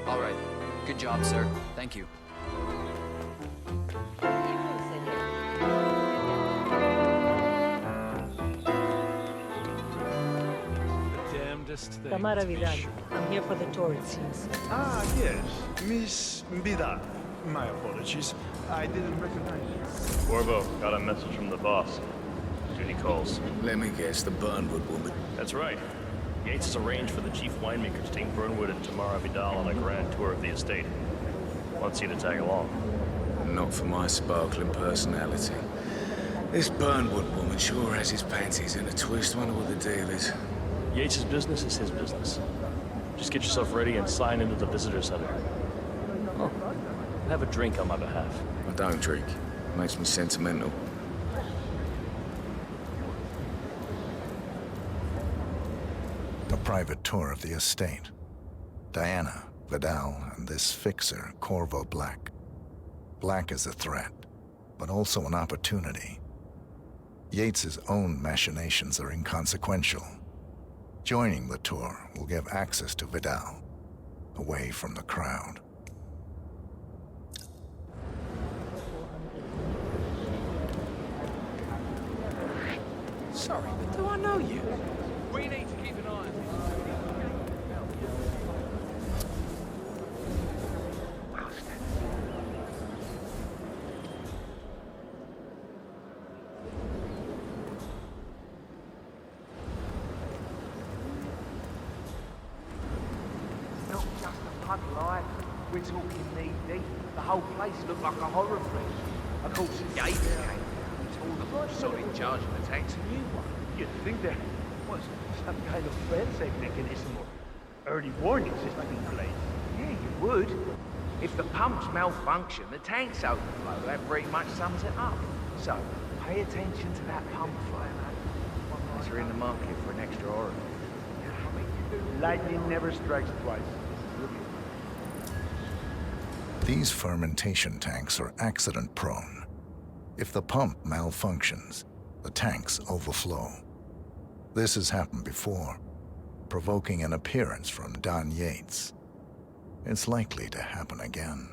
All right. Good job, sir. Thank you. Tamara Vidal. I'm here for the tour, it seems. Ah, yes. Miss Vidal. My apologies. I didn't recognize you. Corvo, got a message from the boss. Duty calls. Let me guess, the Burnwood woman. That's right. Yates has arranged for the chief winemaker to take Burnwood and Tamara Vidal on a grand tour of the estate. Wants you to tag along. Not for my sparkling personality. This Burnwood woman sure has his panties in a twist. Wonder what the deal is. Yates' business is his business. Just get yourself ready and sign into the visitor center. Oh, have a drink on my behalf. I don't drink. Makes me sentimental. A private tour of the estate. Diana, Vidal, and this fixer, Corvo Black. Black is a threat, but also an opportunity. Yates's own machinations are inconsequential. Joining the tour will give access to Vidal, away from the crowd. Sorry, but do I know you? We need to keep an eye on Not just a pub life. We're talking knee deep. The whole place looked like a horror flick. Of course, Yates came down. He told the boss not in charge of the tanks a new one. You'd think there was some kind of fail-safe mechanism or early warning system in place. Yeah, you would. If the pumps malfunction, the tanks overflow. That pretty much sums it up. So, pay attention to that pump flow. Unless you're in the market for an extra orifice. Lightning never strikes twice. These fermentation tanks are accident-prone. If the pump malfunctions, the tanks overflow. This has happened before, provoking an appearance from Don Yates. It's likely to happen again.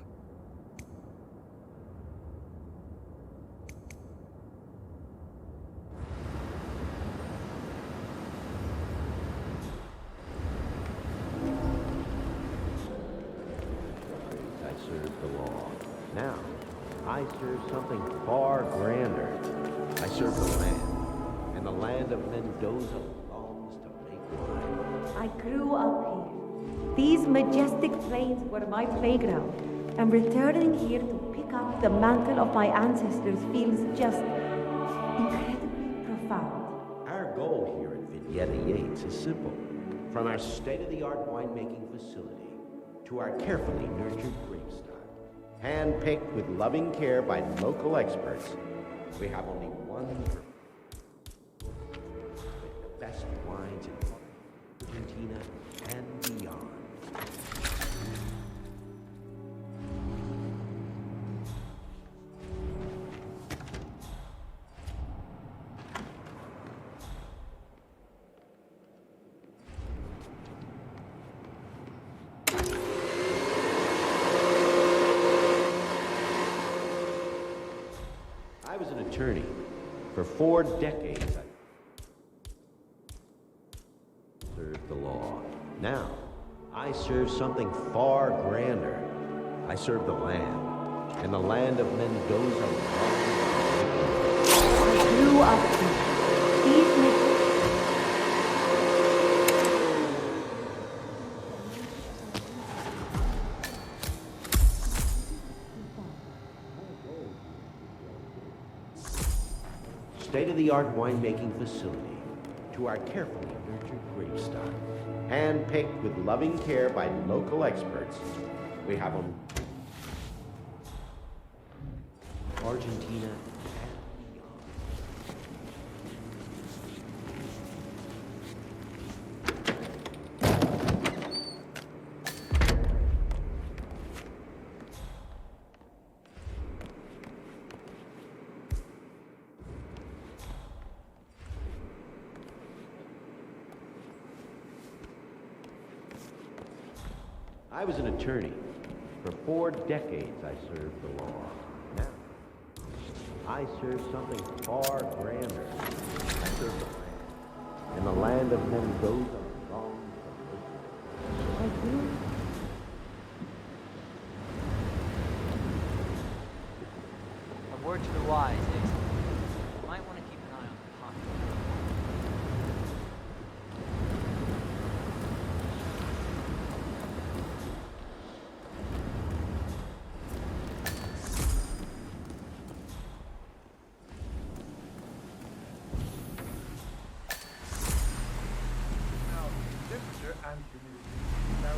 I serve the law. Now, I serve something far grander. I serve the land. And the land of Mendoza longs to make wine. I grew up here. These majestic plains were my playground. And returning here to pick up the mantle of my ancestors feels just incredibly profound. Our goal here at Vignetta Yates is simple. From our state-of-the-art winemaking facility to our carefully nurtured grape stock, hand-picked with loving care by local experts, we have only one purpose. The best wines in Argentina and beyond. I was an attorney. For 4 decades, I served the law. Now, I serve something far grander. I serve the land. And the land of Mendoza. I grew up here. These State-of-the-art winemaking facility to our carefully nurtured grape stock, hand-picked with loving care by local experts. We have them Argentina and beyond. I was an attorney. For 4 decades, I served the law. Now, I serve something far grander. I serve the land. And the land of Mendoza longs for mercy. I do. A word to the wise, Yates. You might want to keep an eye on the pocket. Now, temperature and humidity now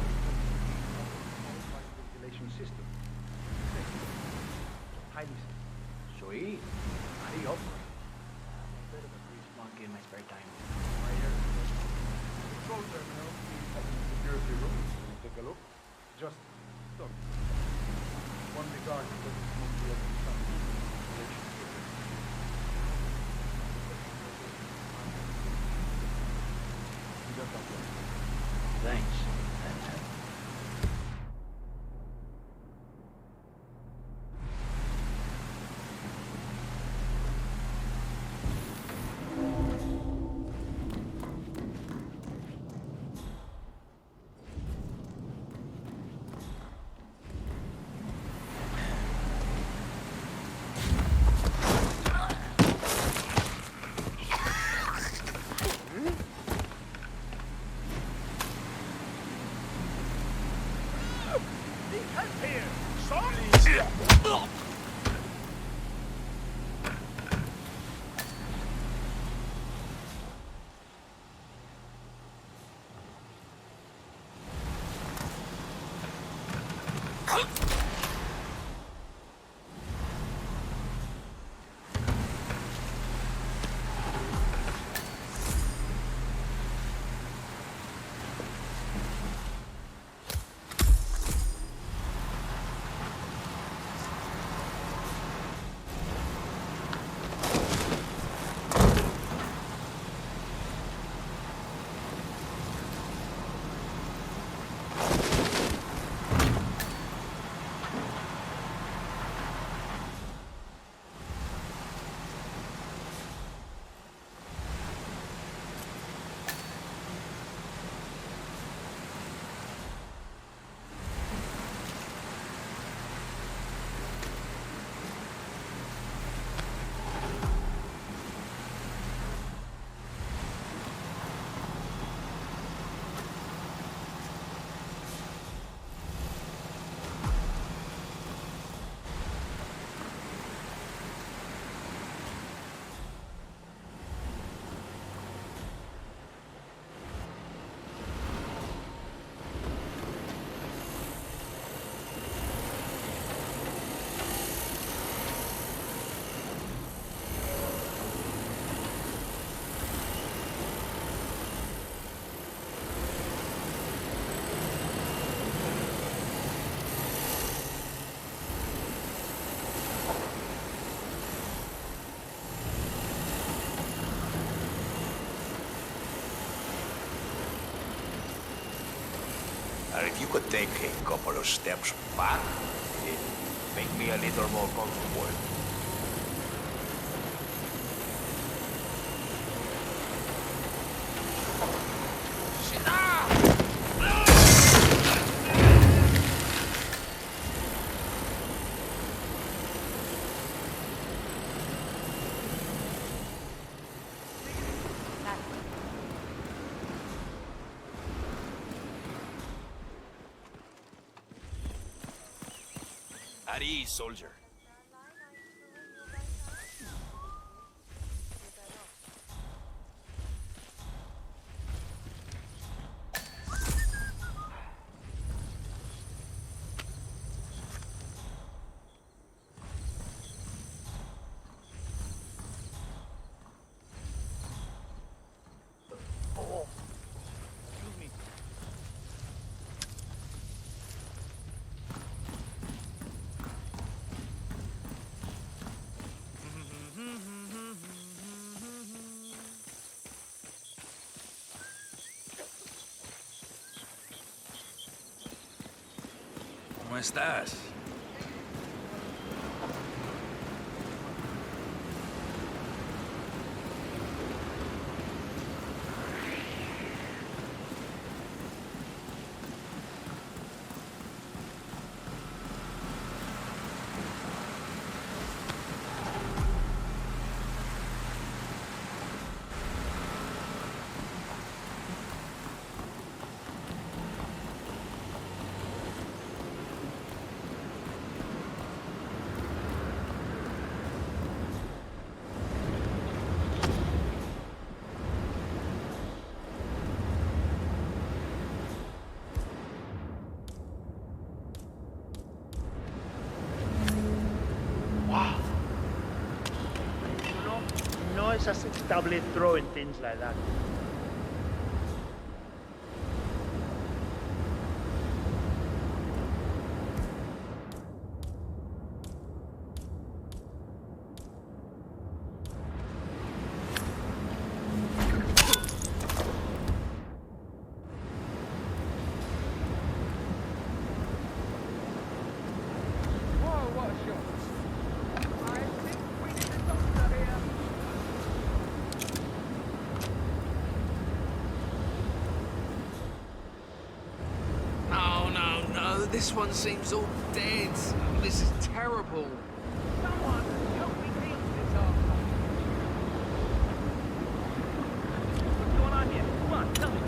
qualified ventilation system. Highly safe. Sweet. Hurry up. A bit of a grease monkey in my spare time. Right here. Control terminal is at the security room. Can you take a look? Just stop. One regard because it's mostly of some Thanks. If you could take a couple of steps back, it make me a little more comfortable. At ease, soldier. ¿Cómo estás? No es aceptable throwing things like that. This one seems all dead. This is terrible. Someone help me heal this asshole. What's going on here? Come on, tell me.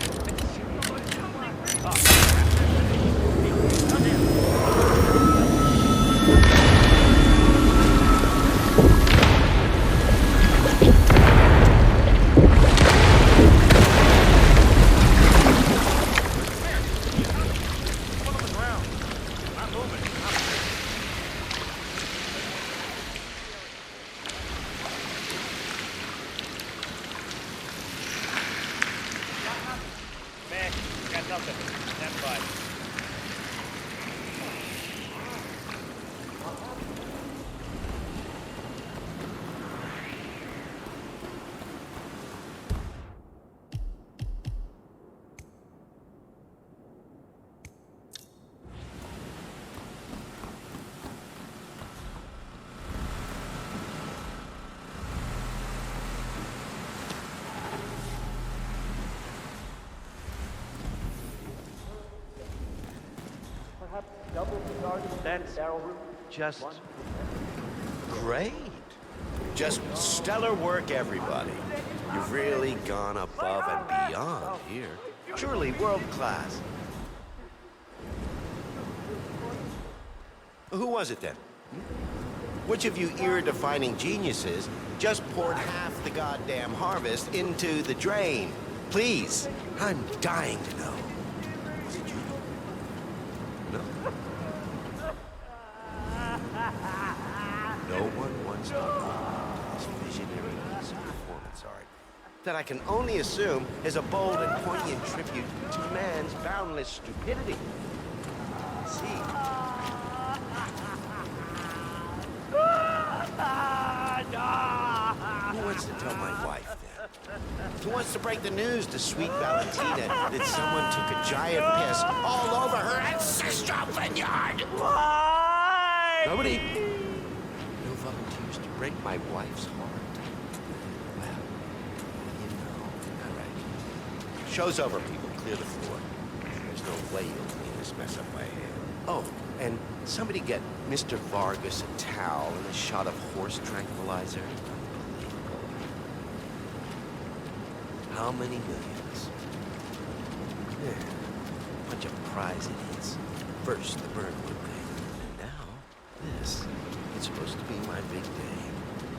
That's just Great. Just stellar work, everybody. You've really gone above and beyond here. Truly world class. Who was it then? Which of you ear-defining geniuses just poured half the goddamn harvest into the drain? Please, I'm dying to know. Was it you? No? No one once thought this visionary piece of performance art that I can only assume is a bold and poignant tribute to man's boundless stupidity. See? Who wants to tell my wife then? Who wants to break the news to sweet Valentina that someone took a giant piss all over her ancestral vineyard? Why? Nobody. No volunteers to break my wife's heart. Well, you know. All right. Show's over, people. Clear the floor. There's no way you'll clean this mess up by hand. Oh, and somebody get Mr. Vargas a towel and a shot of horse tranquilizer. How many millions? Yeah. Bunch of prize idiots. First, the Burnwood thing. And now, this. It's supposed to be my big day.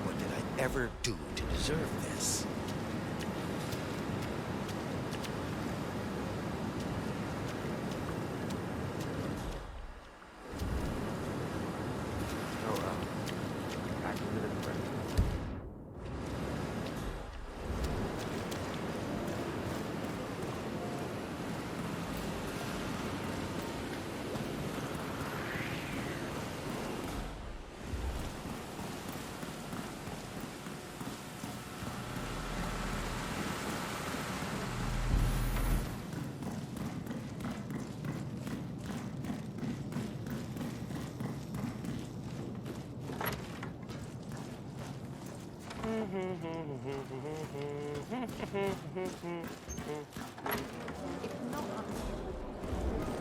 What did I ever do to deserve this?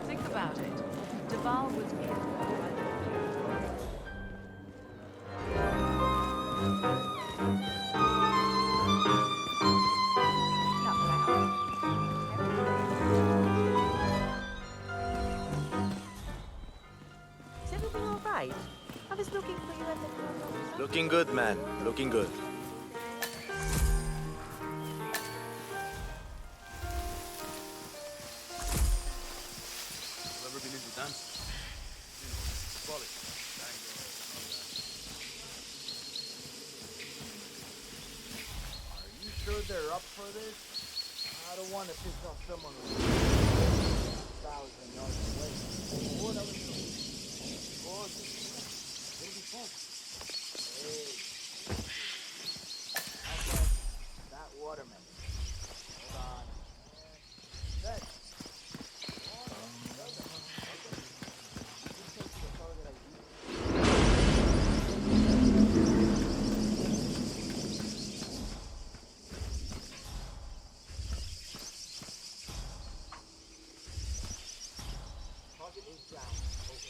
Think about it. Duval was Is everything all right? I was looking for you at the... Looking good, man. Looking good. Ever been into dance? College, tango, all that. Are you sure they're up for this? I don't want to piss off someone who's 1,000 yards away. What are we doing? Gorgeous. It'll be fun. Hey. Okay. That watermelon. Hold on. Set. Target is down. Over.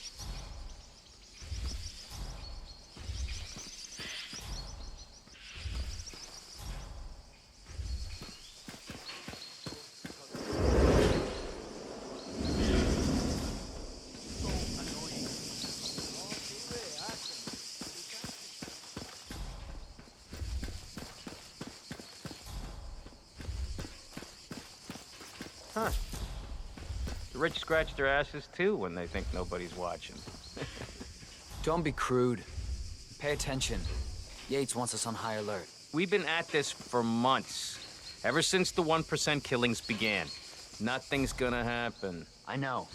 Huh. The rich scratch their asses too when they think nobody's watching. Don't be crude. Pay attention. Yates wants us on high alert. We've been at this for months. Ever since the 1% killings began. Nothing's gonna happen. I know.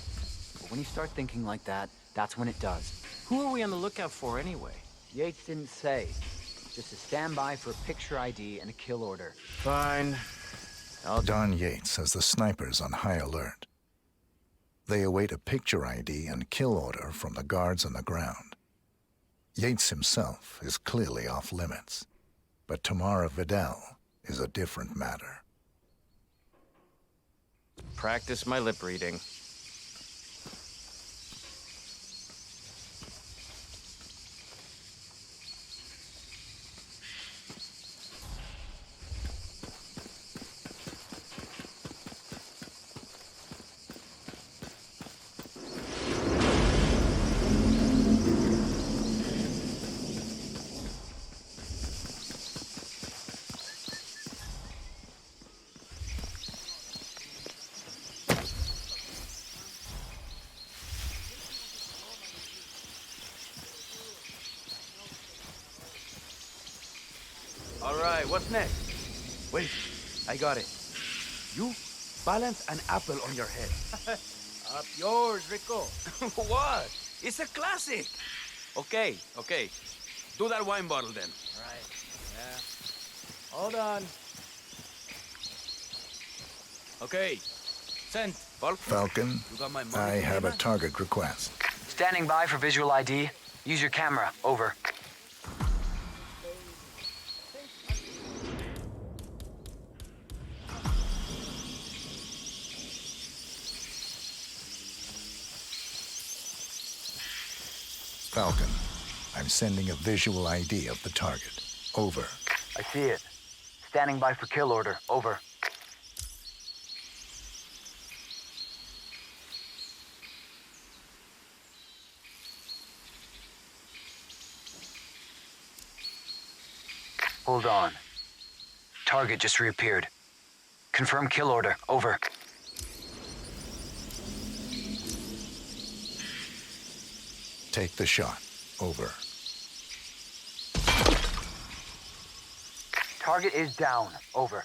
But when you start thinking like that, that's when it does. Who are we on the lookout for anyway? Yates didn't say. Just a standby for a picture ID and a kill order. Fine. Don Yates has the snipers on high alert. They await a picture ID and kill order from the guards on the ground. Yates himself is clearly off limits, but Tamara Vidal is a different matter. Practice my lip reading. All right, what's next? Wait, I got it. You balance an apple on your head. Up yours, Rico. What? It's a classic. Okay. Do that wine bottle then. Right. Yeah. Hold on. Okay. Send. Falcon, You got my money, I have a Emma? target request. Standing by for visual ID. Use your camera. Over. Falcon, I'm sending a visual ID of the target. Over. I see it. Standing by for kill order. Over. Hold on. Target just reappeared. Confirm kill order. Over. Take the shot. Over. Target is down. Over.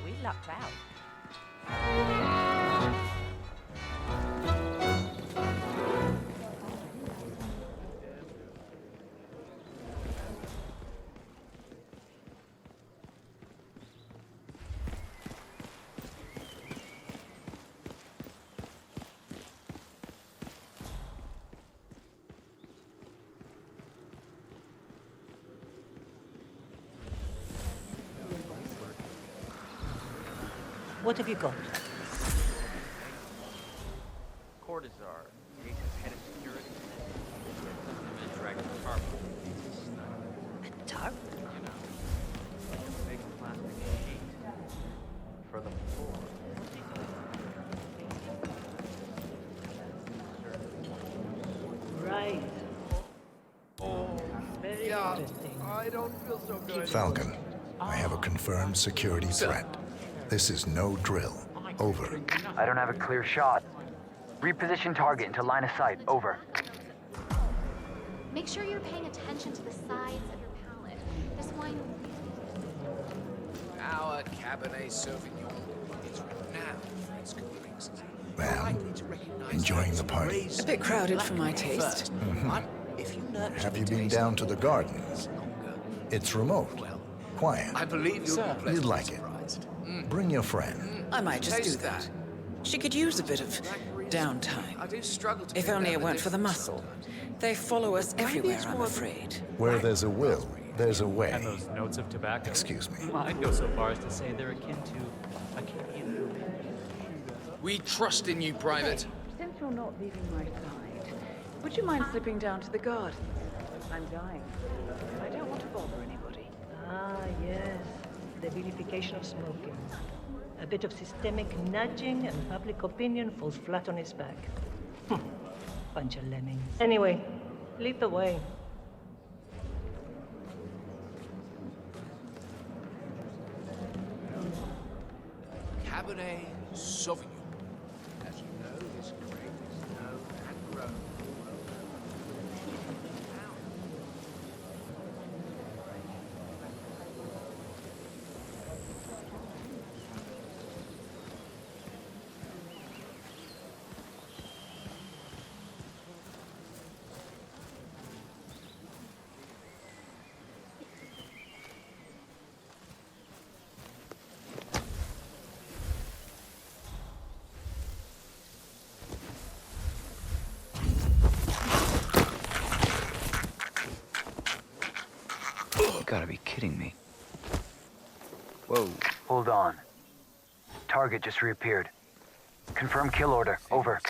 We lucked out. What have you got? Cortazar, Yates' head of security. I'm gonna drag a tarp. A tarp? You know, big plastic sheet for the floor. Right. Very interesting. I don't feel so good. Falcon, I have a confirmed security threat. This is no drill. Over. I don't have a clear shot. Reposition target into line of sight. Over. Make sure you're paying attention to the sides of your palate. This wine... Our Cabernet Sauvignon is renowned for its complexity. Well, enjoying the party. A bit crowded for my taste. Have you been down to the gardens? It's remote. Quiet. I believe you'll be You'd like it. Bring your friend. I might just do Taste that. She could use a bit of downtime. I do struggle to If pick only out it the weren't for the difference muscle. They follow us everywhere, I'm afraid. Where there's a will, there's a way. And those notes of tobacco. Excuse me. I'd go so far as to say they're akin to a Canadian. We trust in you, Private. Since you're not leaving my side, would you mind slipping down to the garden? I'm dying. I don't want to bother anybody. Ah, yes. The vilification of smoking. A bit of systemic nudging and public opinion falls flat on his back. Bunch of lemmings. Anyway, lead the way. Cabernet Sauvignon. As you know, this grape is known and grown. You gotta be kidding me. Whoa. Hold on. Target just reappeared. Confirm kill order. Over.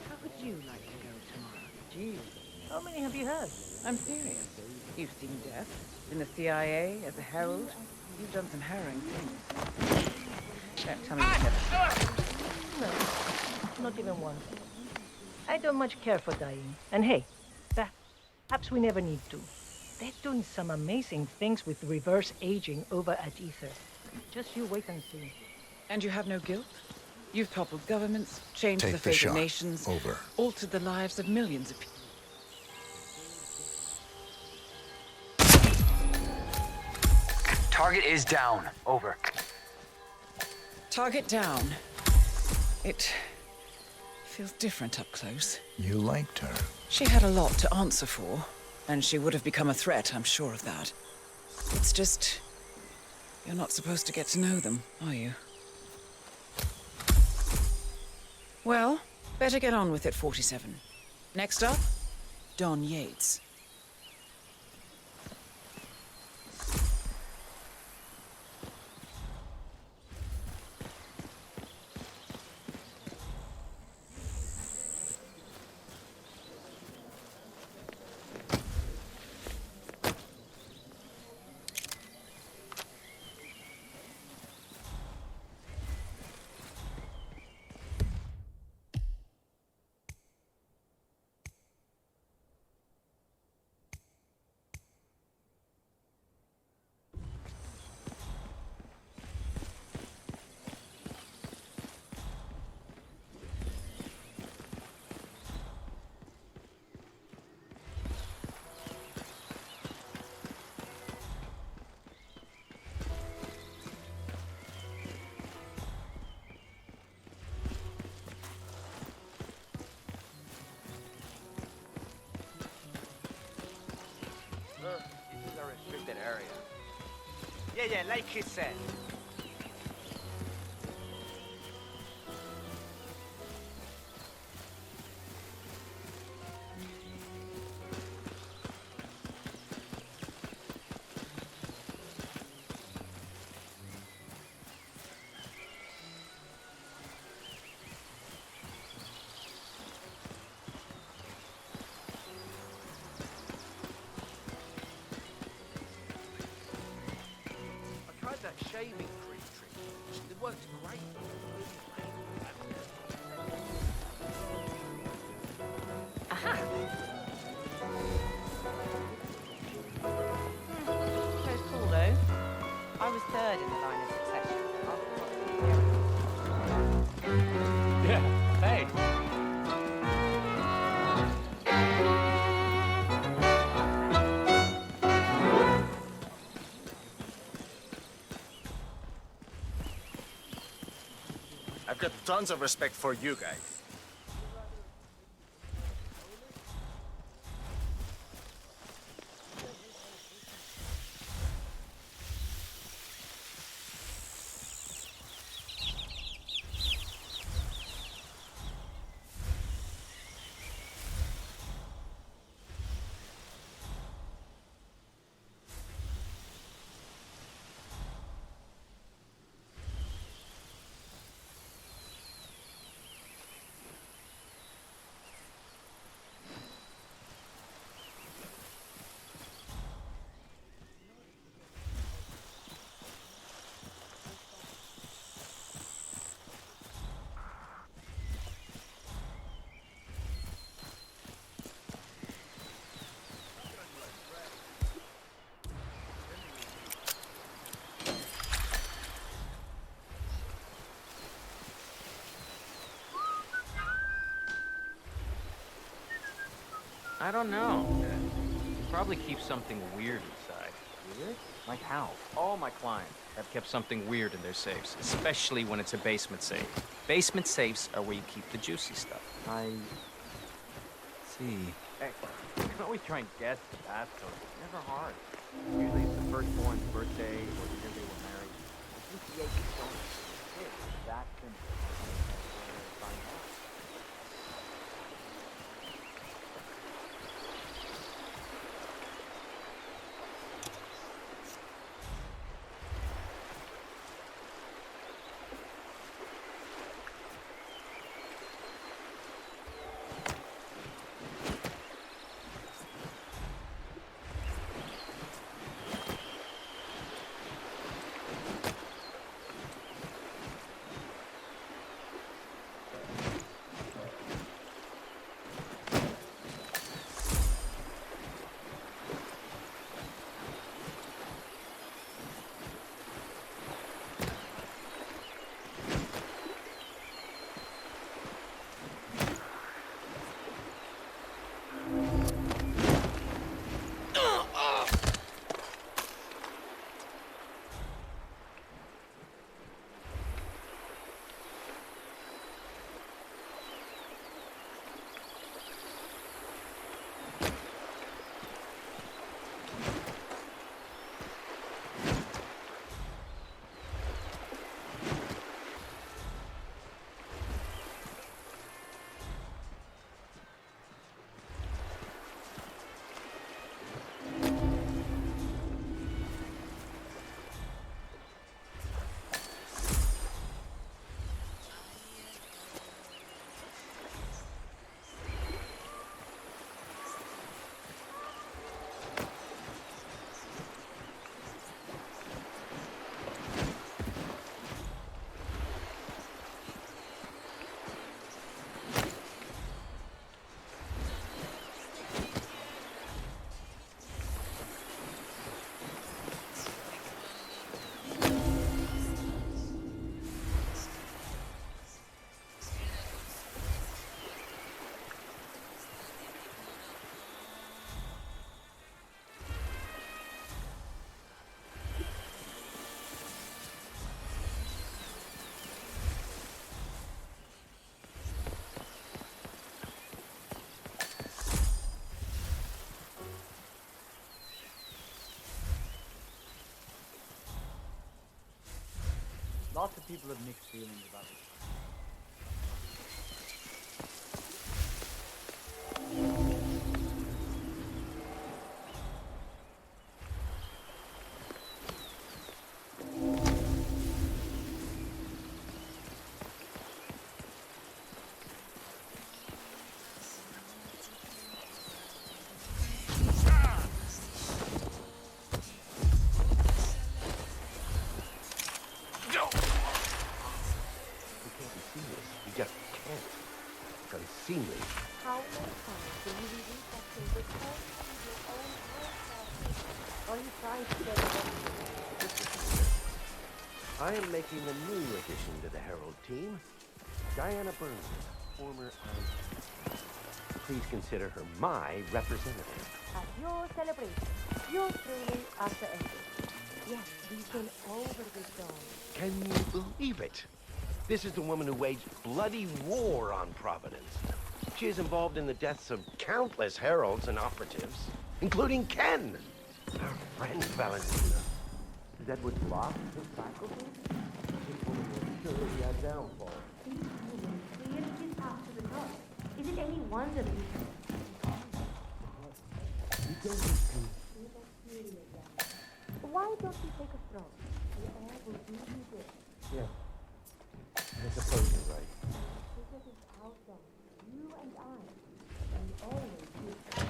How would you like to go tomorrow? Gee, how many have you had? I'm serious. You've seen death. In the CIA, as a herald. You've done some harrowing things. Don't tell me you've never... No, not even one. I don't much care for dying. And hey, perhaps we never need to. They're doing some amazing things with reverse aging over at Ether. Just you wait and see. And you have no guilt? You've toppled governments, changed Take the the fate shot. of nations, Over. altered the lives of millions of people. Target is down. Over. Target down. It feels different up close. You liked her. She had a lot to answer for, and she would have become a threat, I'm sure of that. It's just... you're not supposed to get to know them, are you? Well, better get on with it, 47. Next up, Don Yates. Yeah, like he said. That shaving cream trick. It worked great. Aha! That's cool, though. I was third in the line of succession. Yeah, hey. I've got tons of respect for you guys. I don't know. You probably keep something weird inside. Weird? Like how? All my clients have kept something weird in their safes, especially when it's a basement safe. Basement safes are where you keep the juicy stuff. I see. Hey, you can always try and guess the passcode. It's never hard. Usually it's the firstborn's birthday or the year they were married. Just the Yates don't exist. That simple. Find out. people have mixed feelings about it. Unseemly. How many times will you repeat that thing before you see your own eyes? Are you trying to get it? I am making a new addition to the Herald team. Diana Burns, former Please consider her my representative. At your celebration, your training after ended. Yes, we've been over this dog. Can you believe it? This is the woman who waged bloody war on Providence. She is involved in the deaths of countless heralds and operatives, including Ken, our friend Valentina. Is Edward lost the faculty? This woman will surely have downfall. These humans clearly give up to the gods. Is it any wonder that Why don't you take a stroll? The air will do you good. Yeah. I suppose you're right. This is our song. You and I. We always do.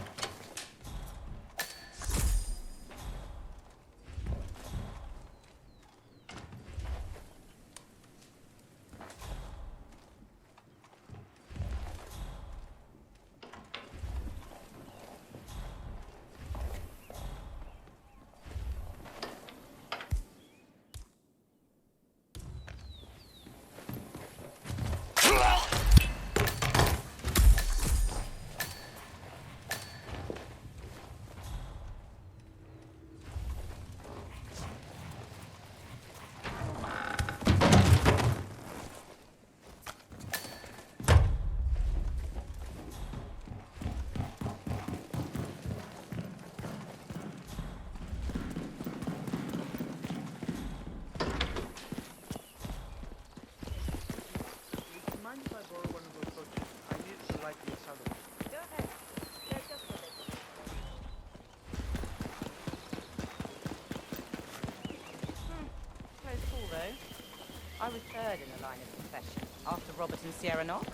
I was third in the line of succession, after Robert and Sierra Knox.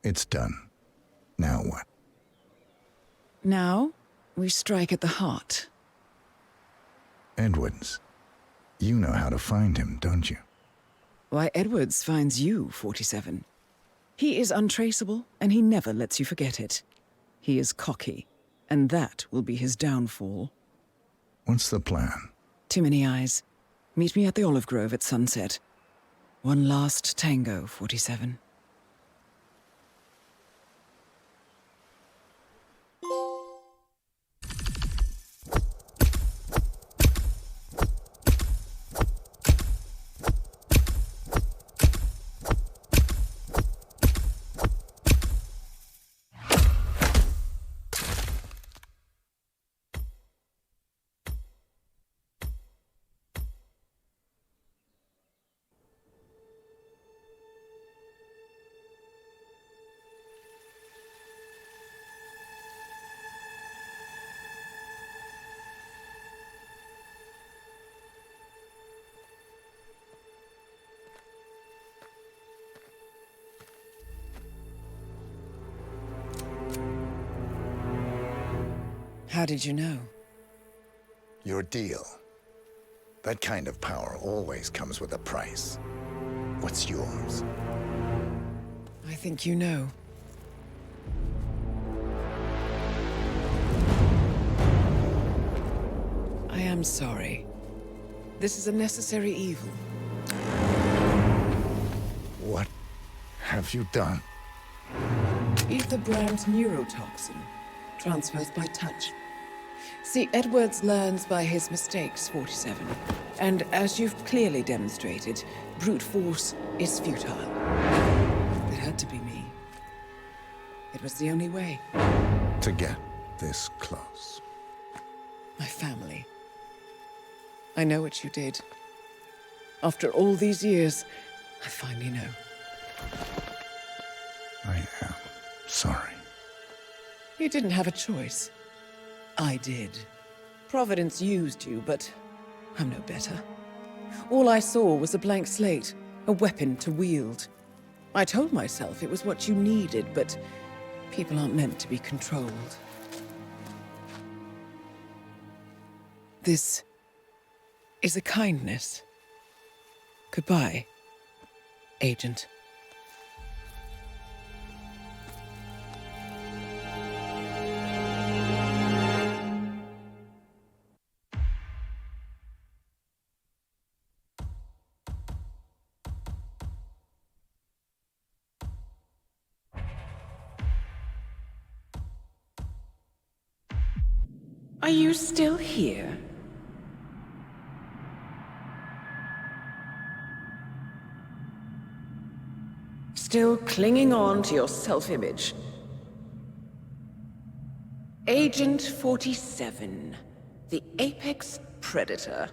It's done. Now what? Now, we strike at the heart. Edwards. You know how to find him, don't you? Why, Edwards finds you, 47. He is untraceable, and he never lets you forget it. He is cocky, and that will be his downfall. What's the plan? Too many eyes. Meet me at the Olive Grove at sunset. One last tango, 47. How did you know? Your deal. That kind of power always comes with a price. What's yours? I think you know. I am sorry. This is a necessary evil. What have you done? Ether brand neurotoxin. Transfers by touch. See, Edwards learns by his mistakes, 47. And as you've clearly demonstrated, brute force is futile. It had to be me. It was the only way. To get this close. My family. I know what you did. After all these years, I finally know. I am sorry. You didn't have a choice. I did. Providence used you, but I'm no better. All I saw was a blank slate, a weapon to wield. I told myself it was what you needed, but people aren't meant to be controlled. This is a kindness. Goodbye, Agent. Are you still here? Still clinging on to your self-image? Agent 47, the apex predator.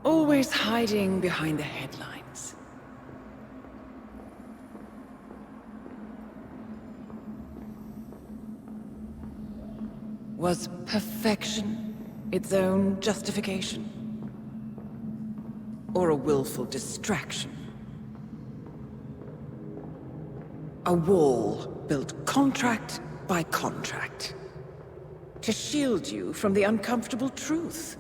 Always hiding behind the headlines. Was perfection its own justification? Or a willful distraction? A wall built contract by contract to shield you from the uncomfortable truth.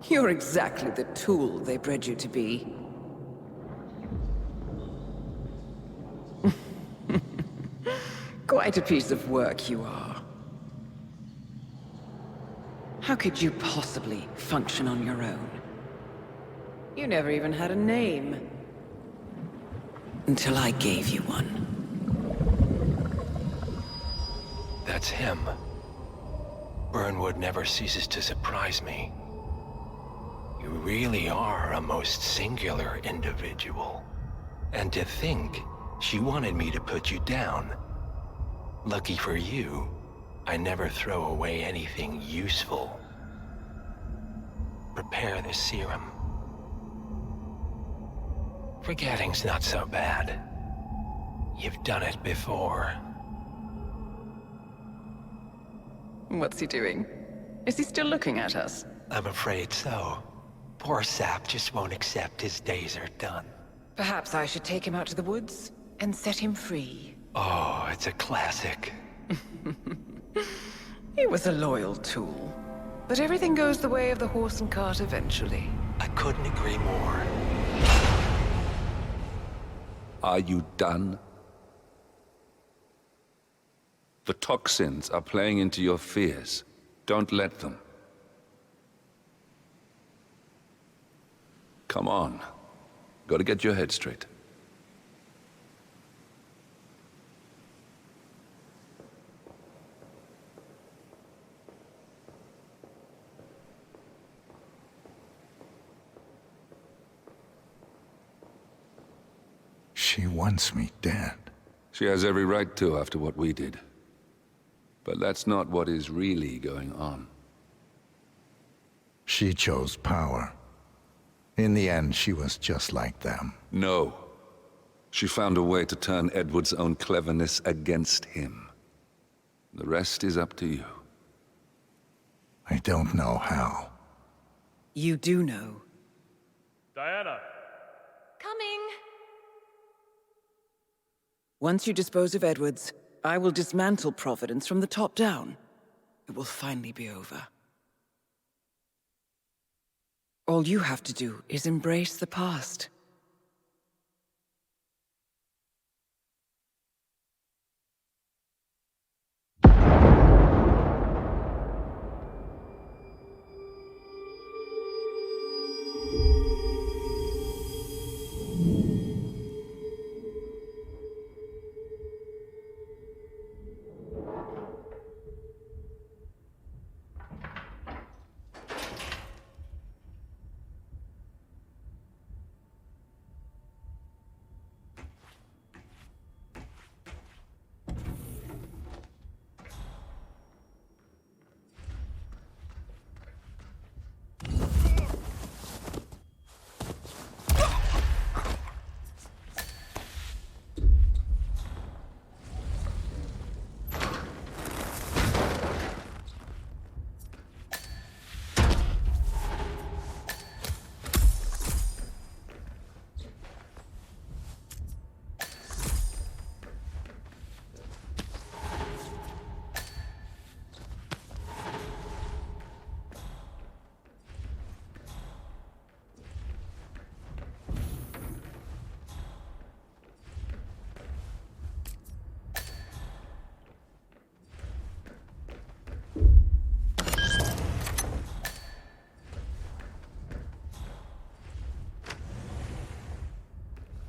You're exactly the tool they bred you to be. Quite a piece of work you are. How could you possibly function on your own? You never even had a name. Until I gave you one. That's him. Burnwood never ceases to surprise me. You really are a most singular individual. And to think she wanted me to put you down. Lucky for you, I never throw away anything useful. Prepare the serum. Forgetting's not so bad. You've done it before. What's he doing? Is he still looking at us? I'm afraid so. Poor sap just won't accept his days are done. Perhaps I should take him out to the woods and set him free. Oh, it's a classic. He was a loyal tool. But everything goes the way of the horse and cart eventually. I couldn't agree more. Are you done? The toxins are playing into your fears. Don't let them. Come on. Gotta get your head straight. She wants me dead. She has every right to after what we did. But that's not what is really going on. She chose power. In the end, she was just like them. No. She found a way to turn Edward's own cleverness against him. The rest is up to you. I don't know how. You do know. Diana! Coming! Once you dispose of Edwards, I will dismantle Providence from the top down. It will finally be over. All you have to do is embrace the past.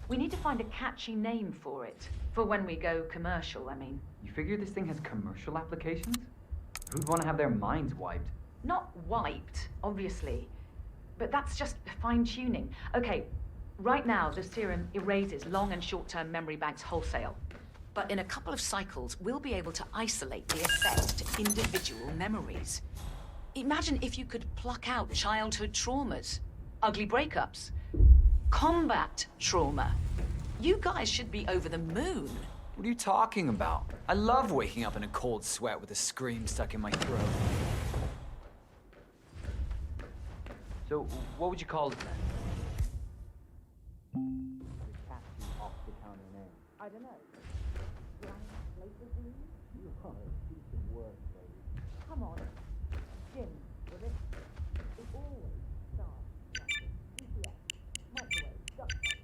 We need to find a catchy name for it. For when we go commercial, I mean. You figure this thing has commercial applications? Who'd want to have their minds wiped? Not wiped, obviously. But that's just fine-tuning. Okay, right now the serum erases long and short-term memory banks wholesale. But in a couple of cycles, we'll be able to isolate the effect to individual memories. Imagine if you could pluck out childhood traumas, ugly breakups, combat trauma. You guys should be over the moon. What are you talking about? I love waking up in a cold sweat with a scream stuck in my throat. So, what would you call it then? I don't know. You are a piece of work, baby. Come on. Jim, with it. It always starts like this. GPS, microwave, duct tape.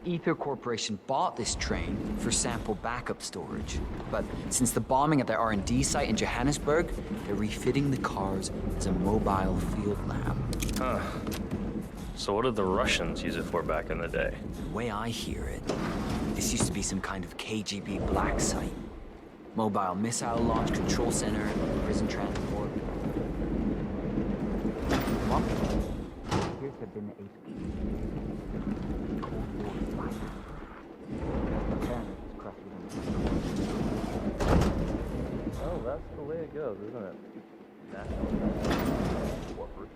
Ether Corporation bought this train for sample backup storage. But since the bombing at their R&D site in Johannesburg, they're refitting the cars as a mobile field lab. Huh. So what did the Russians use it for back in the day? The way I hear it, this used to be some kind of KGB black site. Mobile missile launch control center, prison transport. Well, here's the bin HQ. Cold War fighter. Apparently it's crushed within the Oh, that's the way it goes, isn't it? National Warfare.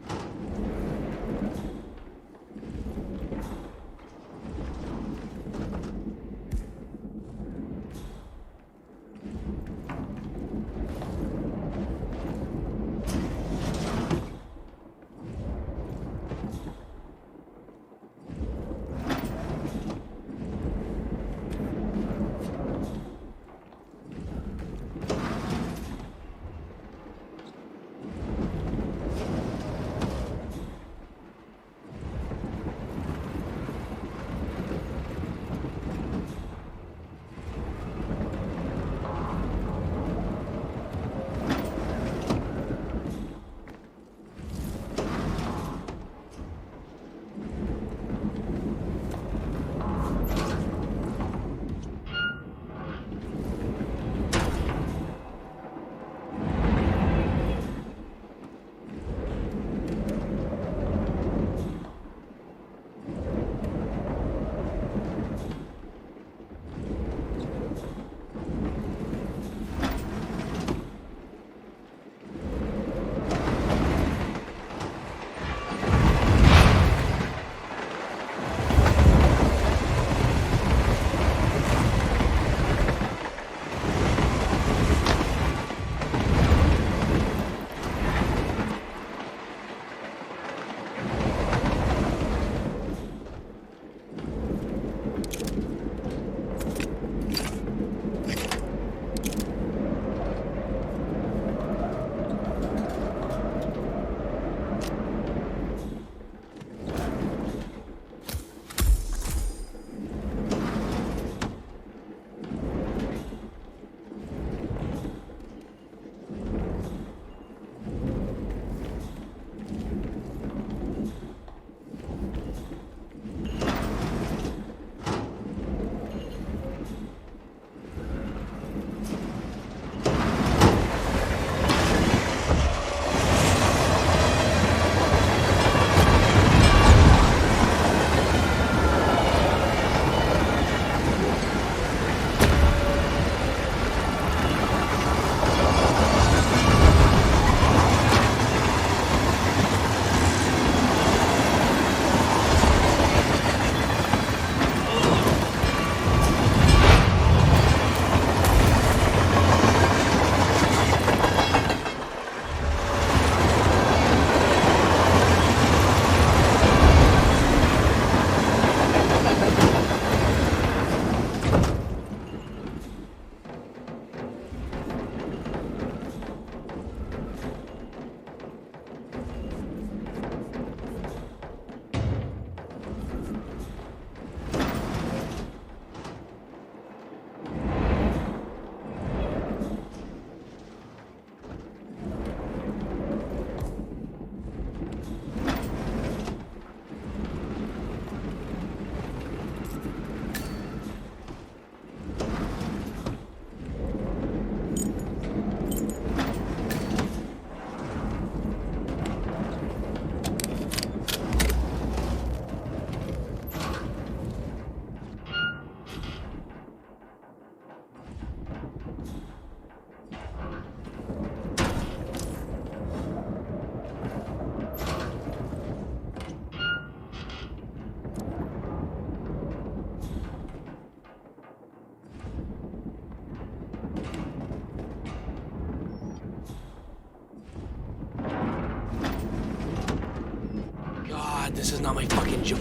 This is not my fucking job.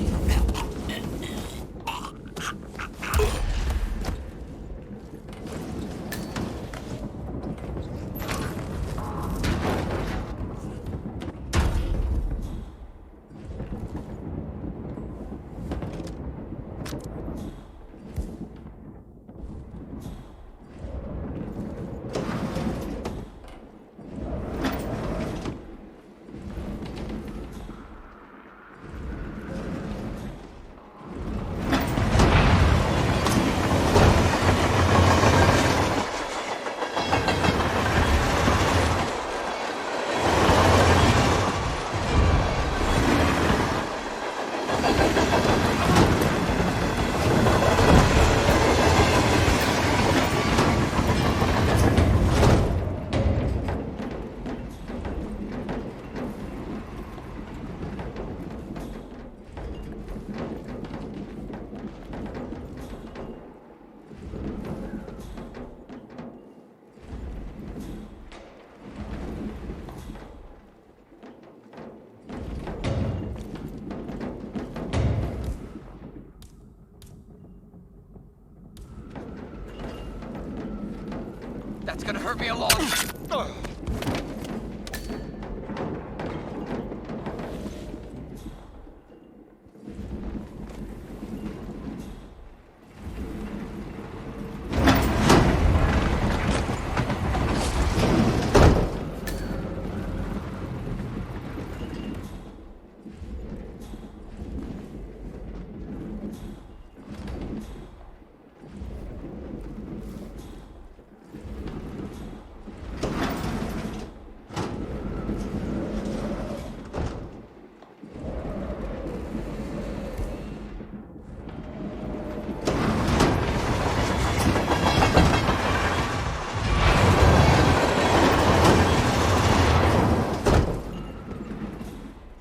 gonna hurt me a lot.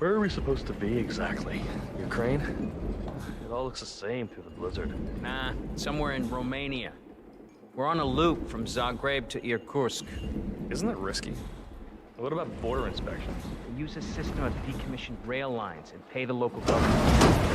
Where are we supposed to be exactly? Ukraine? It all looks the same through the blizzard. Nah, somewhere in Romania. We're on a loop from Zagreb to Irkutsk. Isn't that risky? What about border inspections? We use a system of decommissioned rail lines and pay the local government.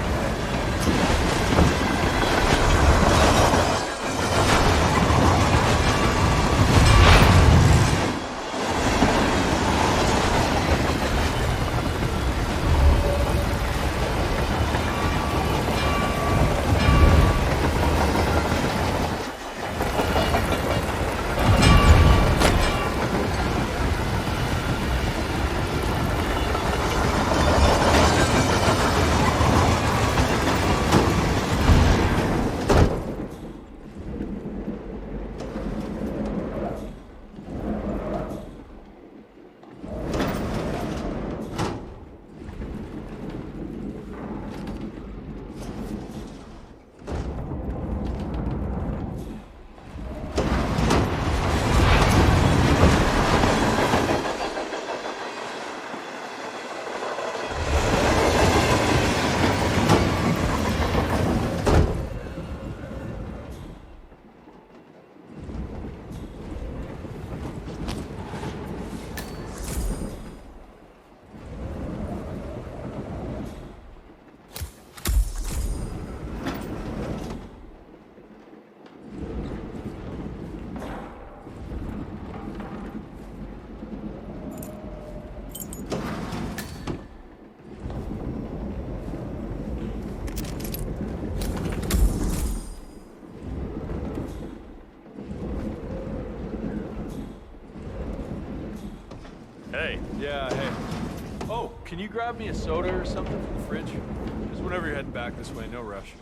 Hey. Yeah, hey. Oh, can you grab me a soda or something from the fridge? Just whenever you're heading back this way, no rush.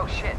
Oh shit.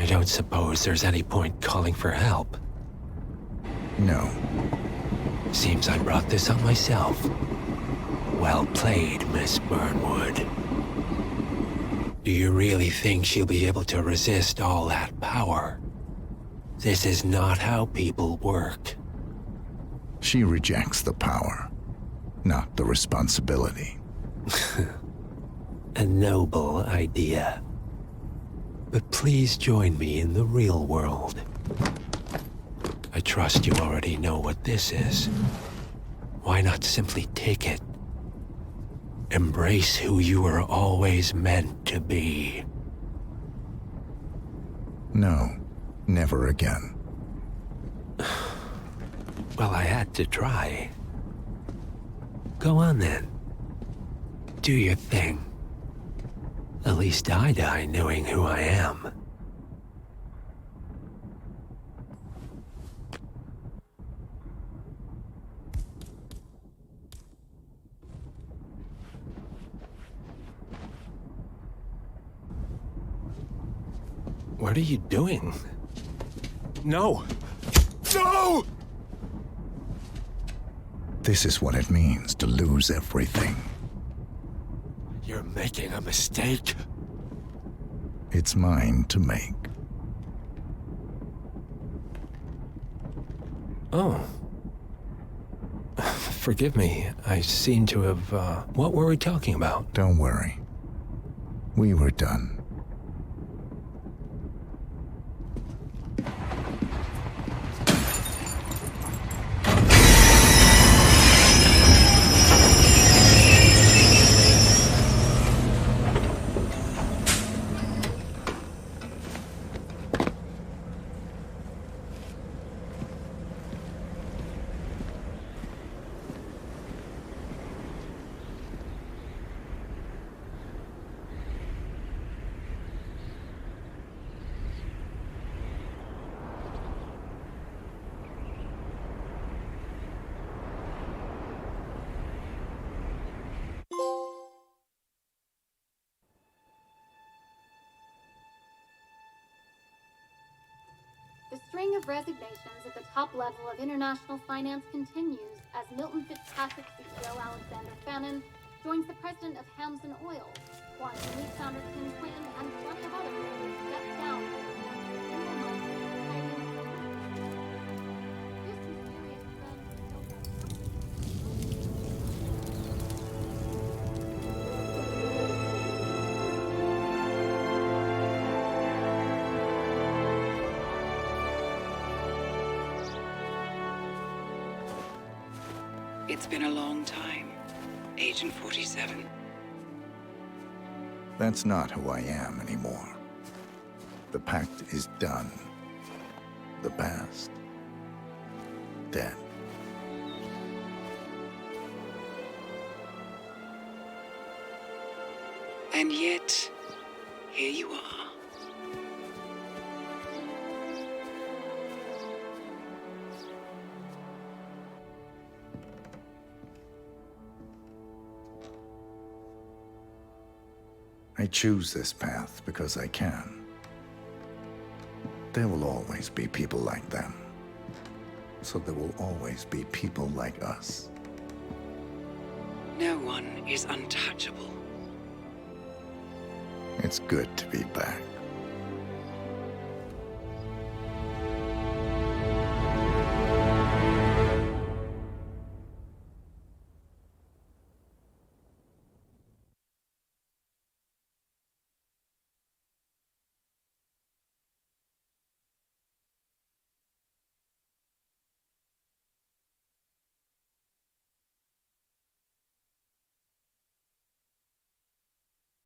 I don't suppose there's any point calling for help. No. Seems I brought this on myself. Well played, Miss Burnwood. Do you really think she'll be able to resist all that power? This is not how people work. She rejects the power, not the responsibility. A noble idea. But please join me in the real world. I trust you already know what this is. Why not simply take it? Embrace who you were always meant to be. No, never again. Well, I had to try. Go on then. Do your thing. At least I die knowing who I am. What are you doing? No! No! This is what it means to lose everything. You're making a mistake. It's mine to make. Oh. Forgive me. I seem to have, What were we talking about? Don't worry. We were done. string of resignations at the top level of international finance continues as Milton Fitzpatrick CEO Alexander Fannin joins the president of Hamson Oil, Quantum Leap founder Tim Quinn, and plenty of other people step down. It's been a long time, Agent 47. That's not who I am anymore. The pact is done. The past, dead. And yet, here you are. I choose this path because I can. There will always be people like them. So there will always be people like us. No one is untouchable. It's good to be back.